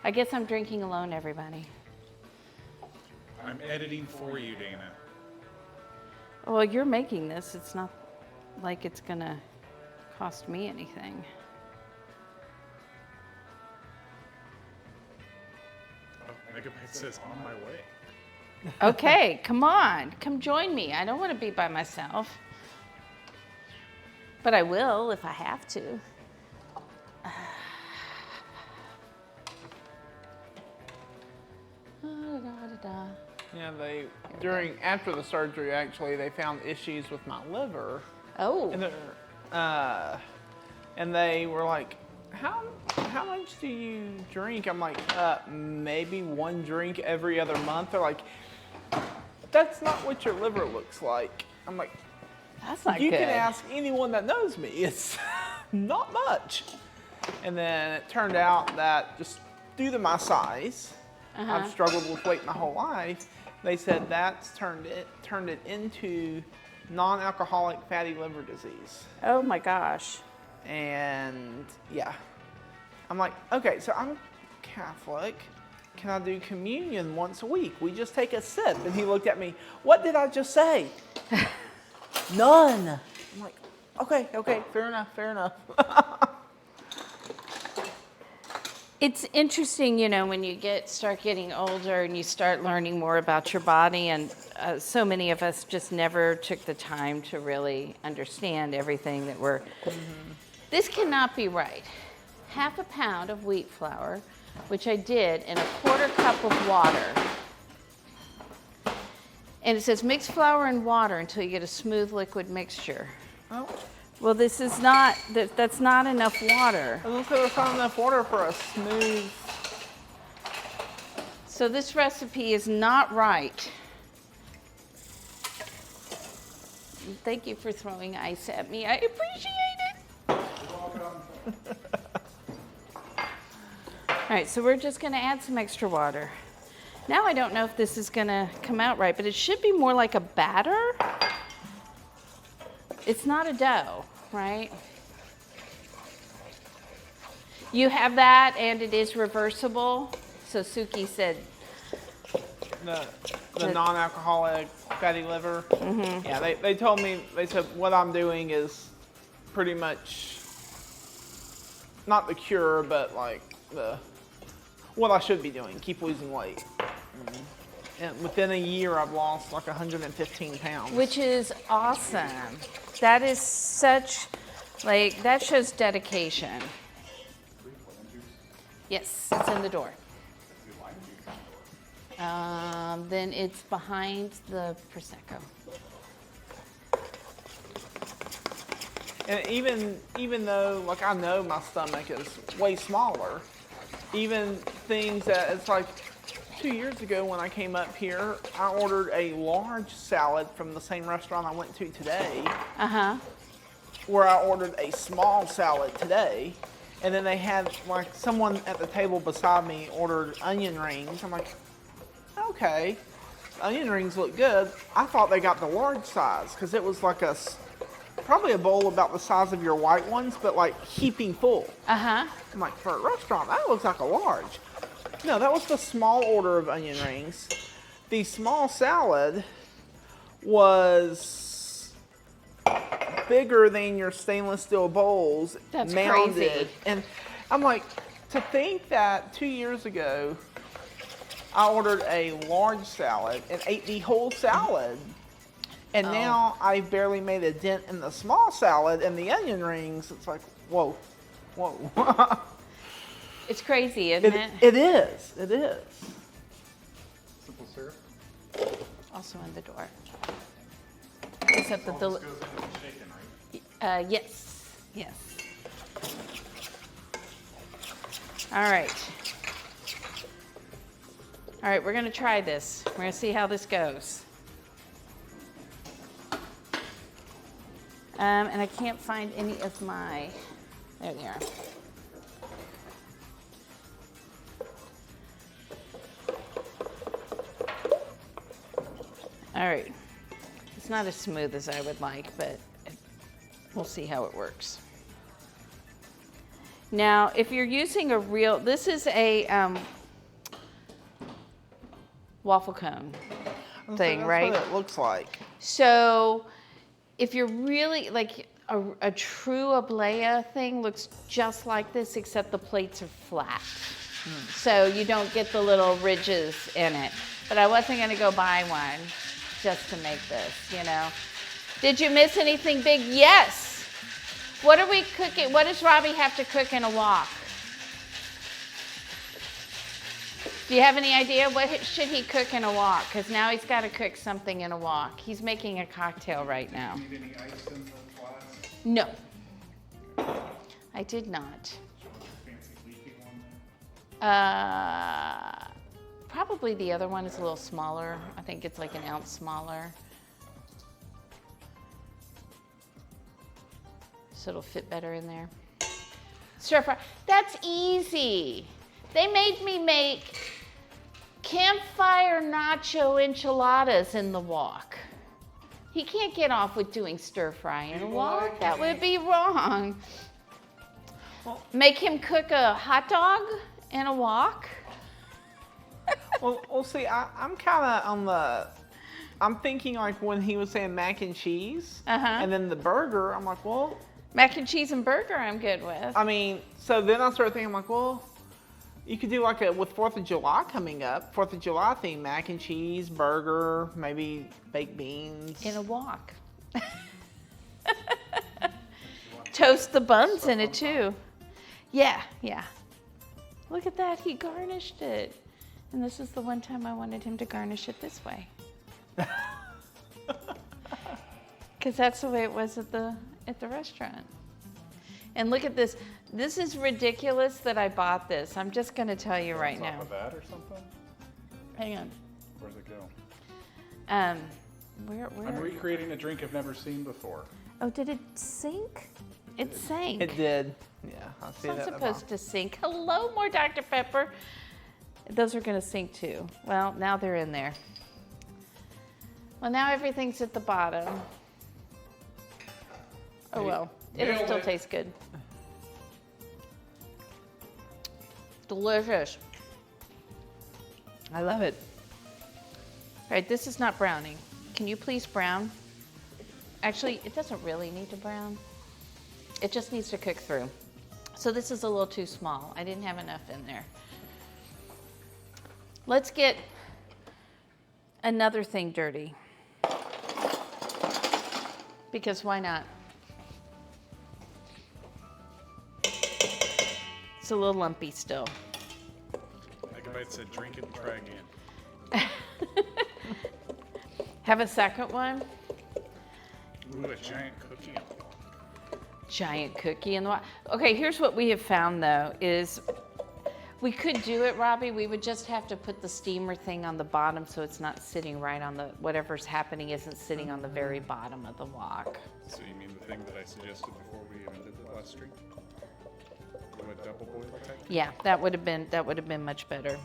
S2: I guess I'm drinking alone, everybody.
S4: I'm editing for you, Dana.
S2: Well, you're making this. It's not like it's going to cost me anything.
S4: Oh, Megabyte says, on my way.
S2: Okay, come on. Come join me. I don't want to be by myself. But I will if I have to.
S5: Yeah, after the surgery, actually, they found issues with my liver.
S2: Oh.
S5: And they were like, how much do you drink? I'm like, maybe one drink every other month. They're like, that's not what your liver looks like. I'm like,
S2: that's not
S5: you
S2: good.
S5: can ask anyone that knows me. It's not much. And then it turned out that just due to my size, I've struggled with weight my whole life. They said that's turned it into non-alcoholic fatty liver disease.
S2: Oh my gosh.
S5: And yeah, I'm like, okay, so I'm Catholic. Can I do communion once a week? We just take a sip. And he looked at me, what did I just say? None. I'm like, okay, fair enough.
S2: It's interesting, when you start getting older and you start learning more about your body, and so many of us just never took the time to really understand everything that we're... This cannot be right. Half a pound of wheat flour, which I did in a 1/4 cup of water. And it says mix flour and water until you get a smooth liquid mixture.
S5: Oh.
S2: Well, this is not, that's not enough water.
S5: I don't think there's not enough water for a smooth.
S2: So this recipe is not right. Thank you for throwing ice at me. I appreciate it. All right, so we're just gonna add some extra water. Now I don't know if this is gonna come out right, but it should be more like a batter. It's not a dough, right? You have that and it is reversible. So Suki said.
S5: The non-alcoholic fatty liver. Mm-hmm. Yeah, they told me, they said what I'm doing is pretty much not the cure, but like what I should be doing, keep losing weight. Mm-hmm. And within a year, I've lost like 115 pounds.
S2: Which is awesome. That is such, like, that shows dedication. Yes, it's in the door. Then it's behind the Prosecco.
S5: And even though, like, I know my stomach is way smaller, even things that it's like 2 years ago when I came up here, I ordered a large salad from the same restaurant I went to today. Where I ordered a small salad today. And then they had, like, someone at the table beside me ordered onion rings. I'm like, okay, onion rings look good. I thought they got the large size because it was like probably a bowl about the size of your white ones, but like heaping full. I'm like, for a restaurant, that looks like a large. No, that was the small order of onion rings. The small salad was bigger than your stainless steel bowls.
S2: That's
S5: mounded.
S2: crazy.
S5: And I'm like, to think that 2 years ago, I ordered a large salad and ate the whole salad. And now I barely made a dent in the small salad and the onion rings. It's like, whoa.
S2: It's crazy, isn't it?
S5: It is. It is.
S4: Simple syrup.
S2: Also in the door. Except that the.
S4: Goes into the shaken, right?
S2: Yes. Yes. All right. All right, we're going to try this. We're going to see how this goes. And I can't find any of my, there they are. All right. It's not as smooth as I would like, but we'll see how it works. Now, if you're using a real, this is a waffle cone thing, right?
S5: That's what it looks like.
S2: So if you're really, like a true ablea thing looks just like this, except the plates are flat. So you don't get the little ridges in it. But I wasn't gonna go buy one just to make this, you know. Did you miss anything big? Yes. What are we cooking? What does Robbie have to cook in a wok? Do you have any idea? What should he cook in a wok? Because now he's got to cook something in a wok. He's making a cocktail right now.
S4: Do you need any ice in the glass?
S2: No, I did not.
S4: Fancy leafy one there?
S2: Probably the other one is a little smaller. I think it's like an ounce smaller. So it'll fit better in there. Stir fry. That's easy. They made me make campfire nacho enchiladas in the wok. He can't get off with doing stir fry in a wok. That would be wrong. Make him cook a hot dog in a wok.
S5: Well, see, I'm kind of on I'm thinking like when he was saying mac and cheese, and then the burger, I'm like, well.
S2: Mac and cheese and burger I'm good with.
S5: I mean, so then I started thinking, I'm like, well, you could do like with 4th of July coming up, 4th of July theme, mac and cheese, burger, maybe baked beans.
S2: In a wok. Toast the buns in it too. Yeah. Look at that, he garnished it. And this is the one time I wanted him to garnish it this way. Because that's the way it was at the restaurant. And look at this. This is ridiculous that I bought this. I'm just going to tell you right now.
S4: Off of that or something?
S2: Hang on.
S4: Where's it go?
S2: Where?
S4: I'm recreating a drink I've never seen before.
S2: Oh, did it sink? It sank.
S5: It did. Yeah, I see
S2: It's not
S5: that.
S2: supposed to sink. Hello, more Dr. Pepper. Those are going to sink too. Well, now they're in there. Well, now everything's at the bottom. Oh well, it'll still taste good. Delicious. I love it. All right, this is not browning. Can you please brown? Actually, it doesn't really need to brown. It just needs to cook through. So this is a little too small. I didn't have enough in there. Let's get another thing dirty. Because why not? It's a little lumpy still.
S4: Like if I said drink it and try again.
S2: Have a second one?
S4: Ooh, a giant cookie on the wall.
S2: Giant cookie in the wok. Okay, here's what we have found though, is we could do it, Robbie. We would just have to put the steamer thing on the bottom so it's not sitting right on the, whatever's happening isn't sitting on the very bottom of the wok.
S4: So you mean the thing that I suggested before we even did the last stream? A double boil type?
S2: Yeah, that would have been much better.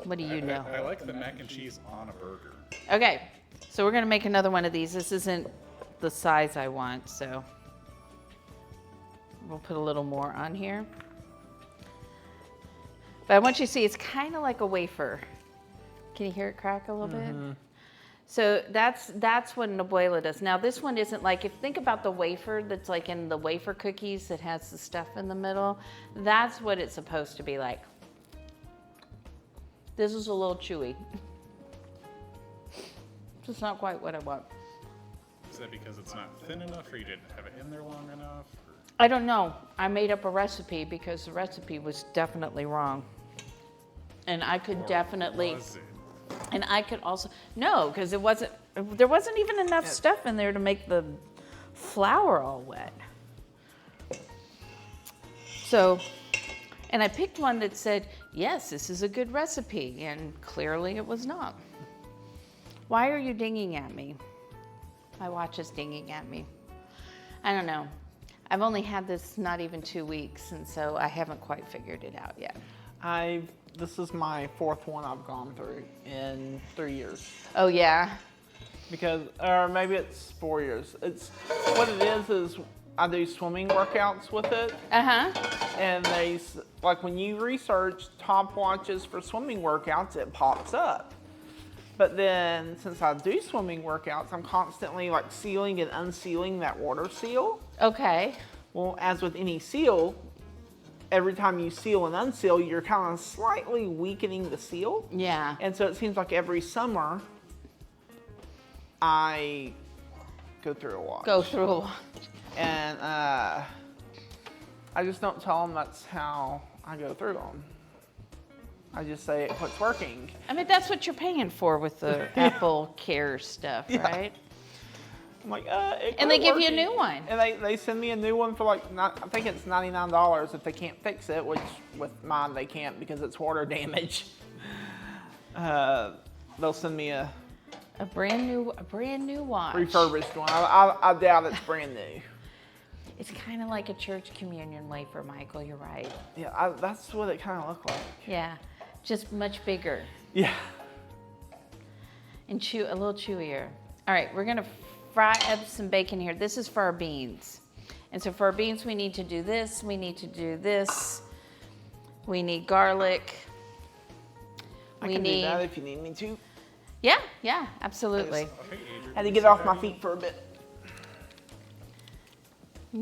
S2: What do you know?
S4: I like the mac and cheese on a burger.
S2: Okay, so we're gonna make another one of these. This isn't the size I want, so we'll put a little more on here. But I want you to see, it's kind of like a wafer. Can you hear it crack a little bit? So that's what an abuela does. Now this one isn't like, if think about the wafer that's like in the wafer cookies that has the stuff in the middle, that's what it's supposed to be like. This is a little chewy. It's not quite what I want.
S4: Is that because it's not thin enough or you didn't have it in there long enough? Or?
S2: I don't know. I made up a recipe because the recipe was definitely wrong. And I could definitely...
S4: Was it?
S2: And I could also, no, because there wasn't even enough stuff in there to make the flour all wet. So, and I picked one that said, yes, this is a good recipe, and clearly it was not. Why are you dinging at me? My watch is dinging at me. I don't know. I've only had this not even 2 weeks, and so I haven't quite figured it out yet.
S5: This is my 4th one I've gone through in 3 years.
S2: Oh yeah?
S5: Because, or maybe it's 4 years. It's, what it is I do swimming workouts with it.
S2: Uh-huh.
S5: And like when you research top watches for swimming workouts, it pops up. But then since I do swimming workouts, I'm constantly like sealing and unsealing that water seal.
S2: Okay.
S5: Well, as with any seal, every time you seal and unseal, you're kind of slightly weakening the seal.
S2: Yeah.
S5: And so it seems like every summer, I go through a watch.
S2: Go through a watch.
S5: And I just don't tell them that's how I go through them. I just say what's working.
S2: I mean, that's what you're paying for with the Apple Care stuff, right?
S5: I'm like,
S2: and they give you a new one.
S5: And they send me a new one for like, I think it's $99 if they can't fix it, which with mine they can't because it's water damage. They'll send me a
S2: brand new watch.
S5: Refurbished one. I doubt it's brand new.
S2: It's kind of like a church communion wafer, Michael. You're right.
S5: Yeah, that's what it kind of looked like.
S2: Yeah, just much bigger.
S5: Yeah.
S2: And a little chewier. All right, we're gonna fry up some bacon here. This is for our beans. And so for our beans, we need to do this. We need to do this. We need garlic.
S5: I can do that if you need me to.
S2: Yeah, absolutely.
S5: I had to get off my feet for a bit.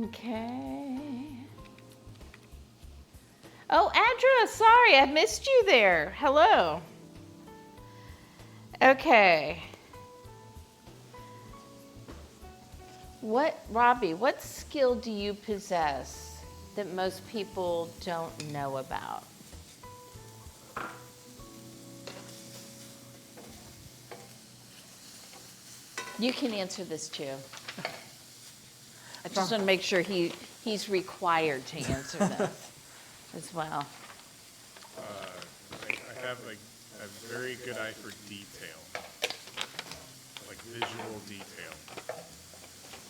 S2: Okay. Oh, Adra, sorry, I missed you there. Hello. Okay. Robbie, what skill do you possess that most people don't know about? You can answer this too. I just want to make sure he's required to answer this as well.
S4: I have like a very good eye for detail, like visual detail.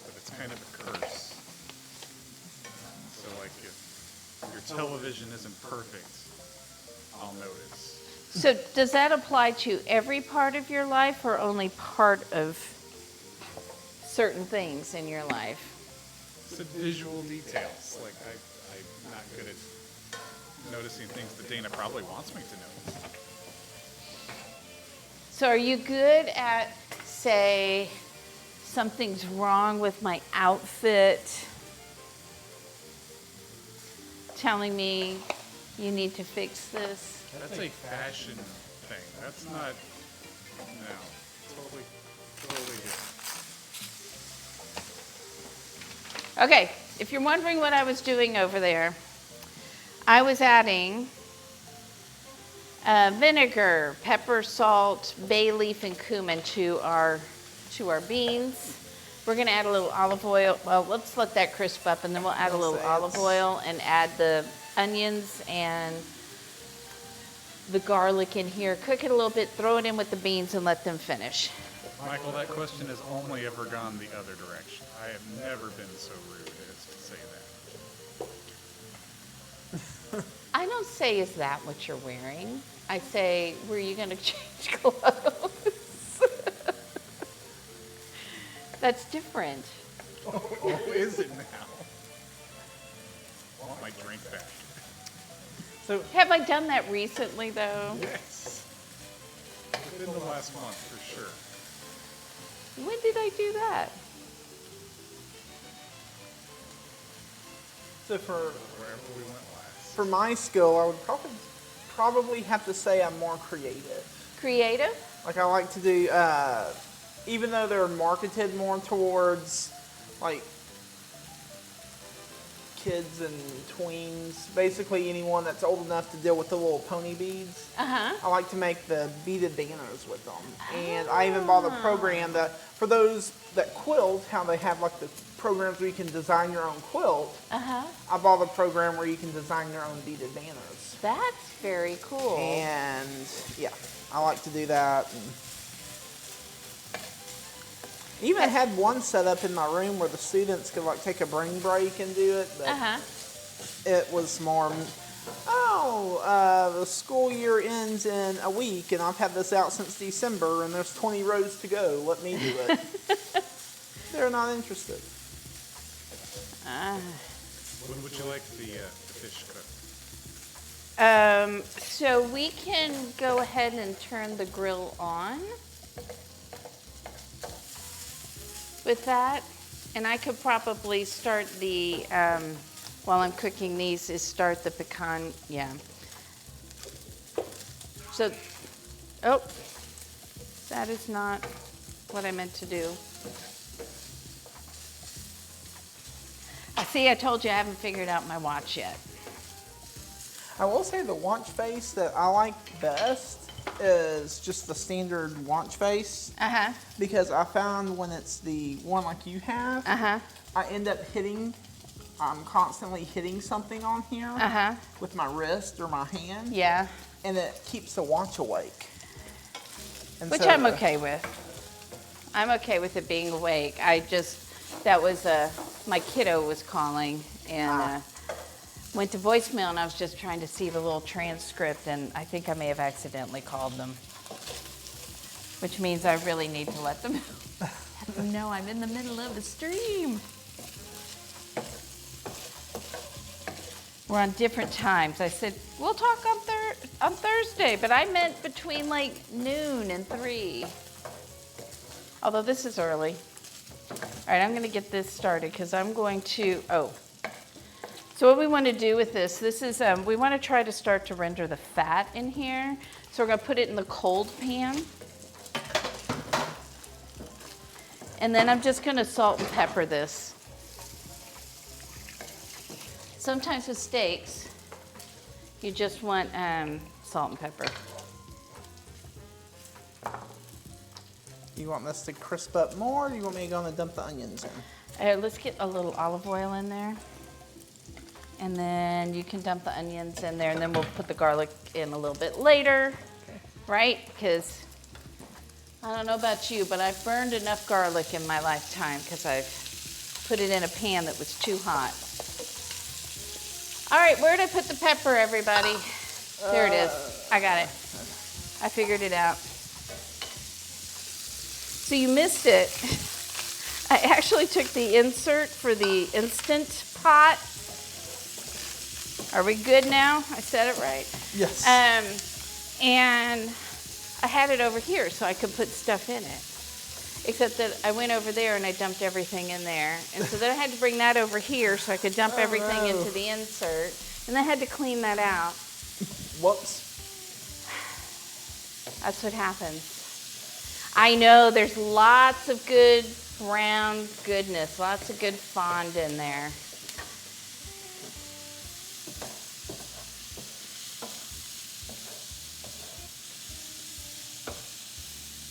S4: But it's kind of a curse. So like if your television isn't perfect, I'll notice.
S2: So does that apply to every part of your life or only part of certain things in your life?
S4: It's the visual details. Like I'm not good at noticing things that Dana probably wants me to notice.
S2: So are you good at, say, something's wrong with my outfit, telling me you need to fix this?
S4: That's a fashion thing. That's not, no, totally different.
S2: Okay, if you're wondering what I was doing over there, I was adding vinegar, pepper, salt, bay leaf, and cumin to our beans. We're gonna add a little olive oil. Well, let's let that crisp up, and then we'll add a little olive oil and add the onions and the garlic in here. Cook it a little bit, throw it in with the beans, and let them finish.
S4: Michael, that question has only ever gone the other direction. I have never been so rude as to say that.
S2: I don't say, is that what you're wearing? I say, were you gonna change clothes? That's different.
S4: Oh, is it now? I want my drink back.
S5: So
S2: Have I done that recently, though?
S4: Yes. Within the last month, for sure.
S2: When did I do that?
S5: So for
S4: Wherever we went last.
S5: for my skill, I would probably have to say I'm more creative.
S2: Creative?
S5: Like I like to do, even though they're marketed more towards like kids and tweens, basically anyone that's old enough to deal with the little pony beads.
S2: Uh-huh.
S5: I like to make the beaded banners with them. And I even bought a program that, for those that quilt, how they have like the programs where you can design your own quilt.
S2: Uh-huh.
S5: I bought a program where you can design your own beaded banners.
S2: That's very cool.
S5: And yeah, I like to do that. And even had one set up in my room where the students could like take a brain break and do it, but it was more, the school year ends in a week and I've had this out since December and there's 20 rows to go. Let me do it. They're not interested.
S4: When would you like the fish cooked?
S2: So we can go ahead and turn the grill on with that. And I could probably start the, while I'm cooking these, is start the pecan, yeah. So, oh, that is not what I meant to do. See, I told you I haven't figured out my watch yet.
S5: I will say the watch face that I like best is just the standard watch face.
S2: Uh-huh.
S5: Because I found when it's the one like you have,
S2: Uh-huh.
S5: I end up I'm constantly hitting something on here
S2: Uh-huh.
S5: with my wrist or my hand.
S2: Yeah.
S5: And it keeps the watch awake. And
S2: Which
S5: so,
S2: I'm okay with. I'm okay with it being awake. That was, my kiddo was calling and went to voicemail and I was just trying to see the little transcript and I think I may have accidentally called them. Which means I really need to let them know I'm in the middle of a stream. We're on different times. I said, we'll talk on Thursday, but I meant between like noon and 3. Although this is early. All right, I'm gonna get this started because I'm going to, So what we want to do with this is, we want to try to start to render the fat in here. So we're gonna put it in the cold pan. And then I'm just gonna salt and pepper this. Sometimes with steaks, you just want salt and pepper.
S5: You want this to crisp up more, or do you want me to go and dump the onions in?
S2: Let's get a little olive oil in there. And then you can dump the onions in there, and then we'll put the garlic in a little bit later. right? Because I don't know about you, but I've burned enough garlic in my lifetime because I've put it in a pan that was too hot. All right, where did I put the pepper, everybody? There it is. I got it. I figured it out. So you missed it. I actually took the insert for the Instant Pot. Are we good now? I said it right?
S5: Yes.
S2: And I had it over here so I could put stuff in it. Except that I went over there and I dumped everything in there. And so then I had to bring that over here so I could dump everything into the insert. And I had to clean that out.
S5: Whoops.
S2: That's what happens. I know there's lots of good brown goodness, lots of good fond in there.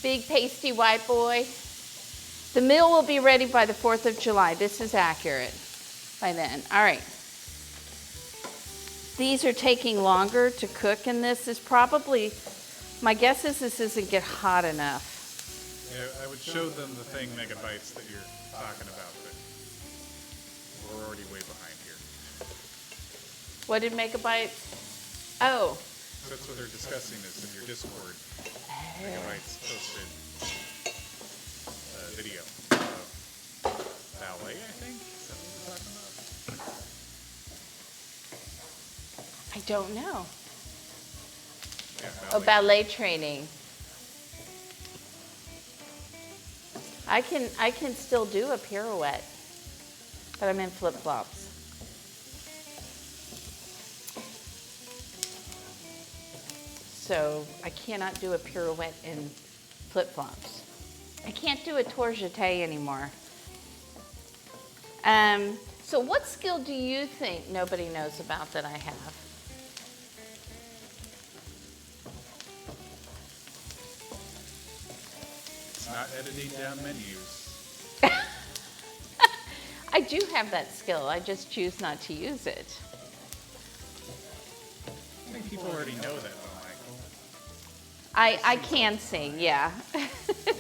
S2: Big pasty white boy. The meal will be ready by the 4th of July. This is accurate by then. All right. These are taking longer to cook, and this is probably, my guess is this doesn't get hot enough.
S4: Yeah, I would show them the thing megabytes that you're talking about, but we're already way behind here.
S2: What did megabytes? Oh.
S4: So that's what they're discussing is in your Discord. Megabytes posted video of ballet, I think? Is that what we're talking about?
S2: I don't know.
S4: Yeah,
S2: Oh, ballet training. I can still do a pirouette, but I'm in flip-flops. So I cannot do a pirouette in flip-flops. I can't do a tour jeté anymore. So what skill do you think nobody knows about that I have?
S4: It's not editing down menus.
S2: I do have that skill. I just choose not to use it.
S4: I think people already know that, though, Michael.
S2: I can sing, yeah.
S4: I think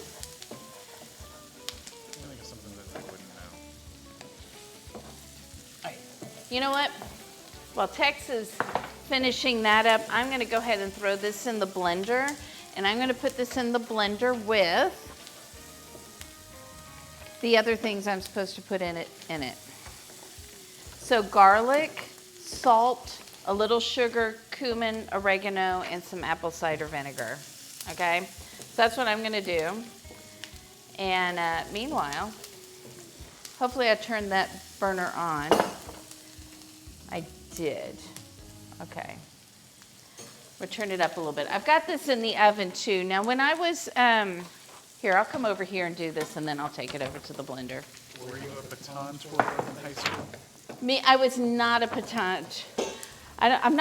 S4: it's something that they wouldn't know.
S2: You know what? While Tex is finishing that up, I'm going to go ahead and throw this in the blender. And I'm going to put this in the blender with the other things I'm supposed to put in it. So garlic, salt, a little sugar, cumin, oregano, and some apple cider vinegar. Okay? So that's what I'm going to do. And meanwhile, hopefully I turned that burner on. I did. Okay. We'll turn it up a little bit. I've got this in the oven too. Now when I was, here, I'll come over here and do this and then I'll take it over to the blender.
S4: Were you a baton twirler in high school?
S2: Me, I was not a patant. I'm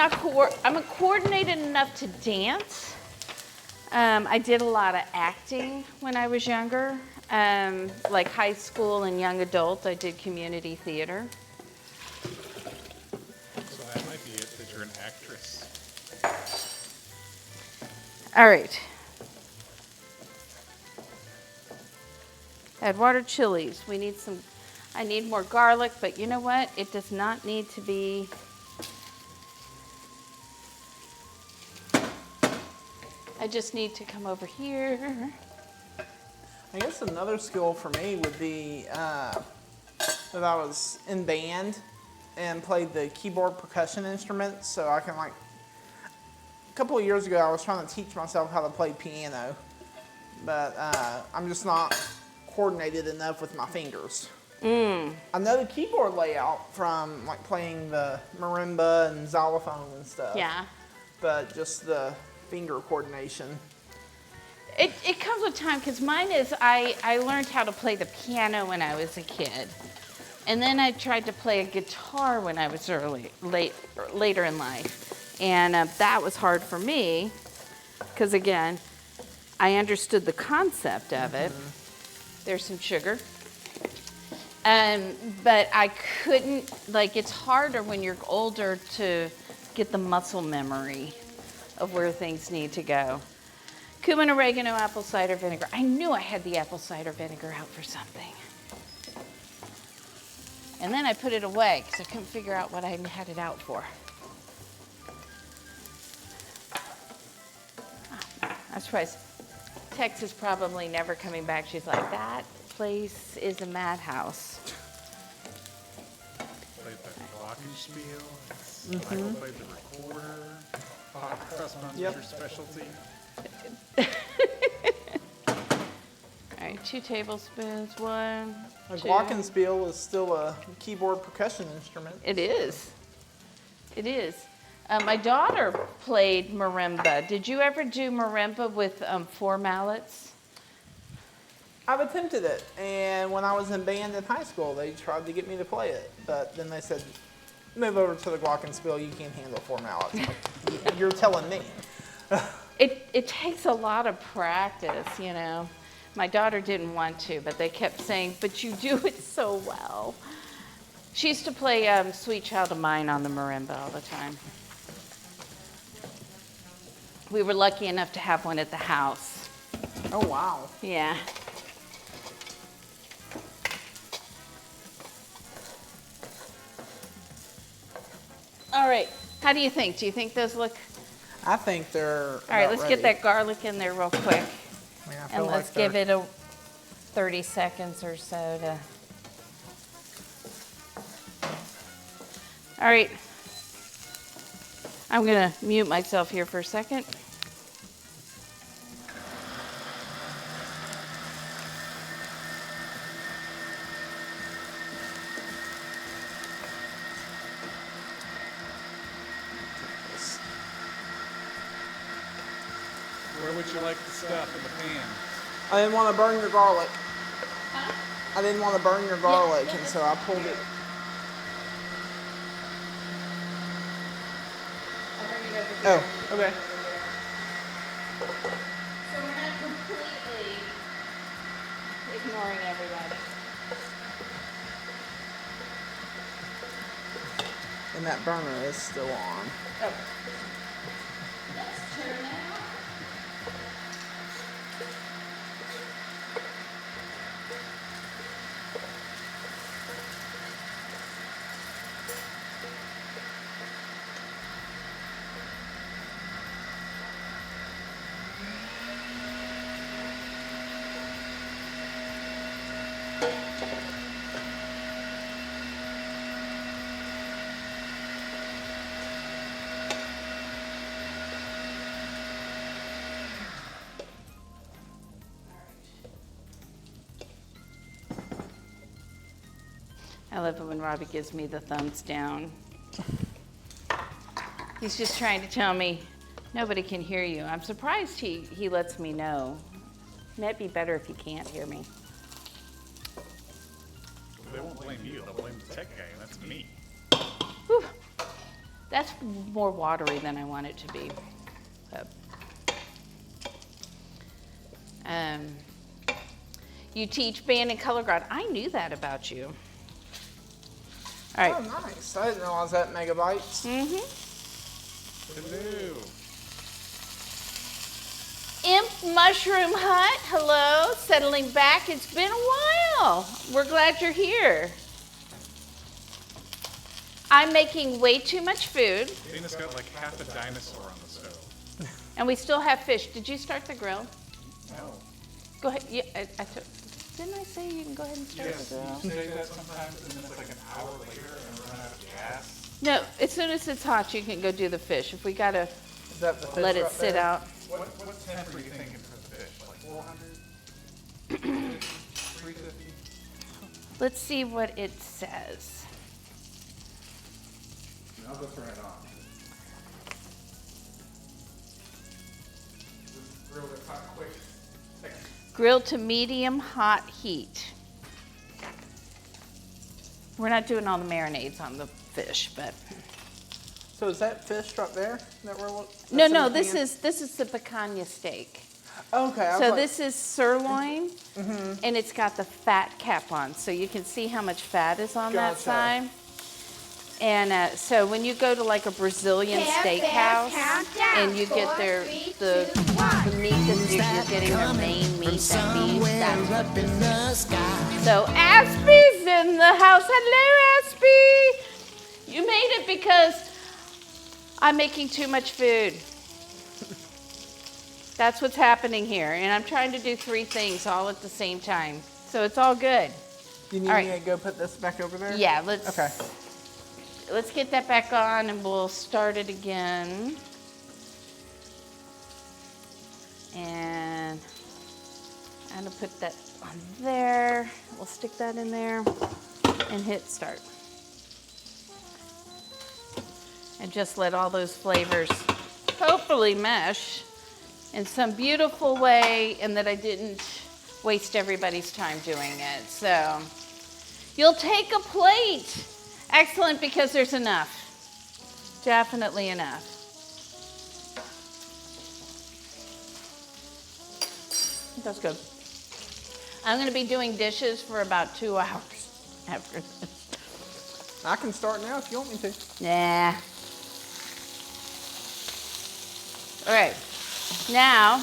S2: coordinated enough to dance. I did a lot of acting when I was younger. Like high school and young adult, I did community theater.
S4: So that might be it, that you're an actress.
S2: All right. Add water chilies. We need some, I need more garlic, but you know what? It does not need to be. I just need to come over here.
S5: I guess another skill for me would be that I was in band and played the keyboard percussion instruments, so I can, like, a couple of years ago I was trying to teach myself how to play piano, but I'm just not coordinated enough with my fingers. I know the keyboard layout from, like, playing the marimba and xylophone and stuff.
S2: Yeah.
S5: But just the finger coordination.
S2: It comes with time, because mine is, I learned how to play the piano when I was a kid. And then I tried to play a guitar when I was later in life. And that was hard for me, because again, I understood the concept of it. There's some sugar. But I couldn't, like, it's harder when you're older to get the muscle memory of where things need to go. Cumin, oregano, apple cider vinegar. I knew I had the apple cider vinegar out for something. And then I put it away because I couldn't figure out what I had it out for. I'm surprised. Tex is probably never coming back. She's like, that place is a madhouse.
S4: Played the glockenspiel. Michael played the recorder. Crossbones was your specialty.
S2: All right, 2 tablespoons, 1,
S5: A
S2: 2.
S5: glockenspiel is still a keyboard percussion instrument.
S2: It is. It is. My daughter played marimba. Did you ever do marimba with 4 mallets?
S5: I've attempted it, and when I was in band in high school, they tried to get me to play it, but then they said, move over to the glockenspiel, you can't handle 4 mallets. Like, you're telling me.
S2: It takes a lot of practice, you know. My daughter didn't want to, but they kept saying, but you do it so well. She used to play Sweet Child of Mine on the marimba all the time. We were lucky enough to have one at the house.
S5: Oh, wow.
S2: Yeah. All right, how do you think? Do you think those look?
S5: I think they're
S2: All right, let's get that garlic in there real quick.
S5: I mean, I
S2: And
S5: feel
S2: let's
S5: like
S2: give
S5: they're-
S2: it a 30 seconds or so to. All right. I'm gonna mute myself here for a second.
S4: Where would you like the stuff in the pan?
S5: I didn't want to burn your garlic. I didn't want to burn your garlic, and so I pulled it. Oh, okay.
S2: So we're not completely ignoring everybody.
S5: And that burner is still on.
S2: Oh. Let's turn it out. I love it when Robbie gives me the thumbs down. He's just trying to tell me nobody can hear you. I'm surprised he lets me know. That'd be better if he can't hear me.
S4: They won't blame you. They'll blame the tech guy, and that's me.
S2: Whew. That's more watery than I want it to be. But, you teach band and color guard. I knew that about you. All right.
S5: Oh, nice. I didn't realize that megabytes.
S2: Mm-hmm.
S4: Hello.
S2: Imp Mushroom Hut, hello. Settling back. It's been a while. We're glad you're here. I'm making way too much food.
S4: Dana's got like half a dinosaur on the stove.
S2: And we still have fish. Did you start the grill?
S4: No.
S2: Go ahead. Yeah, didn't I say you can go ahead and start
S4: Yes,
S2: the grill?
S4: you say that sometimes, and then it's like an hour later, and we run out of gas.
S2: No, as soon as it's hot, you can go do the fish. If we gotta
S5: Is that the fish
S2: let it
S5: right
S2: sit
S5: there?
S2: out.
S4: What temp are you thinking for the fish? Like 400? 350?
S2: Let's see what it says.
S4: I'll go turn it on. Just grill it hot quick.
S2: Grill to medium hot heat. We're not doing all the marinades on the fish, but
S5: So is that fish right there? That we're that's
S2: no,
S5: in
S2: no.
S5: the
S2: This
S5: pan?
S2: is the picanha steak.
S5: Okay. I was
S2: So
S5: like,
S2: this is sirloin, and it's got the fat cap on, so you can see how much fat is on that
S5: Gotcha.
S2: side. And so when you go to like a Brazilian steakhouse and you get the meat that you're getting their main meat, that beef, that's what this is. So Aspie's in the house. Hello, Aspie. You made it because I'm making too much food. That's what's happening here. And I'm trying to do 3 things all at the same time. So it's all good.
S5: You need me to go put this back over there?
S2: Yeah,
S5: Okay.
S2: Let's get that back on and we'll start it again. And I'm gonna put that on there. We'll stick that in there and hit start. And just let all those flavors hopefully mesh in some beautiful way and that I didn't waste everybody's time doing it. So you'll take a plate. Excellent, because there's enough. Definitely enough. That's good. I'm going to be doing dishes for about 2 hours after this.
S5: I can start now if you want me to.
S2: Nah. All right. Now,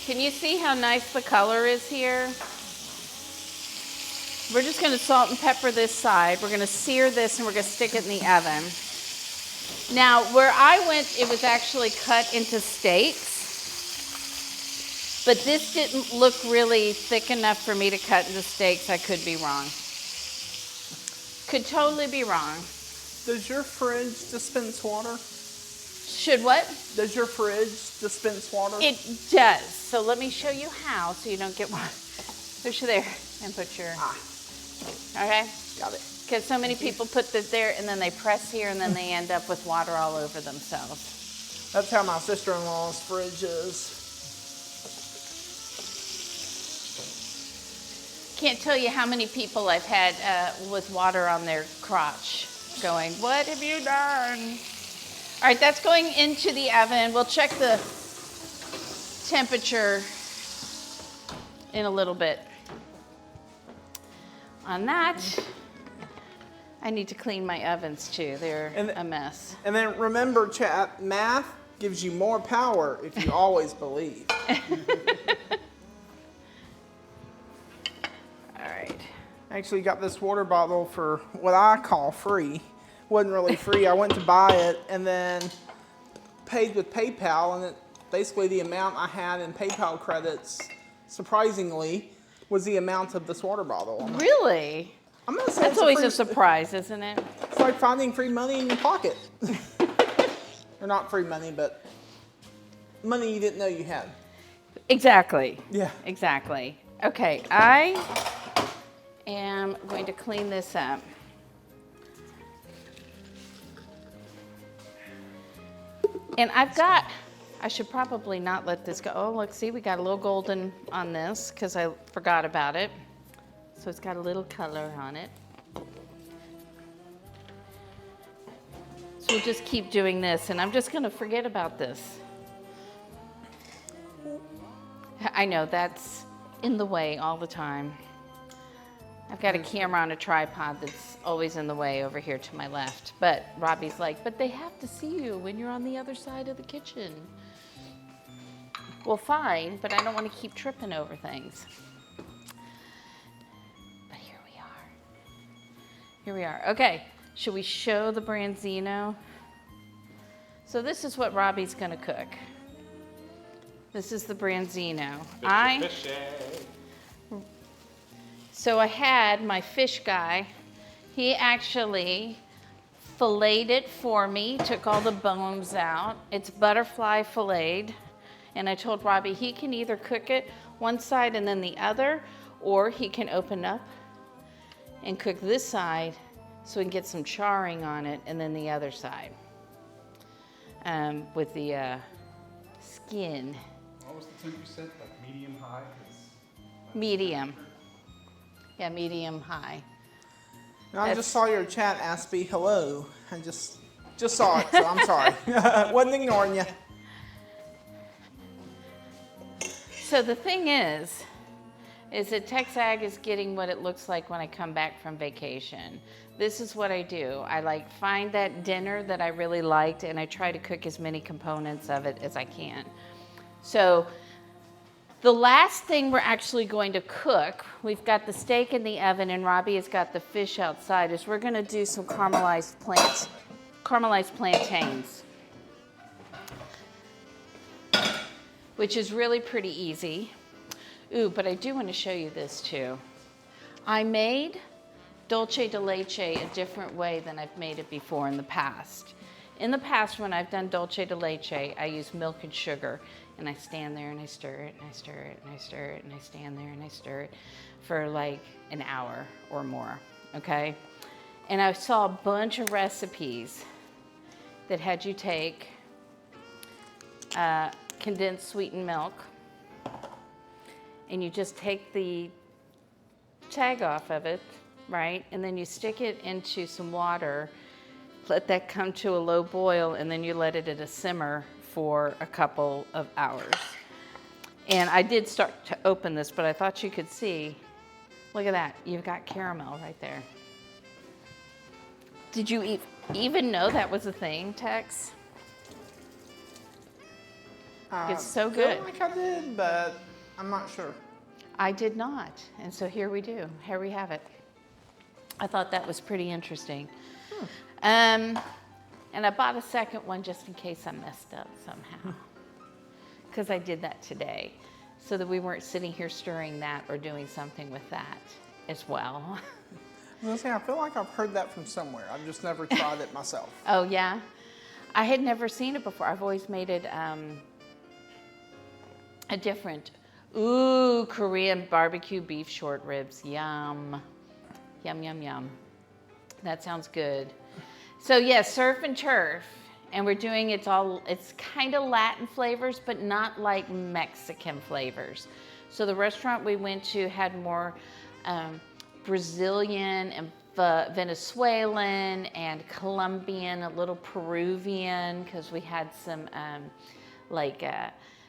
S2: can you see how nice the color is here? We're just going to salt and pepper this side. We're going to sear this and we're going to stick it in the oven. Now, where I went, it was actually cut into steaks. But this didn't look really thick enough for me to cut into steaks. I could be wrong. Could totally be wrong.
S5: Does your fridge dispense water?
S2: Should what? Does
S5: your fridge dispense water?
S2: It does. So let me show you how so you don't get one. Push it there and put your... Okay?
S5: Got it.
S2: Because so many people put this there and then they press here and then they end up with water all over themselves.
S5: That's how my sister-in-law's fridge is.
S2: Can't tell you how many people I've had with water on their crotch going, what have you done? All right, that's going into the oven. We'll check the temperature in a little bit. On that, I need to clean my ovens too. They're a mess.
S5: And then remember, chat, math gives you more power if you always believe.
S2: All right.
S5: I actually got this water bottle for what I call free. Wasn't really free. I went to buy it and then paid with PayPal, and basically the amount I had in PayPal credits, surprisingly, was the amount of this water bottle.
S2: Really?
S5: I'm gonna say
S2: that's always a surprise, isn't it?
S5: It's like finding free money in your pocket. Or not free money, but money you didn't know you had.
S2: Exactly.
S5: Yeah.
S2: Exactly. Okay, I am going to clean this up. And I should probably not let this go. Oh, look, see, we got a little golden on this because I forgot about it. So it's got a little color on it. So we'll just keep doing this, and I'm just gonna forget about this. I know, that's in the way all the time. I've got a camera on a tripod that's always in the way over here to my left. But Robbie's like, but they have to see you when you're on the other side of the kitchen. Well, fine, but I don't want to keep tripping over things. But here we are. Here we are. Okay, should we show the Branzino? So this is what Robbie's going to cook. This is the Branzino. So I had my fish guy. He actually filleted it for me, took all the bones out. It's butterfly filleted. And I told Robbie he can either cook it one side and then the other, or he can open up and cook this side so we can get some charring on it, and then the other side with the skin.
S4: What was the temp you said? Like medium high?
S2: Medium. Yeah, medium high.
S5: No, I just saw your chat, Aspie. Hello. I just saw it, so I'm sorry. Wasn't ignoring you.
S2: So the thing is, is that Texag is getting what it looks like when I come back from vacation. This is what I do. I like find that dinner that I really liked, and I try to cook as many components of it as I can. So the last thing we're actually going to cook, we've got the steak in the oven and Robbie has got the fish outside, is we're gonna do some caramelized plantains, which is really pretty easy. Ooh, but I do want to show you this too. I made dulce de leche a different way than I've made it before in the past. In the past, when I've done dulce de leche, I use milk and sugar, and I stand there and I stir it, and I stir it, and I stir it, and I stand there and I stir it for like an hour or more, okay? And I saw a bunch of recipes that had you take condensed sweetened milk, and you just take the tag off of it, right? And then you stick it into some water, let that come to a low boil, and then you let it at a simmer for a couple of hours. And I did start to open this, but I thought you could see, look at that, you've got caramel right there. Did you even know that was a thing, Tex? It's so good.
S5: I feel like I did, but I'm not sure.
S2: I did not, and so here we do. Here we have it. I thought that was pretty interesting. And I bought a second one just in case I messed up somehow, because I did that today, so that we weren't sitting here stirring that or doing something with that as well.
S5: I was gonna say, I feel like I've heard that from somewhere. I've just never tried it myself.
S2: Oh yeah? I had never seen it before. I've always made it a different, Korean barbecue beef short ribs. Yum. Yum, yum, yum. That sounds good. So yes, surf and turf. And we're doing it's kind of Latin flavors, but not like Mexican flavors. So the restaurant we went to had more Brazilian and Venezuelan and Colombian, a little Peruvian, because we had some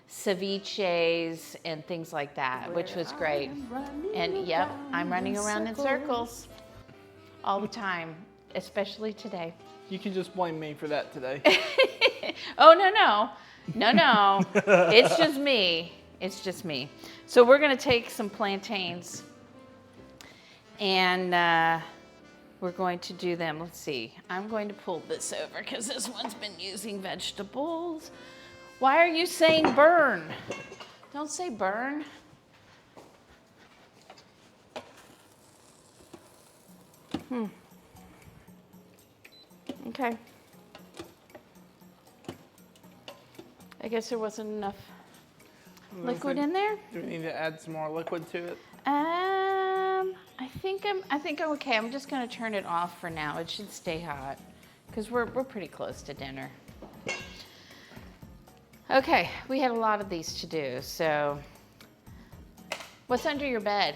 S2: ceviches and things like that, which was great. And yep, I'm running around in circles all the time, especially today.
S5: You can just blame me for that today.
S2: Oh, no. It's just me. It's just me. So we're going to take some plantains and we're going to do them. Let's see. I'm going to pull this over because this one's been using vegetables. Why are you saying burn? Don't say burn. Okay. I guess there wasn't enough liquid in there.
S5: Do we need to add some more liquid to it?
S2: I think I'm okay. I'm just gonna turn it off for now. It should stay hot because we're pretty close to dinner. Okay, we had a lot of these to do. So, what's under your bed?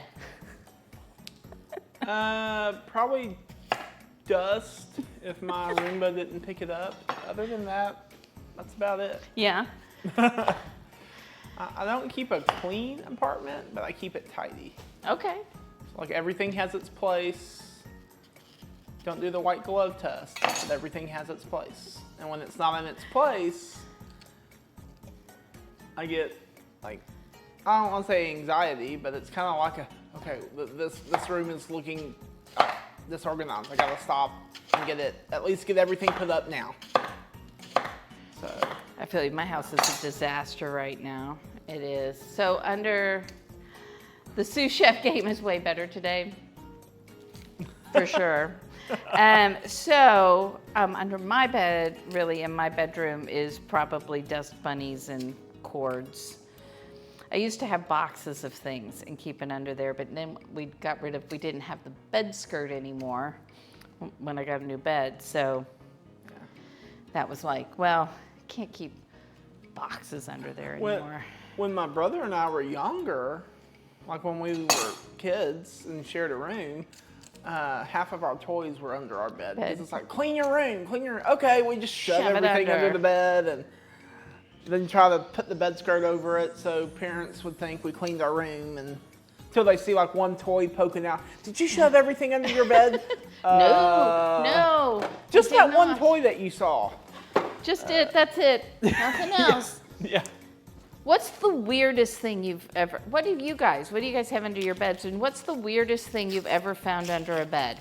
S5: Probably dust if my Roomba didn't pick it up. Other than that, that's about it.
S2: Yeah.
S5: I don't keep a clean apartment, but I keep it tidy.
S2: Okay.
S5: So, like, everything has its place. Don't do the white glove test, but everything has its place. And when it's not in its place, I get, like, I don't want to say anxiety, but it's kind of like okay, this room is looking disorganized. I gotta stop and at least get everything put up now. So
S2: I feel like my house is a disaster right now. It is. So the sous chef game is way better today, for sure. So under my bed, really in my bedroom, is probably dust bunnies and cords. I used to have boxes of things and keep it under there, but then we didn't have the bed skirt anymore when I got a new bed. So that was like, well, I can't keep boxes under there anymore.
S5: When my brother and I were younger, like when we were kids and shared a room, half of our toys were under our bed. Because it's like, clean your room. Okay, we just shove everything under the bed and then try to put the bed skirt over it so parents would think we cleaned our room, and till they see like one toy poking out. Did you shove everything under your bed?
S2: No.
S5: Just
S2: I did
S5: that one
S2: not.
S5: toy that you saw.
S2: Just it. That's it. Nothing else.
S5: Yeah.
S2: What's the weirdest thing you've ever? What do you guys have under your beds? And what's the weirdest thing you've ever found under a bed?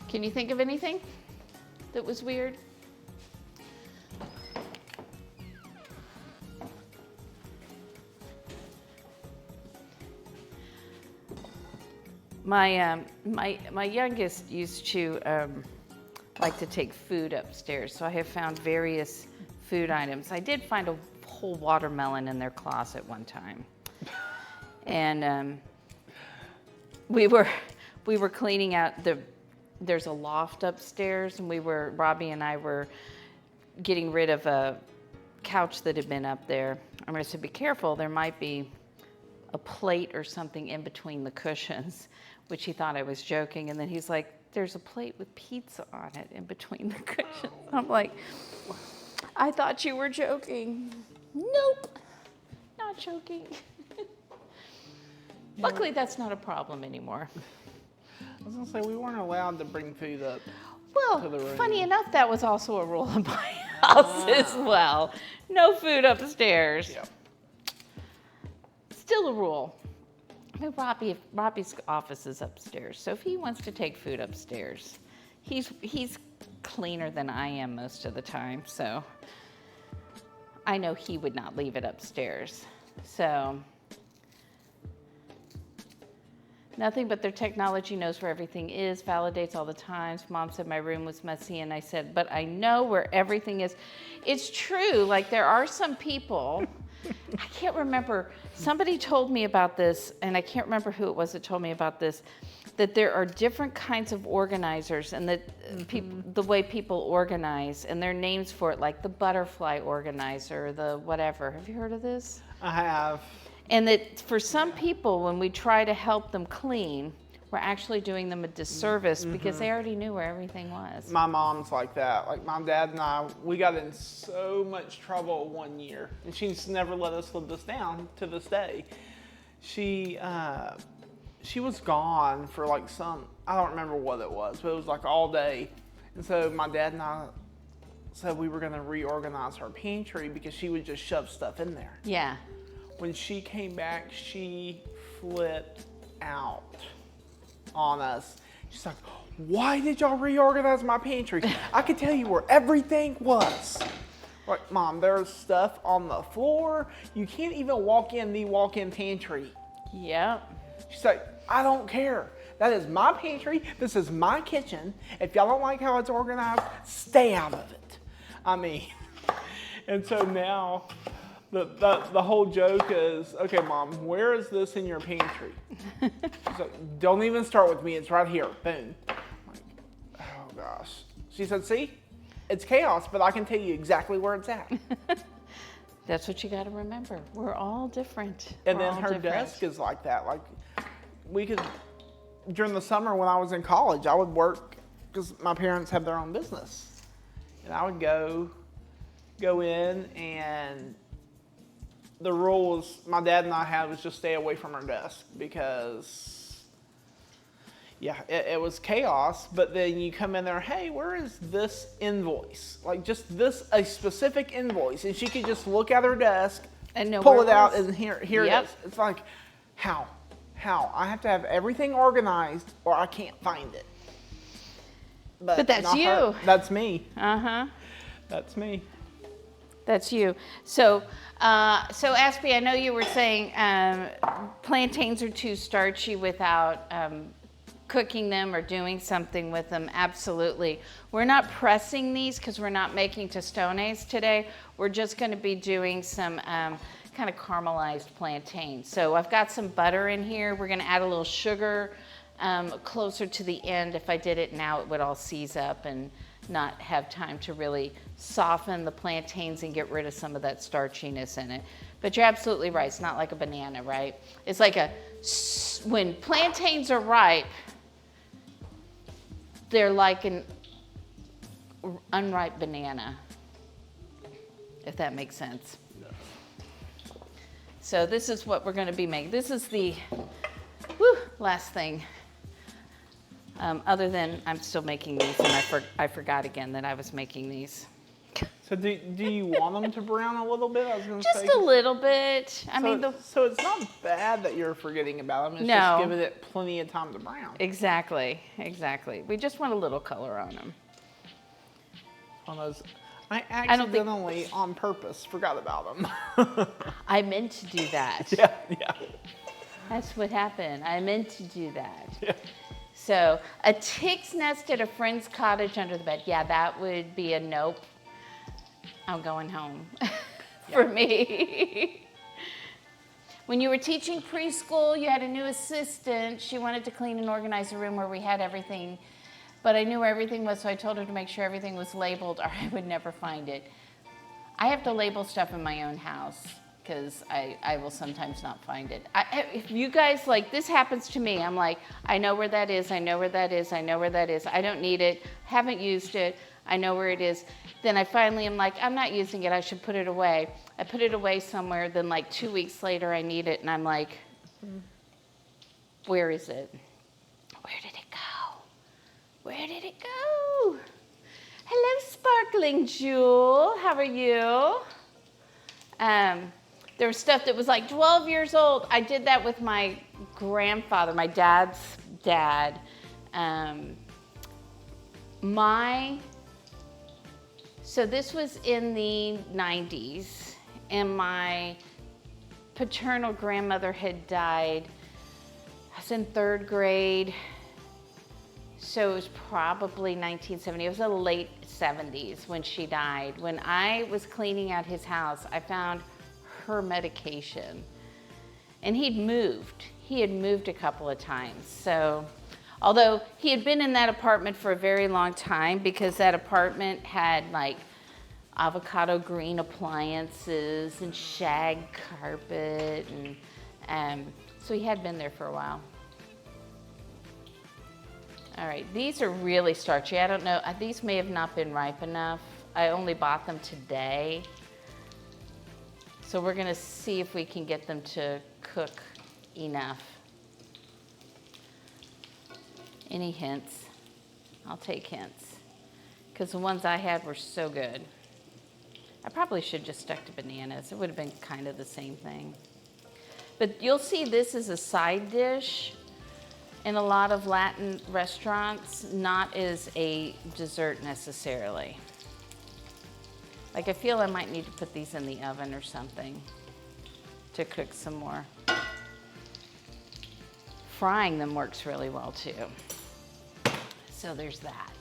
S2: Can you think of anything that was weird? My youngest used to like to take food upstairs, so I have found various food items. I did find a whole watermelon in their closet one time, and we were cleaning out there's a loft upstairs, and Robbie and I were getting rid of a couch that had been up there. I'm going to say, be careful, there might be a plate or something in between the cushions, which he thought I was joking. And then he's like, there's a plate with pizza on it in between the cushions. I'm like, I thought you were joking. Nope, not joking. Luckily, that's not a problem anymore.
S5: I was gonna say we weren't allowed to bring food up.
S2: Well,
S5: to the room.
S2: funny enough, that was also a rule in my house as well. No food upstairs.
S5: Yeah.
S2: Still a rule. I mean, Robbie's office is upstairs, so if he wants to take food upstairs, he's cleaner than I am most of the time, so I know he would not leave it upstairs. So nothing but their technology knows where everything is, validates all the times. Mom said my room was messy, and I said, but I know where everything is. It's true, like there are some people, I can't remember, somebody told me about this, and I can't remember who it was that told me about this, that there are different kinds of organizers, and that the way people organize, and there are names for it, like the butterfly organizer, the whatever. Have you heard of this?
S5: I have.
S2: And that for some people, when we try to help them clean, we're actually doing them a disservice because they already knew where everything was.
S5: My mom's like that. Like my dad and I, we got in so much trouble one year, and she's never let us live this down to this day. She was gone for like I don't remember what it was, but it was like all day. And so my dad and I said we were gonna reorganize her pantry because she would just shove stuff in there.
S2: Yeah.
S5: When she came back, she flipped out on us. She's like, why did y'all reorganize my pantry? I could tell you where everything was. Like, Mom, there's stuff on the floor. You can't even walk in the walk-in pantry.
S2: Yep.
S5: She's like, I don't care. That is my pantry. This is my kitchen. If y'all don't like how it's organized, stay out of it. I mean, and so now the whole joke is, okay, Mom, where is this in your pantry? She's like, don't even start with me. It's right here. Boom. I'm like, oh, gosh. She said, see, it's chaos, but I can tell you exactly where it's at.
S2: That's what you got to remember. We're all different.
S5: And
S2: We're
S5: then
S2: all
S5: her
S2: different.
S5: desk is like that. Like, we could, during the summer when I was in college, I would work because my parents have their own business. And I would go in, and the rule was my dad and I had was just stay away from her desk because, yeah, it was chaos. But then you come in there, hey, where is this invoice? Like just this, a specific invoice. And she could just look at her desk,
S2: and know
S5: pull
S2: where
S5: it
S2: it
S5: out,
S2: was.
S5: and here
S2: Yep.
S5: it is. It's like, how? I have to have everything organized or I can't find it.
S2: But that's
S5: not
S2: you.
S5: her. That's me.
S2: Uh-huh.
S5: That's me.
S2: That's you. So Aspie, I know you were saying plantains are too starchy without cooking them or doing something with them. Absolutely. We're not pressing these because we're not making tostones today. We're just going to be doing some kind of caramelized plantains. So I've got some butter in here. We're going to add a little sugar closer to the end. If I did it now, it would all seize up and not have time to really soften the plantains and get rid of some of that starchiness in it. But you're absolutely right. It's not like a banana, right? It's like when plantains are ripe, they're like an unripe banana. if that makes sense. So this is what we're going to be making. This is the last thing. Other than I'm still making these, and I forgot again that I was making these.
S5: So do you want them to brown a little bit? I was going to say.
S2: Just a little bit.
S5: So it's not bad that you're forgetting about them. It's
S2: No.
S5: just giving it plenty of time to brown.
S2: Exactly. We just want a little color on them.
S5: On those, I accidentally, on purpose, forgot about them.
S2: I meant to do that.
S5: Yeah.
S2: That's what happened. I meant to do that.
S5: Yeah.
S2: So, a tick's nest at a friend's cottage under the bed. Yeah, that would be a nope. I'm going home for me. When you were teaching preschool, you had a new assistant. She wanted to clean and organize a room where we had everything, but I knew where everything was, so I told her to make sure everything was labeled or I would never find it. I have to label stuff in my own house because I will sometimes not find it. If you guys, like, this happens to me, I'm like, I know where that is, I know where that is, I know where that is. I don't need it, haven't used it, I know where it is. Then I finally am like, I'm not using it, I should put it away. I put it away somewhere, then like 2 weeks later I need it, and I'm like, where is it? Where did it go? Where did it go? Hello, Sparkling Jewel, how are you? There was stuff that was like 12 years old. I did that with my grandfather, my dad's dad. So this was in the 90s, and my paternal grandmother had died. I was in 3rd grade, so it was probably 1970. It was the late 70s when she died. When I was cleaning out his house, I found her medication, and he'd moved. He had moved a couple of times, so although he had been in that apartment for a very long time because that apartment had like avocado green appliances and shag carpet, and so he had been there for a while. All right, these are really starchy. I don't know, these may have not been ripe enough. I only bought them today. So we're gonna see if we can get them to cook enough. Any hints? I'll take hints, because the ones I had were so good. I probably should have just stuck to bananas. It would have been kind of the same thing. But you'll see this is a side dish in a lot of Latin restaurants, not as a dessert necessarily. Like, I feel I might need to put these in the oven or something to cook some more. Frying them works really well too. So there's that.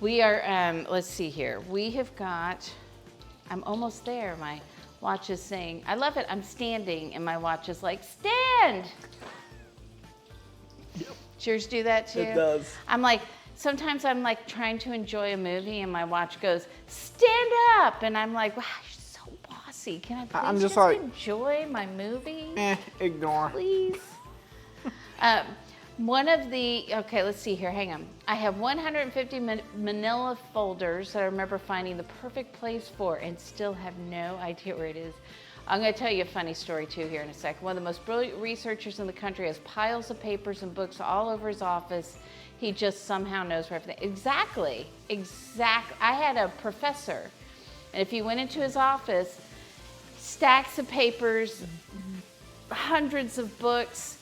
S2: We are, let's see here. We have got, I'm almost there. My watch is saying, I love it, I'm standing, and my watch is like, stand! Yep. Does yours do that too?
S5: It does.
S2: I'm like, sometimes I'm like trying to enjoy a movie and my watch goes, stand up! And I'm like, wow, you're so bossy. Can I please just like, enjoy my movie?
S5: Ignore.
S2: Please. One of the, okay, let's see here, hang on. I have 150 manila folders that I remember finding the perfect place for and still have no idea where it is. I'm gonna tell you a funny story too here in a second. One of the most brilliant researchers in the country has piles of papers and books all over his office. He just somehow knows where everything, exactly. I had a professor, and if you went into his office, stacks of papers, hundreds of books,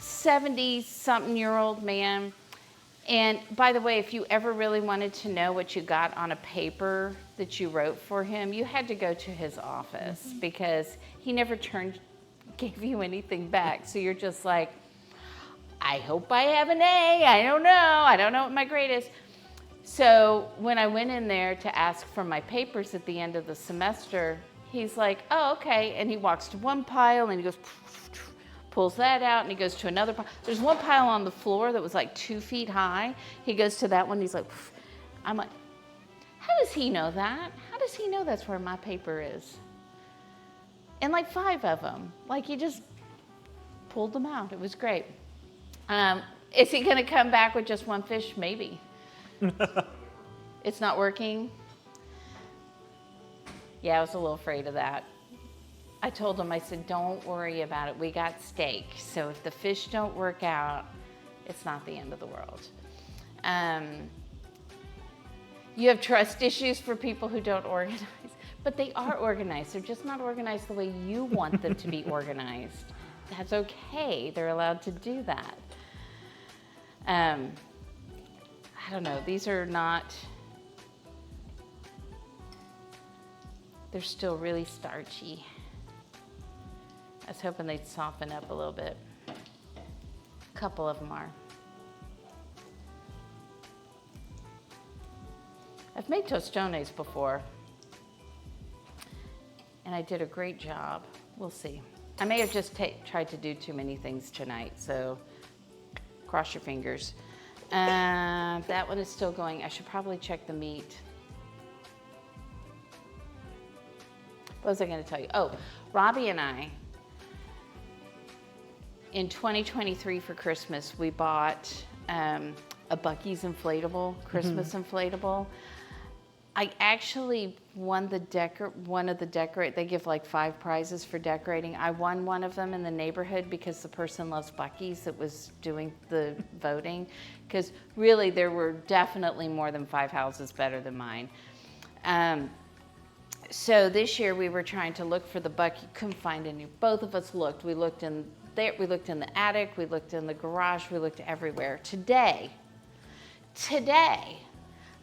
S2: 70-something-year-old man. And by the way, if you ever really wanted to know what you got on a paper that you wrote for him, you had to go to his office because he never gave you anything back. So you're just like, I hope I have an A. I don't know what my grade is. So when I went in there to ask for my papers at the end of the semester, he's like, oh, okay. And he walks to one pile and he goes, pulls that out, and he goes to another pile. There's one pile on the floor that was like 2 feet high. He goes to that one, he's like, I'm like, how does he know that? How does he know that's where my paper is? And like 5 of them. Like, he just pulled them out. It was great. Is he gonna come back with just one fish? Maybe. It's not working. Yeah, I was a little afraid of that. I told him, I said, don't worry about it. We got steak. So if the fish don't work out, it's not the end of the world. You have trust issues for people who don't organize, but they are organized. They're just not organized the way you want them to be organized. That's okay. They're allowed to do that. I don't know. These are not, they're still really starchy. I was hoping they'd soften up a little bit. A couple of them are. I've made tostones before, and I did a great job. We'll see. I may have just tried to do too many things tonight, so cross your fingers. That one is still going. I should probably check the meat. What was I going to tell you? Oh, Robbie and I, in 2023 for Christmas, we bought a Buc-ee's inflatable, Christmas inflatable. I actually won one of the decorate. They give like 5 prizes for decorating. I won one of them in the neighborhood because the person loves Buc-ee's that was doing the voting. Because really, there were definitely more than 5 houses better than mine. So this year we were trying to look for the Buc-ee. Couldn't find any. Both of us looked. We looked in there. We looked in the attic. We looked in the garage. We looked everywhere. Today,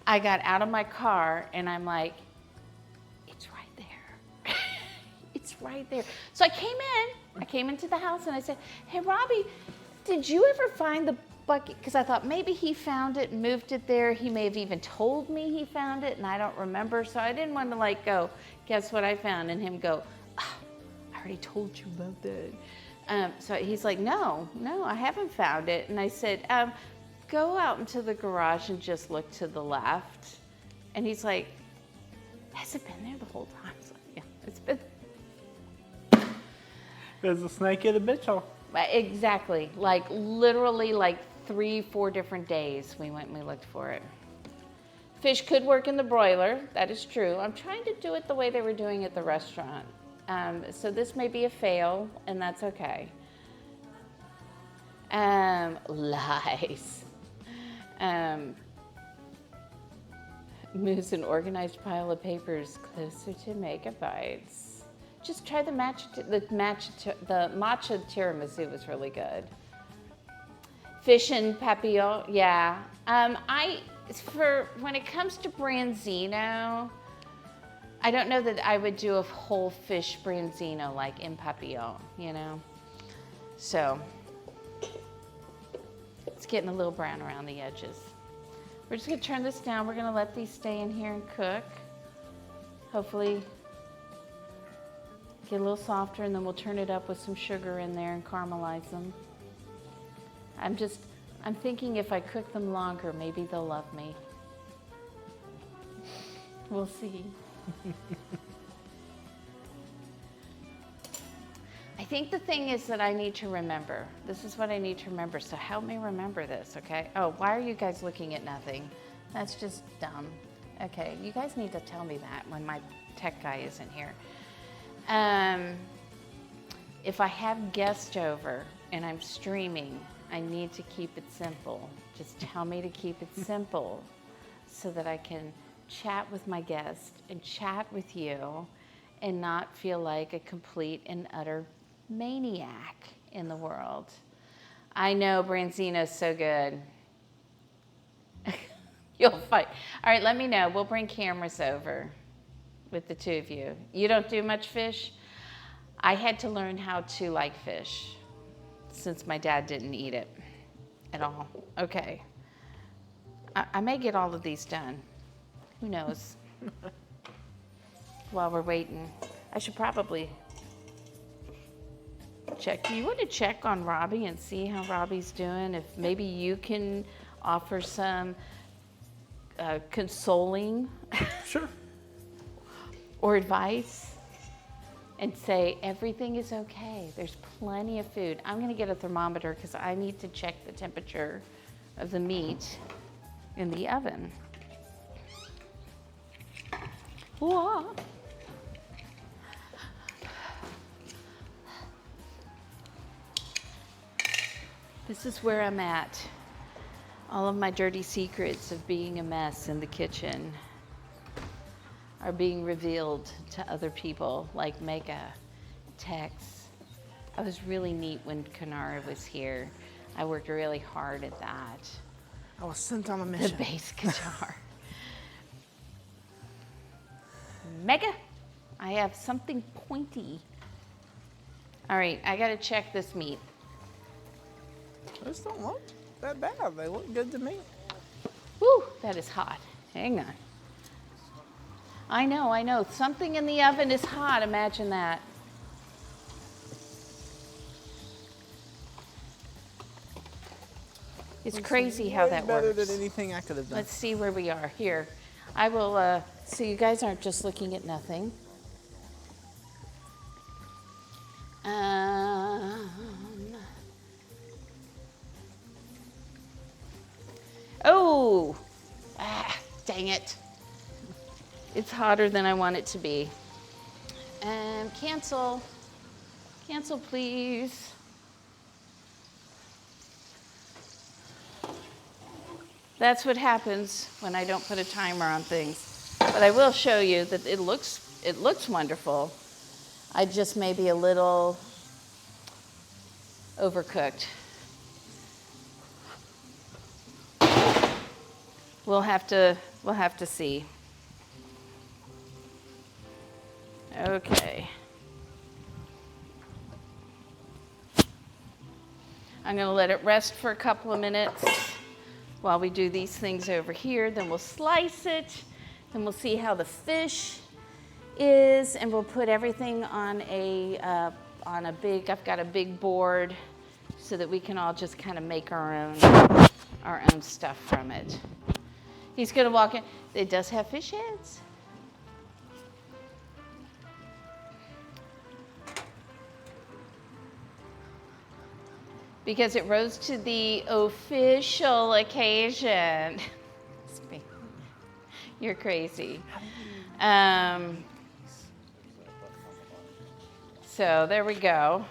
S2: I got out of my car and I'm like, it's right there. It's right there. So I came into the house and I said, hey, Robbie, did you ever find the Buc-ee? Because I thought maybe he found it and moved it there. He may have even told me he found it and I don't remember. So I didn't want to like go, guess what I found? And him go, oh, I already told you about that. So he's like, no, I haven't found it. And I said, go out into the garage and just look to the left. And he's like, has it been there the whole time? I was like, yeah, it's been there.
S5: There's a snake in the bitch.
S2: Exactly. Like literally like 3-4 different days we went and we looked for it. Fish could work in the broiler. That is true. I'm trying to do it the way they were doing at the restaurant. So this may be a fail, and that's okay. Lies. Moves an organized pile of papers closer to megabytes. Just try the matcha tiramisu was really good. Fish and papillon, yeah. When it comes to Branzino, I don't know that I would do a whole fish Branzino like in papillon, you know? So, it's getting a little brown around the edges. We're just gonna turn this down. We're gonna let these stay in here and cook. Hopefully, get a little softer, and then we'll turn it up with some sugar in there and caramelize them. I'm thinking if I cook them longer, maybe they'll love me. We'll see. I think the thing is that I need to remember. This is what I need to remember, so help me remember this, okay? Oh, why are you guys looking at nothing? That's just dumb. Okay, you guys need to tell me that when my tech guy isn't here. If I have guests over and I'm streaming, I need to keep it simple. Just tell me to keep it simple so that I can chat with my guest and chat with you and not feel like a complete and utter maniac in the world. I know Branzino's so good. You'll fight. All right, let me know. We'll bring cameras over with the two of you. You don't do much fish? I had to learn how to like fish since my dad didn't eat it at all. Okay. I may get all of these done. Who knows? While we're waiting, I should probably check. Do you want to check on Robbie and see how Robbie's doing? If maybe you can offer some consoling
S5: Sure.
S2: or advice and say everything is okay. There's plenty of food. I'm going to get a thermometer because I need to check the temperature of the meat in the oven. Whoa. This is where I'm at. All of my dirty secrets of being a mess in the kitchen are being revealed to other people, like Mega, Tex. I was really neat when Kanara was here. I worked really hard at that.
S5: I was sent on a mission.
S2: The bass guitar. Mega, I have something pointy. All right, I gotta check this meat.
S5: Those don't look that bad. They look good to me.
S2: Woo, that is hot. Hang on. I know. Something in the oven is hot. Imagine that. It's crazy how that works.
S5: Better than anything I could have done.
S2: Let's see where we are. Here, I will, so you guys aren't just looking at nothing. Oh, dang it. It's hotter than I want it to be. Cancel. Cancel, please. That's what happens when I don't put a timer on things. But I will show you that it looks wonderful. I just may be a little overcooked. We'll have to see. Okay. I'm going to let it rest for a couple of minutes while we do these things over here. Then we'll slice it. Then we'll see how the fish is, and we'll put everything on a big. I've got a big board so that we can all just kind of make our own stuff from it. He's going to walk in. It does have fish heads. Because it rose to the official occasion. You're crazy. So there we go.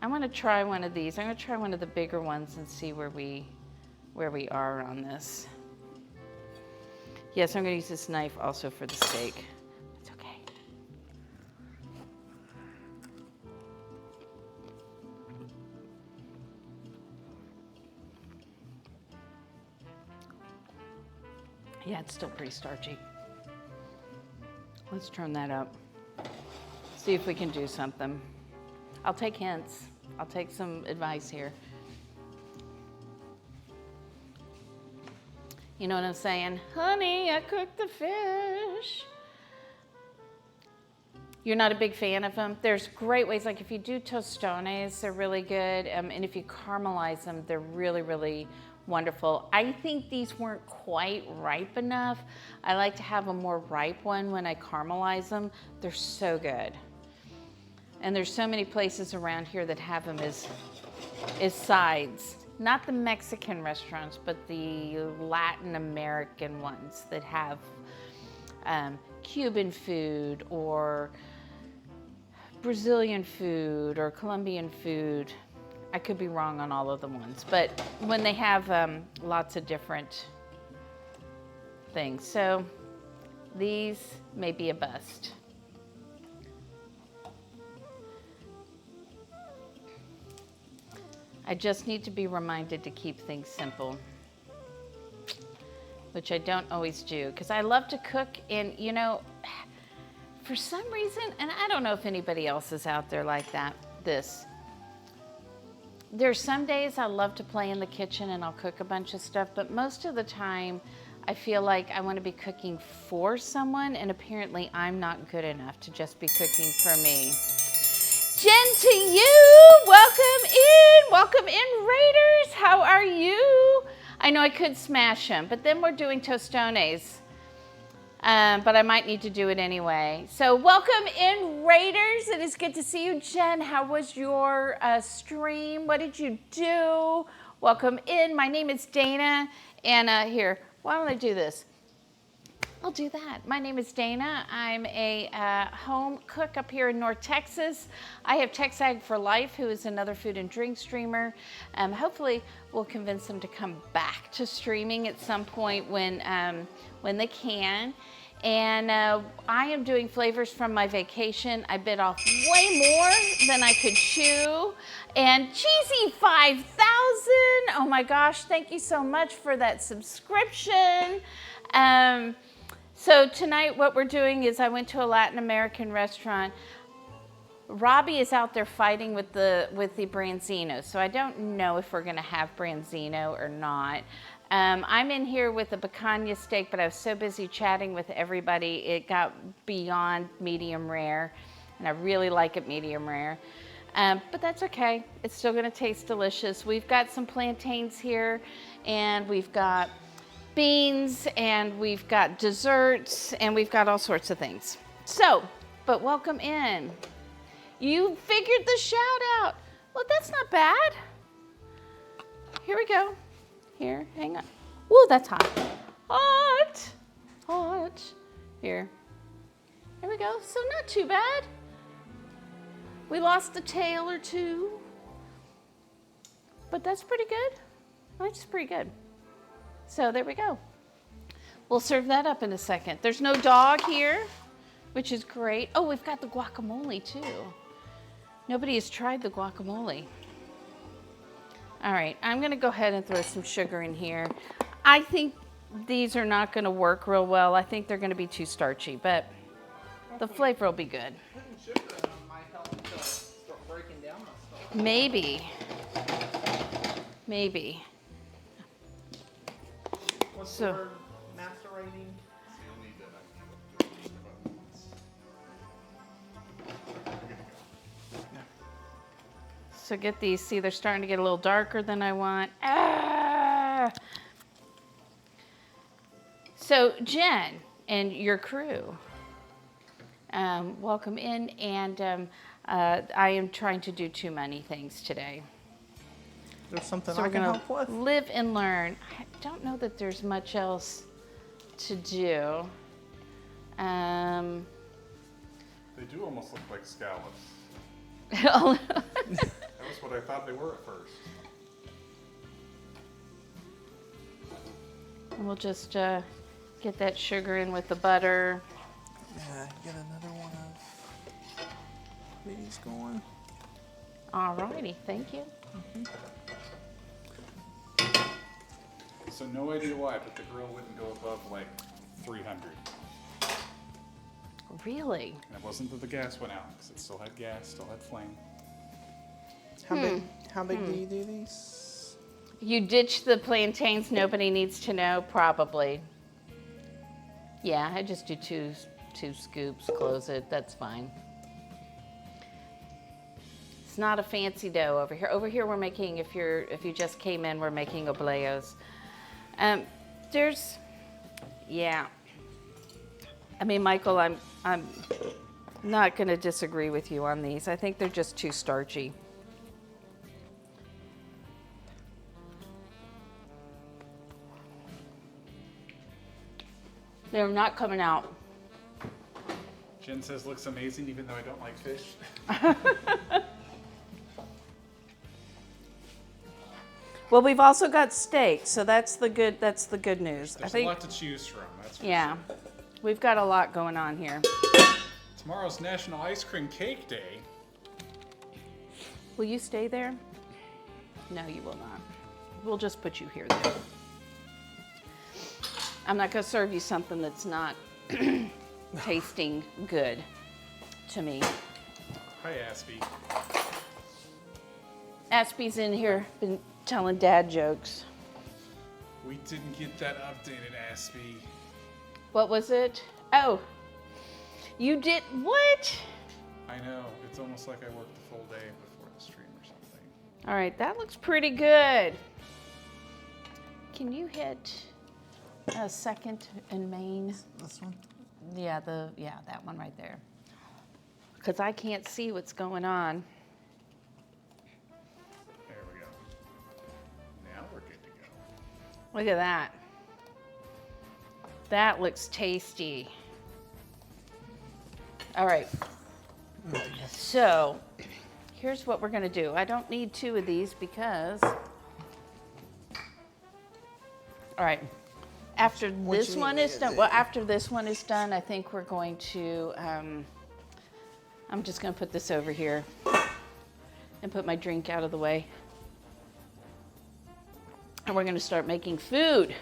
S2: I want to try one of these. I'm going to try one of the bigger ones and see where we are on this. Yes, I'm going to use this knife also for the steak. It's okay. Yeah, it's still pretty starchy. Let's turn that up. See if we can do something. I'll take hints. I'll take some advice here. You know what I'm saying? Honey, I cooked the fish. You're not a big fan of them? There's great ways, like if you do tostones, they're really good. And if you caramelize them, they're really, really wonderful. I think these weren't quite ripe enough. I like to have a more ripe one when I caramelize them. They're so good. And there's so many places around here that have them as sides. Not the Mexican restaurants, but the Latin American ones that have Cuban food or Brazilian food or Colombian food. I could be wrong on all of the ones, but when they have lots of different things. So these may be a bust. I just need to be reminded to keep things simple, which I don't always do, because I love to cook, and you know, for some reason, and I don't know if anybody else is out there like that, there's some days I love to play in the kitchen and I'll cook a bunch of stuff, but most of the time I feel like I want to be cooking for someone, and apparently I'm not good enough to just be cooking for me. Jen, to you, welcome in, Raiders. How are you? I know I could smash them, but then we're doing tostones, but I might need to do it anyway. So welcome in, Raiders. It is good to see you. Jen, how was your stream? What did you do? Welcome in. My name is Dana, and here, why don't I do this? I'll do that. My name is Dana. I'm a home cook up here in North Texas. I have TexAg for Life, who is another food and drink streamer. Hopefully, we'll convince them to come back to streaming at some point when they can. And I am doing flavors from my vacation. I bit off way more than I could chew. And Cheesy 5000, oh my gosh, thank you so much for that subscription. So tonight what we're doing is I went to a Latin American restaurant. Robbie is out there fighting with the Branzino, so I don't know if we're gonna have Branzino or not. I'm in here with a picanha steak, but I was so busy chatting with everybody, it got beyond medium rare, and I really like it medium rare. But that's okay, it's still gonna taste delicious. We've got some plantains here, and we've got beans, and we've got desserts, and we've got all sorts of things. So, but welcome in. You figured the shout out. Well, that's not bad. Here we go. Here, hang on. Ooh, that's hot. Hot, hot. Here we go. So not too bad. We lost a tail or two, but that's pretty good. That's pretty good. So there we go. We'll serve that up in a second. There's no dog here, which is great. Oh, we've got the guacamole too. Nobody has tried the guacamole. All right, I'm gonna go ahead and throw some sugar in here. I think these are not gonna work real well. I think they're gonna be too starchy, but the flavor will be good.
S5: Putting sugar in them might help them to start breaking down that stuff.
S2: Maybe. Maybe.
S5: What's
S2: So-
S5: the word? Macerating?
S6: You'll need that.
S2: So get these, see they're starting to get a little darker than I want. Ah! So Jen and your crew, welcome in, and I am trying to do too many things today.
S5: There's something
S2: So
S5: I
S2: we're
S5: can
S2: gonna
S5: help with?
S2: live and learn. I don't know that there's much else to do.
S4: They do almost look like scallops.
S2: Oh,
S4: That was what I thought they were at first.
S2: we'll just get that sugar in with the butter.
S5: Yeah, get another one of these going.
S2: Alrighty, thank you.
S4: So no idea why, but the grill wouldn't go above like 300.
S2: Really?
S4: And it wasn't that the gas went out, because it still had gas, still had flame.
S5: How big do you do these?
S2: You ditched the plantains, nobody needs to know, probably. Yeah, I just do two scoops, close it, that's fine. It's not a fancy dough over here. Over here we're making, if you just came in, we're making obleos. Yeah. I mean, Michael, I'm not gonna disagree with you on these. I think they're just too starchy. They're not coming out.
S4: Jen says looks amazing even though I don't like fish.
S2: Well, we've also got steak, so that's the good news.
S4: There's a lot to choose from, that's for
S2: yeah,
S4: sure.
S2: we've got a lot going on here.
S4: Tomorrow's National Ice Cream Cake Day.
S2: Will you stay there? No, you will not. We'll just put you here then. I'm not gonna serve you something that's not tasting good to me.
S4: Hi, Aspie.
S2: Aspie's in here, been telling dad jokes.
S4: We didn't get that updated, Aspie.
S2: What was it? Oh, you did what?
S4: I know, it's almost like I worked the full day before the stream or something.
S2: All right, that looks pretty good. Can you hit a second and main?
S5: This one?
S2: Yeah, that one right there. Because I can't see what's going on.
S4: There we go. Now we're good to go.
S2: Look at that. That looks tasty. All right. So here's what we're gonna do. I don't need 2 of these because, all right, after this one is done, after this one is done, I think we're going to, I'm just gonna put this over here and put my drink out of the way. And we're gonna start making food.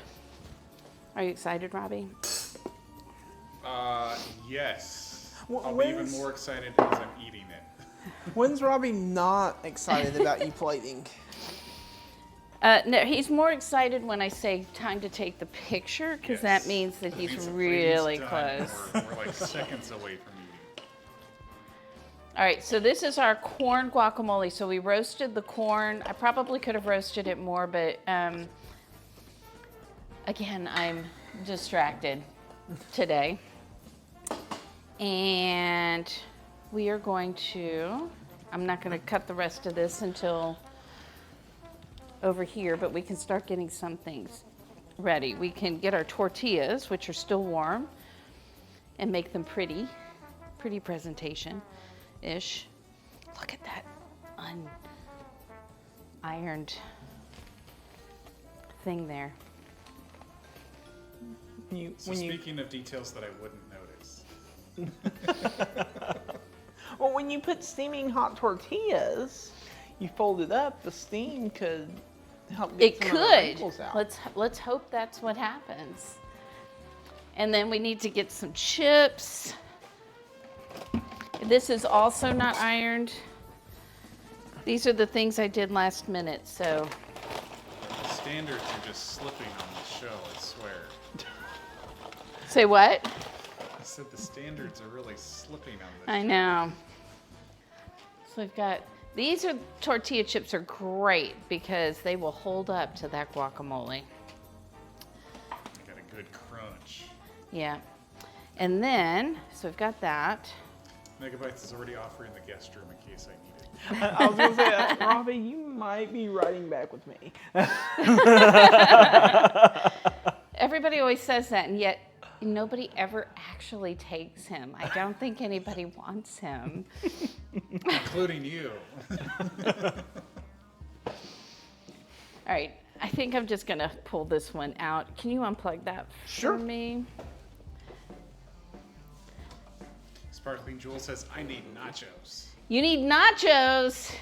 S2: Are you excited, Robbie?
S4: Yes. I'll be even more excited as I'm eating it.
S5: When's Robbie not excited about you plating?
S2: No, he's more excited when I say time to take the picture, because that means that he's really close.
S4: We're like seconds away from eating.
S2: All right, so this is our corn guacamole. So we roasted the corn. I probably could have roasted it more, but again, I'm distracted today. And we are going to, I'm not going to cut the rest of this until over here, but we can start getting some things ready. We can get our tortillas, which are still warm, and make them pretty presentation-ish. Look at that unironed thing there.
S4: Speaking of details that I wouldn't notice.
S5: Well, when you put steaming hot tortillas, you fold it up, the steam could help get some of the wrinkles out.
S2: Let's hope that's what happens. And then we need to get some chips. This is also not ironed. These are the things I did last minute, so.
S4: The standards are just slipping on the show, I swear.
S2: Say what?
S4: I said the standards are really slipping on this.
S2: I know. So we've got, these are tortilla chips are great because they will hold up to that guacamole.
S4: Got a good crunch.
S2: Yeah. And then, so we've got that.
S4: Megabytes is already offering the guest room in case I need it.
S5: I was going to say, Robbie, you might be riding back with me.
S2: Everybody always says that, and yet nobody ever actually takes him. I don't think anybody wants him.
S4: Including you.
S2: All right, I think I'm just gonna pull this one out. Can you unplug that for me?
S4: Sparkling Jewel says, I need nachos.
S2: You need nachos.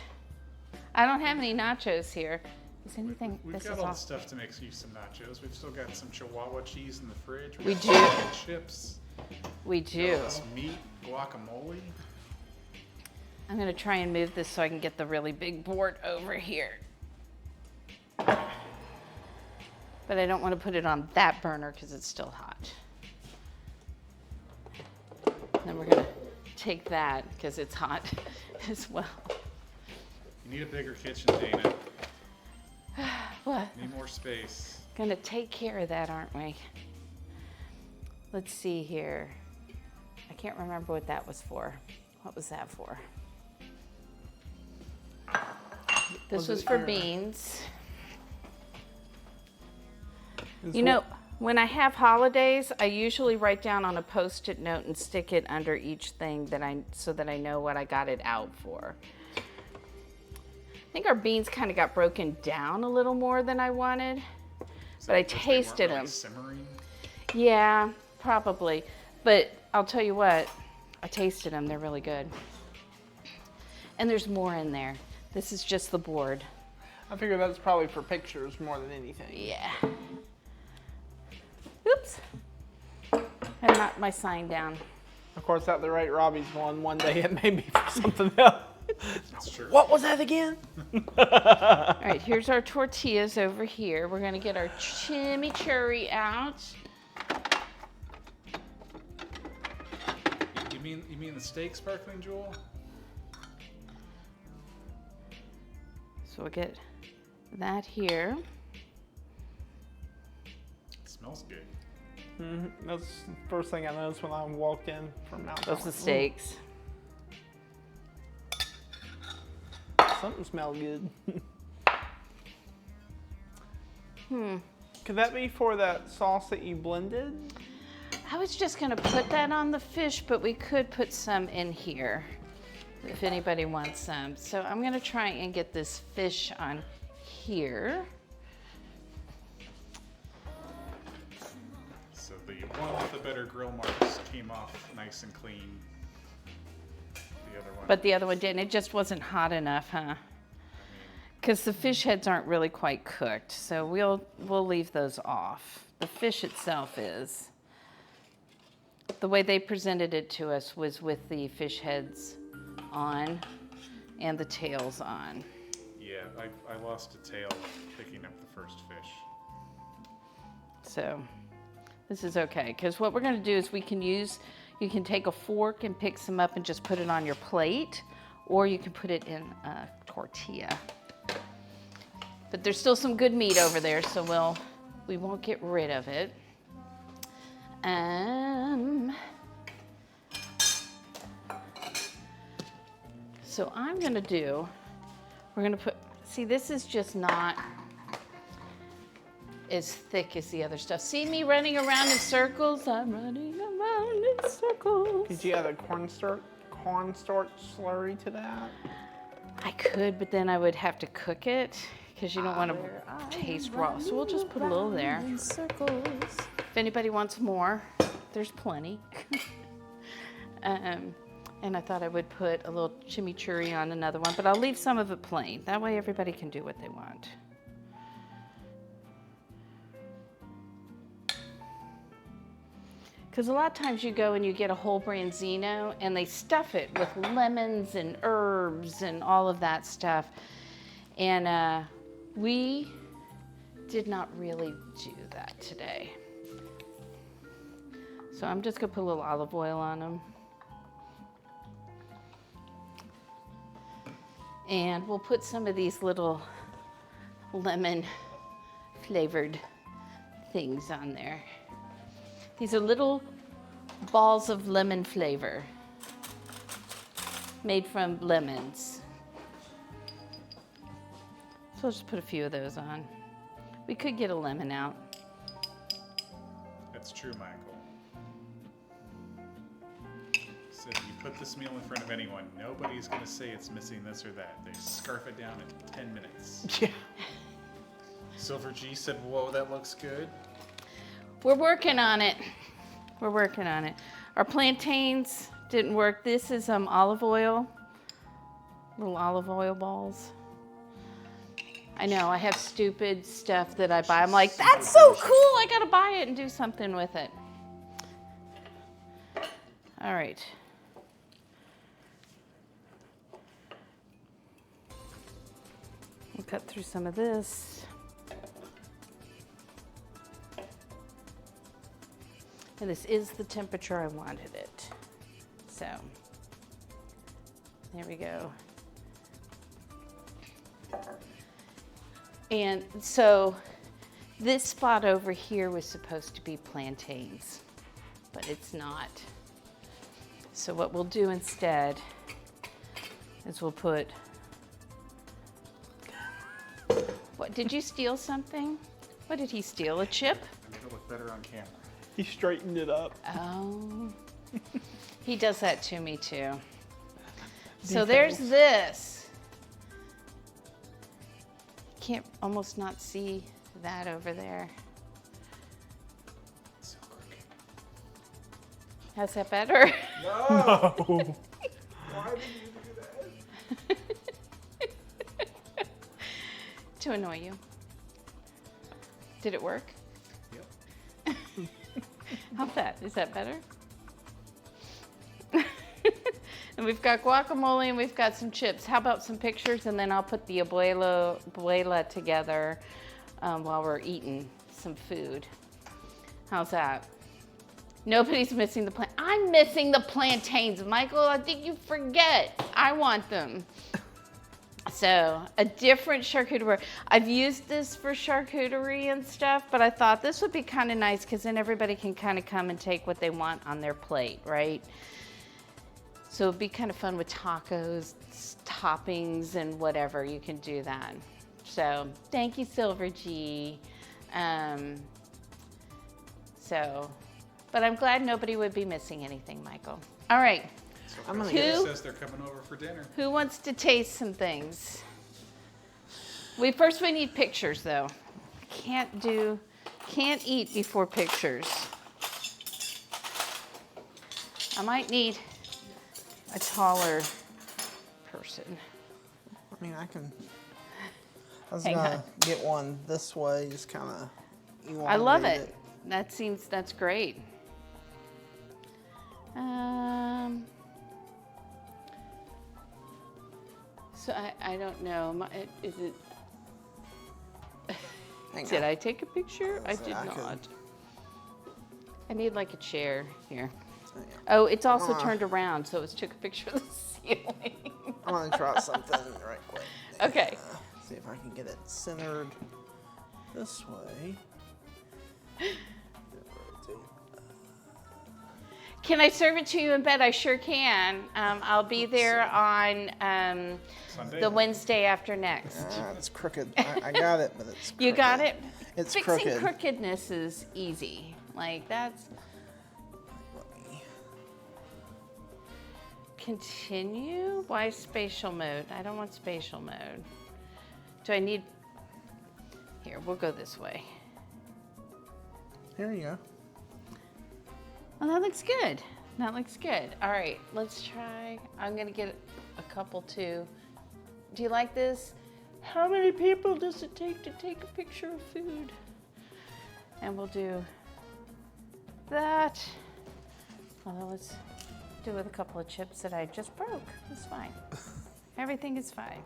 S2: I don't have any nachos here. Is anything?
S4: We've got all the stuff to make you some nachos. We've still got some Chihuahua cheese in the fridge.
S2: We do.
S4: Chips.
S2: We do.
S4: This meat, guacamole.
S2: I'm gonna try and move this so I can get the really big board over here. But I don't want to put it on that burner because it's still hot. Then we're gonna take that because it's hot as well.
S4: You need a bigger kitchen, Dana.
S2: What?
S4: Need more space.
S2: Gonna take care of that, aren't we? Let's see here. I can't remember what that was for. What was that for? This was for beans. You know, when I have holidays, I usually write down on a Post-it note and stick it under each thing so that I know what I got it out for. I think our beans kind of got broken down a little more than I wanted, but I tasted them.
S4: Simmering?
S2: Yeah, probably. But I'll tell you what, I tasted them. They're really good. And there's more in there. This is just the board.
S5: I figure that's probably for pictures more than anything.
S2: Yeah. Oops. I knocked my sign down.
S5: Of course, at the rate Robbie's one day it may be for something else.
S4: That's true.
S5: What was that again?
S2: All right, here's our tortillas over here. We're gonna get our chimichurri out.
S4: You mean the steak, Sparkling Jewel?
S2: So we'll get that here.
S4: It smells good.
S5: Mm-hmm. That's the first thing I noticed when I walked in from out.
S2: Those are the steaks.
S5: Something smelled good. Could that be for that sauce that you blended?
S2: I was just gonna put that on the fish, but we could put some in here if anybody wants some. So I'm gonna try and get this fish on here.
S4: So the one with the better grill marks came off nice and clean. The other one.
S2: But the other one didn't. It just wasn't hot enough, huh? Because the fish heads aren't really quite cooked, so we'll leave those off. The fish itself is. The way they presented it to us was with the fish heads on and the tails on.
S4: Yeah, I lost a tail picking up the first fish.
S2: So this is okay, because what we're going to do is you can take a fork and pick some up and just put it on your plate, or you can put it in a tortilla. But there's still some good meat over there, so we won't get rid of it. So we're gonna put, see, this is just not as thick as the other stuff. See me running around in circles? I'm running around in circles.
S5: Did you add a cornstarch slurry to that?
S2: I could, but then I would have to cook it because you don't want to taste raw. So we'll just put a little there. If anybody wants more, there's plenty. And I thought I would put a little chimichurri on another one, but I'll leave some of it plain. That way everybody can do what they want. Because a lot of times you go and you get a whole Branzino and they stuff it with lemons and herbs and all of that stuff. And we did not really do that today. So I'm just gonna put a little olive oil on them. And we'll put some of these little lemon flavored things on there. These are little balls of lemon flavor made from lemons. So I'll just put a few of those on. We could get a lemon out.
S4: That's true, Michael. So if you put this meal in front of anyone, nobody's going to say it's missing this or that. They scarf it down in 10 minutes.
S5: Yeah.
S4: Silver G said, whoa, that looks good.
S2: We're working on it. We're working on it. Our plantains didn't work. This is olive oil, little olive oil balls. I know, I have stupid stuff that I buy. I'm like, that's so cool, I gotta buy it and do something with it. All right. We'll cut through some of this. And this is the temperature I wanted it. So, there we go. And so, this spot over here was supposed to be plantains, but it's not. So what we'll do instead is we'll put, what, did you steal something? What did he steal, a chip?
S4: I make it look better on camera.
S5: He straightened it up.
S2: Oh, he does that to me too. So there's this. Can't almost not see that over there.
S4: So crooked.
S2: How's that better?
S5: No. Why did you do that?
S2: To annoy you. Did it work?
S4: Yep.
S2: How's that? Is that better? And we've got guacamole and we've got some chips. How about some pictures, and then I'll put the abuela together while we're eating some food. How's that? Nobody's missing the plant. I'm missing the plantains, Michael. I think you forget. I want them. So a different charcuterie. I've used this for charcuterie and stuff, but I thought this would be kind of nice because then everybody can kind of come and take what they want on their plate, right? So it'd be kind of fun with tacos, toppings, and whatever. You can do that. So thank you, Silver G. But But I'm glad nobody would be missing anything, Michael. All right.
S5: I'm gonna
S4: It says they're coming over for dinner.
S2: Who wants to taste some things? We need pictures though. Can't eat before pictures. I might need a taller person.
S5: I mean, I was gonna get one this way, just kind of.
S2: I love it. That's great. So I don't know. Is it? Did I take a picture? I did not. I need like a chair here. Oh, it's also turned around, so it took a picture of the ceiling.
S5: I'm gonna try something right quick.
S2: Okay.
S5: See if I can get it centered this way.
S2: Can I serve it to you in bed? I sure can. I'll be there on the Wednesday after next.
S5: It's crooked. I got it, but it's crooked.
S2: You got it?
S5: It's
S2: Fixing
S5: crooked.
S2: crookedness is easy. Like that's... Continue? Why spatial mode? I don't want spatial mode. Do I need... Here, we'll go this way.
S5: Here you go.
S2: Well, that looks good. That looks good. All right, let's try. I'm gonna get a couple too. Do you like this? How many people does it take to take a picture of food? And we'll do that. Although let's do it with a couple of chips that I just broke. It's fine. Everything is fine.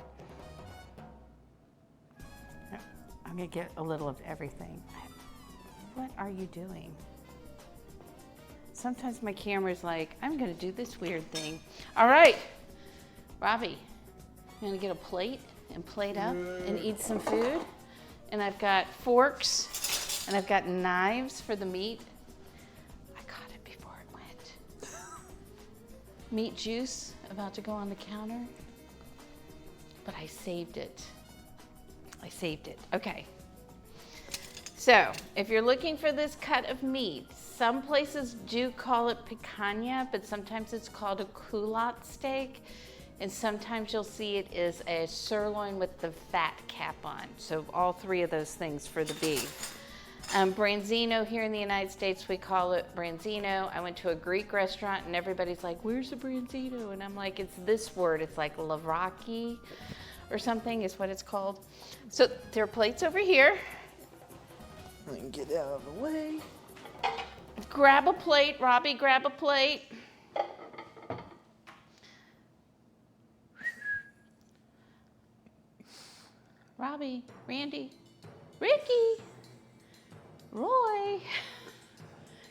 S2: I'm gonna get a little of everything. What are you doing? Sometimes my camera's like, I'm gonna do this weird thing. All right, Robbie, I'm gonna get a plate and plate up and eat some food. And I've got forks and I've got knives for the meat. I caught it before it went. Meat juice about to go on the counter, but I saved it. Okay. So, if you're looking for this cut of meat, some places do call it picanha, but sometimes it's called a culotte steak, and sometimes you'll see it is a sirloin with the fat cap on. So all three of those things for the beef. Branzino here in the United States, we call it Branzino. I went to a Greek restaurant and everybody's like, where's the Branzino? And I'm like, it's this word, it's like lavraki or something is what it's called. So there are plates over here.
S5: I can get out of the way.
S2: Grab a plate, Robbie, grab a plate. Robbie, Randy, Ricky, Roy,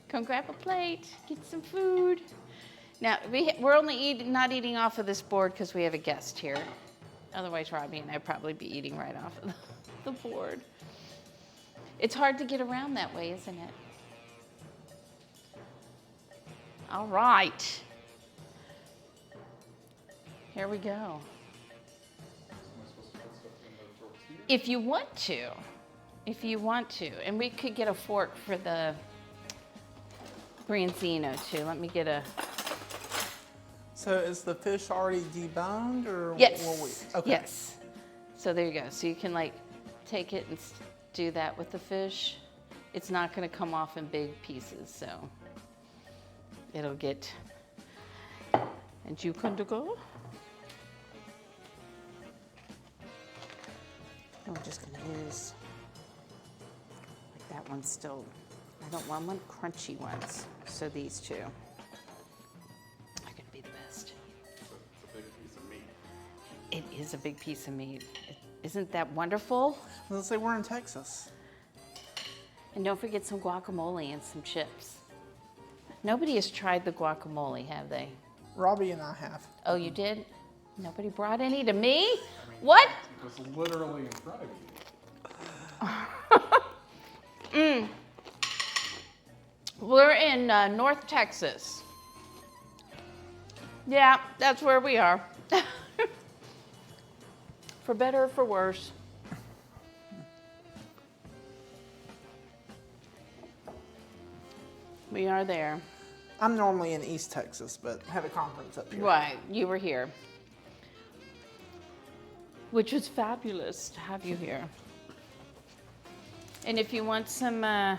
S2: come grab a plate, get some food. Now, we're only not eating off of this board because we have a guest here. Otherwise, Robbie and I'd probably be eating right off of the board. It's hard to get around that way, isn't it? All right. Here we go. If you want to. And we could get a fork for the Branzino too. Let me get a...
S5: So is the fish already deboned or?
S2: Yes,
S5: will we? Okay.
S2: Yes. So there you go. So you can like take it and do that with the fish. It's not gonna come off in big pieces, so it'll get, and you can go. I'm just gonna use, like that one's still, I don't want one crunchy ones, so these two are gonna be the best.
S4: It's a big piece of meat.
S2: It is a big piece of meat. Isn't that wonderful?
S5: Let's say we're in Texas.
S2: And don't forget some guacamole and some chips. Nobody has tried the guacamole, have they?
S5: Robbie and I have.
S2: Oh, you did? Nobody brought any to me? What?
S4: It was literally in front of you.
S2: We're in North Texas. Yeah, that's where we are. For better or for worse. We are there.
S5: I'm normally in East Texas, but had a conference up here.
S2: Right, you were here. Which was fabulous to have you here. And if you want some, not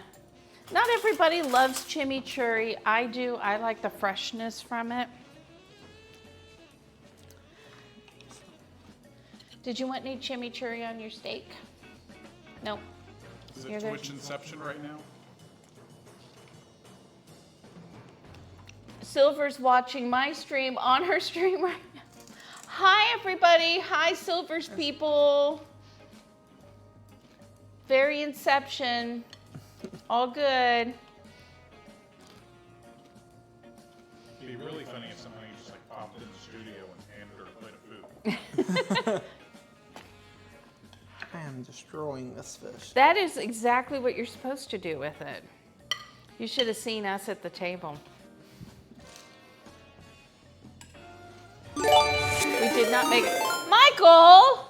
S2: everybody loves chimichurri. I do. I like the freshness from it. Did you want any chimichurri on your steak? Nope.
S4: Is
S2: You're
S4: it
S2: good.
S4: Twitch Inception right now?
S2: Silver's watching my stream on her stream right now. Hi, everybody. Hi, Silver's people. Very Inception. All good.
S4: It'd be really funny if somebody just like popped in the studio and handed her a plate of food.
S5: I am destroying this fish.
S2: That is exactly what you're supposed to do with it. You should have seen us at the table. We did not make it. Michael!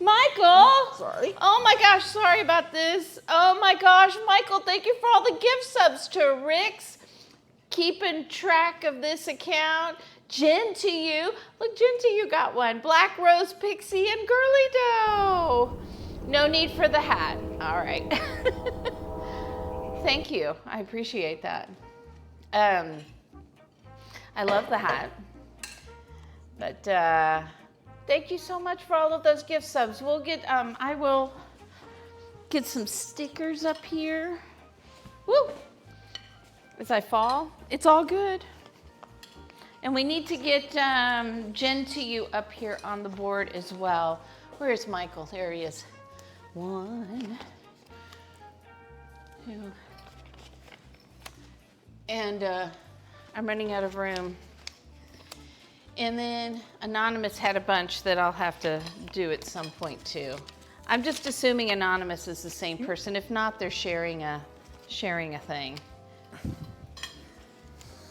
S2: Michael!
S5: Sorry.
S2: Oh my gosh, sorry about this. Oh my gosh, Michael, thank you for all the gift subs to Rick's. Keeping track of this account. Jen to you. Look, Jen to you got one. Black Rose, Pixie, and Girly Dough. No need for the hat. All right. Thank you. I appreciate that. I love the hat. But thank you so much for all of those gift subs. We'll get, I will get some stickers up here. Woo! As I fall, it's all good. And we need to get Jen to you up here on the board as well. Where's Michael? There he is. 1, 2. And I'm running out of room. And then Anonymous had a bunch that I'll have to do at some point too. I'm just assuming Anonymous is the same person. If not, they're sharing a thing.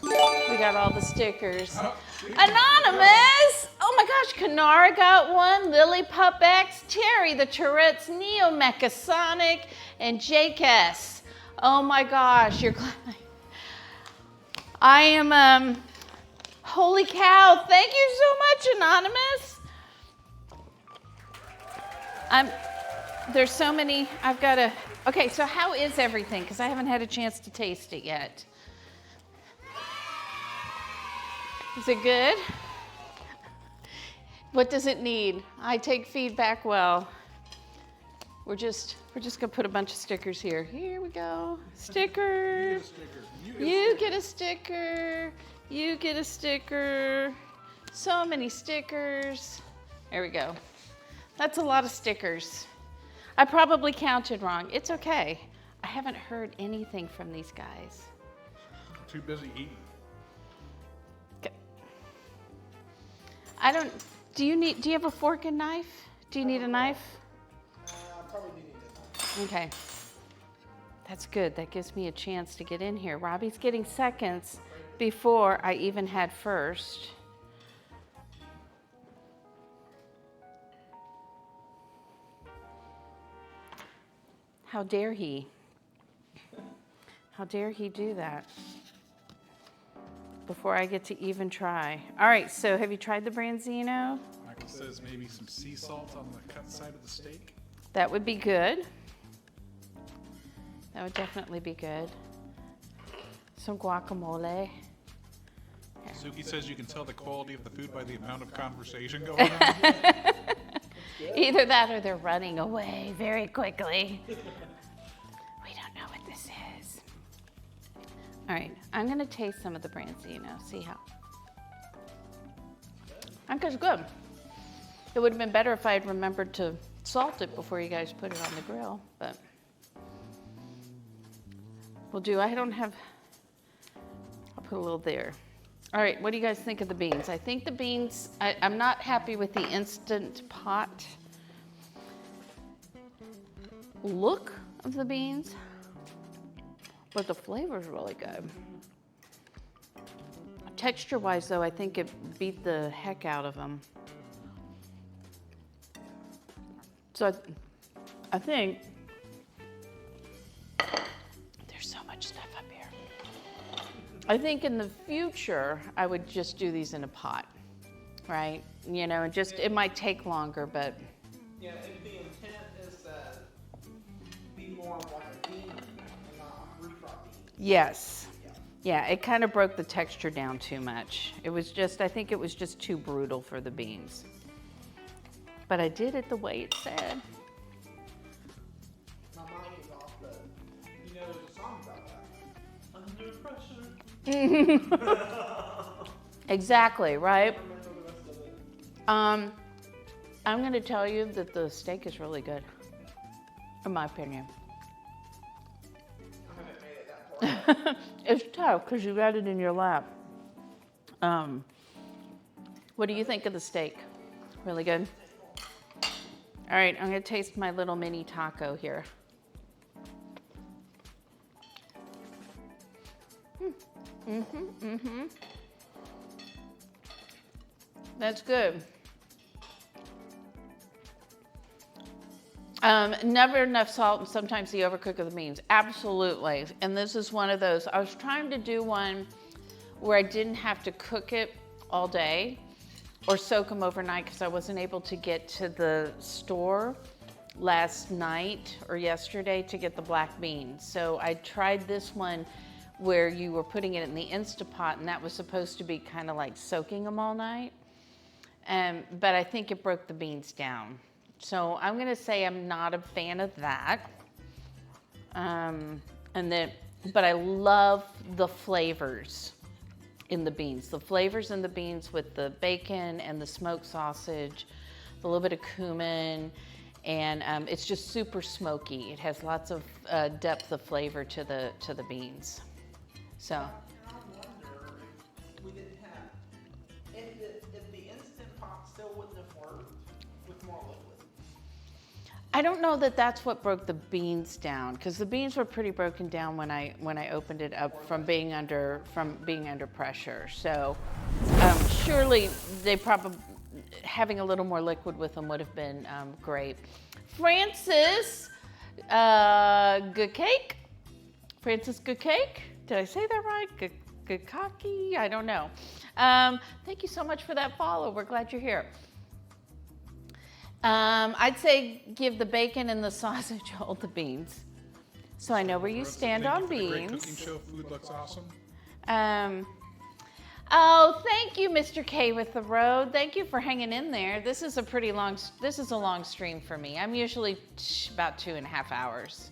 S2: We got all the stickers. Anonymous! Oh my gosh, Kanara got one, Lily Pup X, Terry the Tourette's, Neo Mechasonic, and Jake S. Oh my gosh, you're glad. I am, holy cow, thank you so much, Anonymous. There's so many, I've got to, okay, so how is everything? Because I haven't had a chance to taste it yet. Is it good? What does it need? I take feedback well. We're just gonna put a bunch of stickers here. Here we go. Sticker. You get a sticker. You get a sticker. So many stickers. There we go. That's a lot of stickers. I probably counted wrong. It's okay. I haven't heard anything from these guys.
S4: Too busy eating.
S2: Do you have a fork and knife? Do you need a knife?
S5: Probably need it.
S2: Okay. That's good. That gives me a chance to get in here. Robbie's getting seconds before I even had first. How dare he? How dare he do that? Before I get to even try. All right, so have you tried the Branzino?
S4: Michael says maybe some sea salt on the cut side of the steak.
S2: That would be good. That would definitely be good. Some guacamole.
S4: Suki says you can tell the quality of the food by the amount of conversation going on.
S2: Either that or they're running away very quickly. We don't know what this is. All right, I'm gonna taste some of the Branzino, see how. I think it's good. It would have been better if I had remembered to salt it before you guys put it on the grill, but we'll do. I don't have, I'll put a little there. All right, what do you guys think of the beans? I think the beans, I'm not happy with the Instant Pot look of the beans, but the flavor's really good. Texture-wise, though, I think it beat the heck out of them. So I think there's so much stuff up here. I think in the future, I would just do these in a pot, right? You know, and just, it might take longer, but.
S8: Yeah, if the intent is to be more of like a bean and not a refried bean.
S2: Yes. Yeah, it kind of broke the texture down too much. It was just, I think it was just too brutal for the beans. But I did it the way it said.
S8: My mind was off, but you know there's a song about that. Under pressure.
S2: Exactly, right? I'm going to tell you that the steak is really good, in my opinion.
S8: I haven't made it that far.
S2: It's tough because you got it in your lap. What do you think of the steak? Really good? All right, I'm going to taste my little mini taco here. That's good. Never enough salt, and sometimes the overcook of the beans. Absolutely. And this is one of those. I was trying to do one where I didn't have to cook it all day or soak them overnight because I wasn't able to get to the store last night or yesterday to get the black beans. So I tried this one where you were putting it in the Instapot, and that was supposed to be kind of like soaking them all night. But I think it broke the beans down. So I'm gonna say I'm not a fan of that. But I love the flavors in the beans. The flavors in the beans with the bacon and the smoked sausage, a little bit of cumin, and it's just super smoky. It has lots of depth of flavor to the beans. So.
S8: I wonder if we didn't have, if the Instant Pot still wouldn't have worked with more liquid.
S2: I don't know that that's what broke the beans down, because the beans were pretty broken down when I opened it up from being under pressure. So surely they probably having a little more liquid with them would have been great. Francis, good cake. Francis, good cake. Did I say that right? Good cocky. I don't know. Thank you so much for that follow. We're glad you're here. I'd say give the bacon and the sausage all the beans. So I know where you stand on beans.
S9: Great cooking show. Food looks awesome.
S2: Oh, thank you, Mr. K with the road. Thank you for hanging in there. This is a long stream for me. I'm usually about 2.5 hours.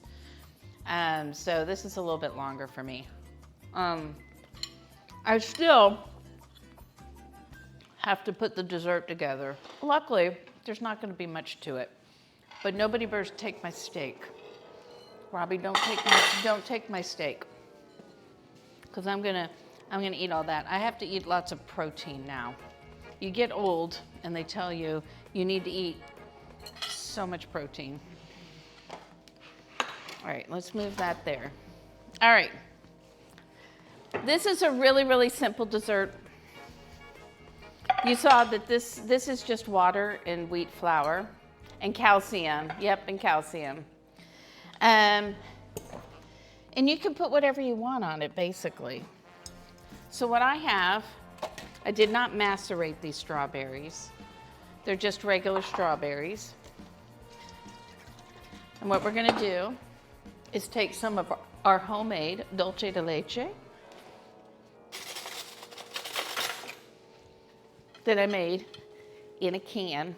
S2: So this is a little bit longer for me. I still have to put the dessert together. Luckily, there's not going to be much to it, but nobody better take my steak. Robbie, don't take my steak, because I'm gonna eat all that. I have to eat lots of protein now. You get old, and they tell you need to eat so much protein. All right, let's move that there. All right, this is a really, really simple dessert. You saw that this is just water and wheat flour and calcium. Yep, and calcium. And you can put whatever you want on it, basically. So what I did not macerate these strawberries. They're just regular strawberries. And what we're gonna do is take some of our homemade dulce de leche that I made in a can.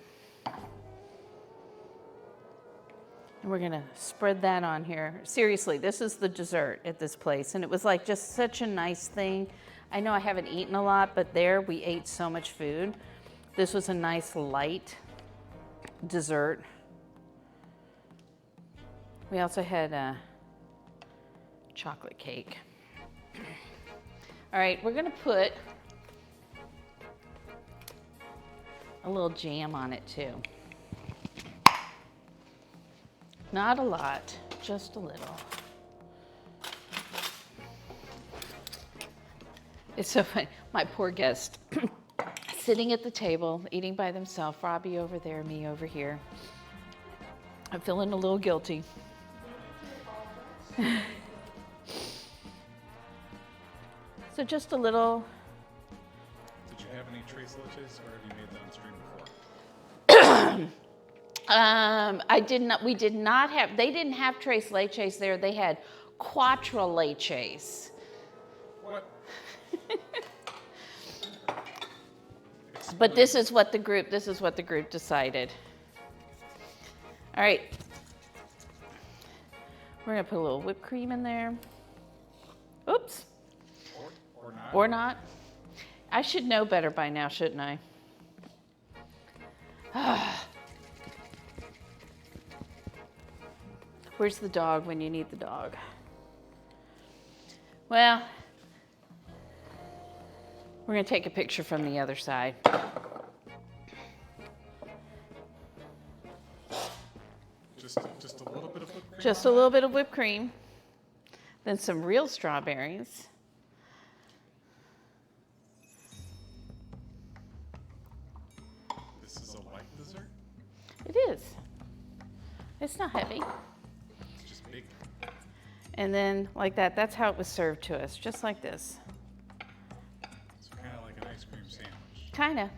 S2: And we're gonna spread that on here. Seriously, this is the dessert at this place. And it was like just such a nice thing. I know I haven't eaten a lot, but there we ate so much food. This was a nice light dessert. We also had a chocolate cake. All right, we're gonna put a little jam on it too. Not a lot, just a little. It's so funny, my poor guest sitting at the table, eating by themselves, Robbie over there, me over here. I'm feeling a little guilty. So just a little.
S4: Did you have any tres leches, or have you made that on stream before?
S2: I did not. We did not have. They didn't have tres leches there. They had cuatro leches.
S4: What?
S2: But this is what the group. This is what the group decided. All right. We're gonna put a little whipped cream in there. Oops.
S4: Or not.
S2: Or not. I should know better by now, shouldn't I? Where's the dog when you need the dog? Well, we're going to take a picture from the other side.
S4: Just a little bit of whipped cream.
S2: Just a little bit of whipped cream. Then some real strawberries.
S4: This is a light dessert.
S2: It is. It's not heavy.
S4: It's just big.
S2: And then like that, that's how it was served to us, just like this.
S4: It's kind of like an ice cream sandwich.
S2: Kind of.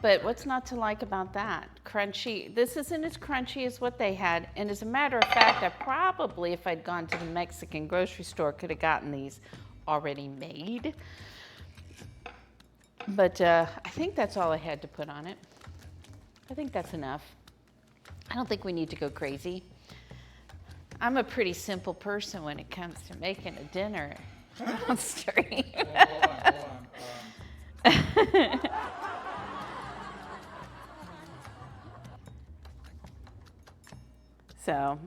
S2: But what's not to like about that? Crunchy. This isn't as crunchy as what they had. And as a matter of fact, I probably, if I'd gone to the Mexican grocery store, could have gotten these already made. But I think that's all I had to put on it. I think that's enough. I don't think we need to go crazy. I'm a pretty simple person when it comes to making a dinner on stream.
S4: Hold on.
S2: So,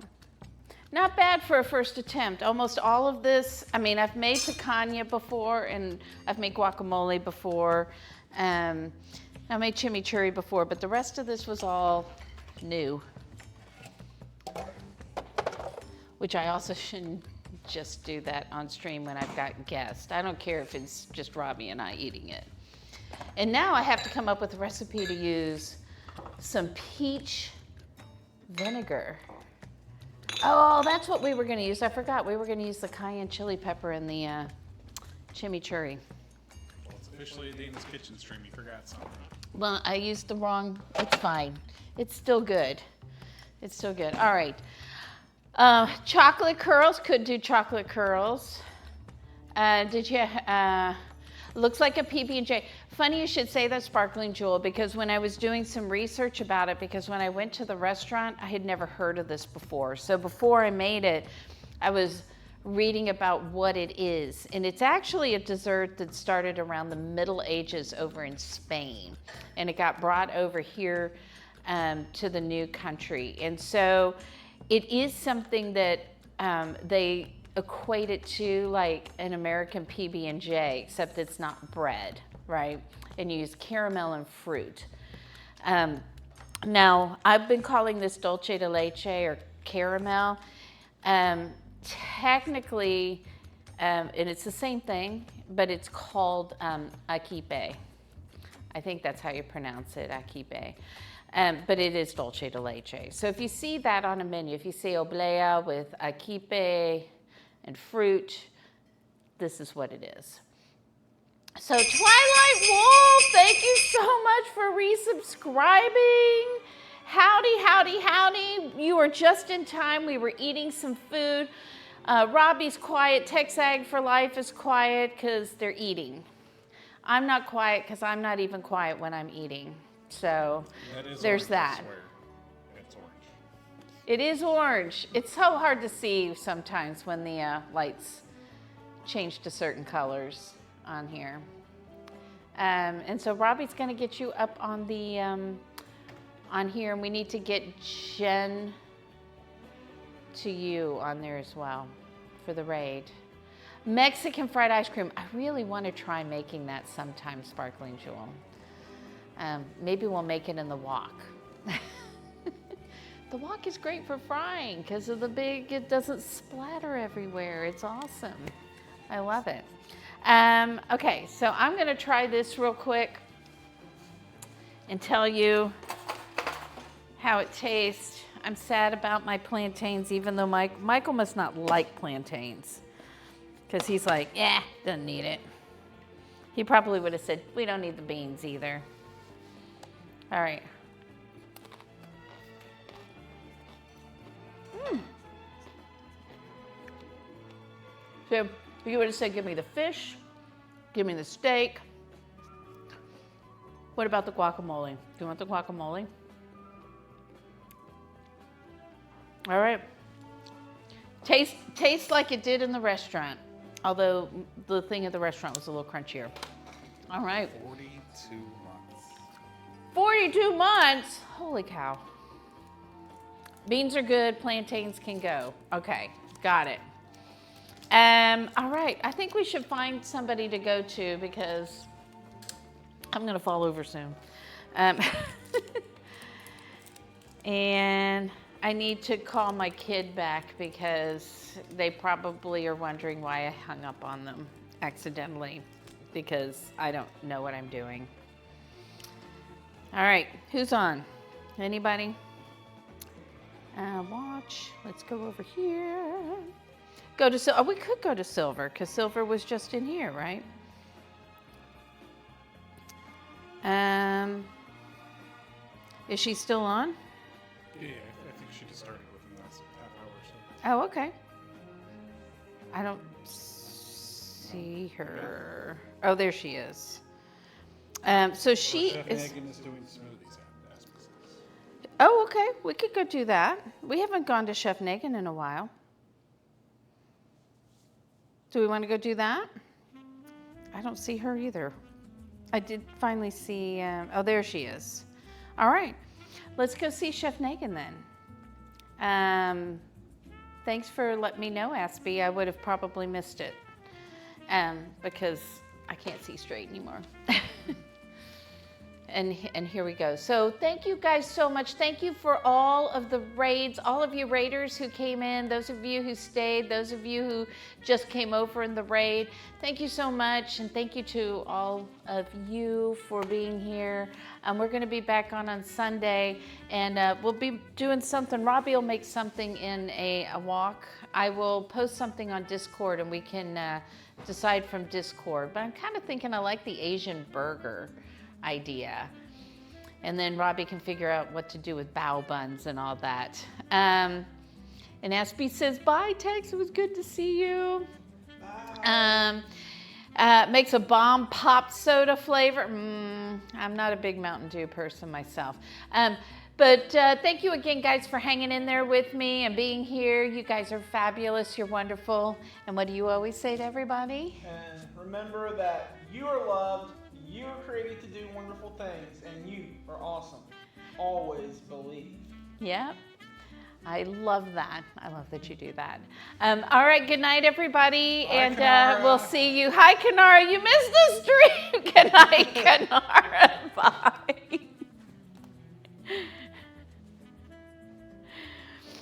S2: not bad for a first attempt. Almost all of this, I mean, I've made picanha before, and I've made guacamole before. I made chimichurri before, but the rest of this was all new. Which I also shouldn't just do that on stream when I've got guests. I don't care if it's just Robbie and I eating it. And now I have to come up with a recipe to use some peach vinegar. Oh, that's what we were going to use. I forgot. We were going to use the cayenne chili pepper in the chimichurri.
S4: Well, it's officially a Dana's Kitchen stream. You forgot something.
S2: Well, I used the wrong. It's fine. It's still good. It's still good. All right. Chocolate curls. Could do chocolate curls. Did you? Looks like a PB&J. Funny you should say that, Sparkling Jewel, because when I was doing some research about it, because when I went to the restaurant, I had never heard of this before. So before I made it, I was reading about what it is. And it's actually a dessert that started around the Middle Ages over in Spain. And it got brought over here to the new country. And so it is something that they equate it to like an American PB&J, except it's not bread, right? And you use caramel and fruit. Now, I've been calling this dulce de leche or caramel. Technically, and it's the same thing, but it's called aquipe. I think that's how you pronounce it, aquipe. But it is dulce de leche. So if you see that on a menu, if you see oblea with aquipe and fruit, this is what it is. So Twilight Wolf, thank you so much for resubscribing. Howdy, howdy, howdy. You were just in time. We were eating some food. Robbie's quiet. Texag for Life is quiet because they're eating. I'm not quiet because I'm not even quiet when I'm eating. So there's that.
S4: I swear. It's orange.
S2: It is orange. It's so hard to see sometimes when the lights change to certain colors on here. And so Robbie's going to get you up on the on here, and we need to get Jen to you on there as well for the raid. Mexican fried ice cream. I really want to try making that sometime, Sparkling Jewel. Maybe we'll make it in the wok. The wok is great for frying because of the big, it doesn't splatter everywhere. It's awesome. I love it. Okay, so I'm going to try this real quick and tell you how it tastes. I'm sad about my plantains, even though Michael must not like plantains. Because he's like, yeah, doesn't need it. He probably would have said, we don't need the beans either. All right. So you would have said, give me the fish, give me the steak. What about the guacamole? Do you want the guacamole? All right. Tastes like it did in the restaurant, although the thing at the restaurant was a little crunchier. All right.
S9: 42 months.
S2: 42 months? Holy cow. Beans are good, plantains can go. Okay, got it. All right, I think we should find somebody to go to because I'm gonna fall over soon. And I need to call my kid back because they probably are wondering why I hung up on them accidentally because I don't know what I'm doing. All right, who's on? Anybody? Watch, let's go over here. Go to Silver. Oh, we could go to Silver because Silver was just in here, right? Is she still on?
S9: Yeah, I think she just started within the last half hour or so.
S2: Oh, okay. I don't see her. Oh, there she is. So she
S9: Chef
S2: is.
S9: Megan is doing smoothies at Aspen's.
S2: Oh, okay. We could go do that. We haven't gone to Chef Megan in a while. Do we want to go do that? I don't see her either. I did finally see, oh, there she is. All right, let's go see Chef Megan then. Thanks for letting me know, Aspie. I would have probably missed it because I can't see straight anymore. And here we go. So thank you guys so much. Thank you for all of the raids, all of you raiders who came in, those of you who stayed, those of you who just came over in the raid. Thank you so much, and thank you to all of you for being here. We're going to be back on Sunday, and we'll be doing something. Robbie will make something in a walk. I will post something on Discord, and we can decide from Discord. But I'm kind of thinking I like the Asian burger idea, and then Robbie can figure out what to do with bao buns and all that. And Aspie says, bye Tex, it was good to see you. Makes a bomb pop soda flavor. I'm not a big Mountain Dew person myself. But thank you again, guys, for hanging in there with me and being here. You guys are fabulous, you're wonderful. And what do you always say to everybody?
S5: And remember that you are loved. You are created to do wonderful things, and you are awesome. Always believe.
S2: Yeah, I love that. I love that you do that. All right, good night, everybody, and we'll see you. Hi, Kanara. You missed the stream. Good night, Kanara. Bye.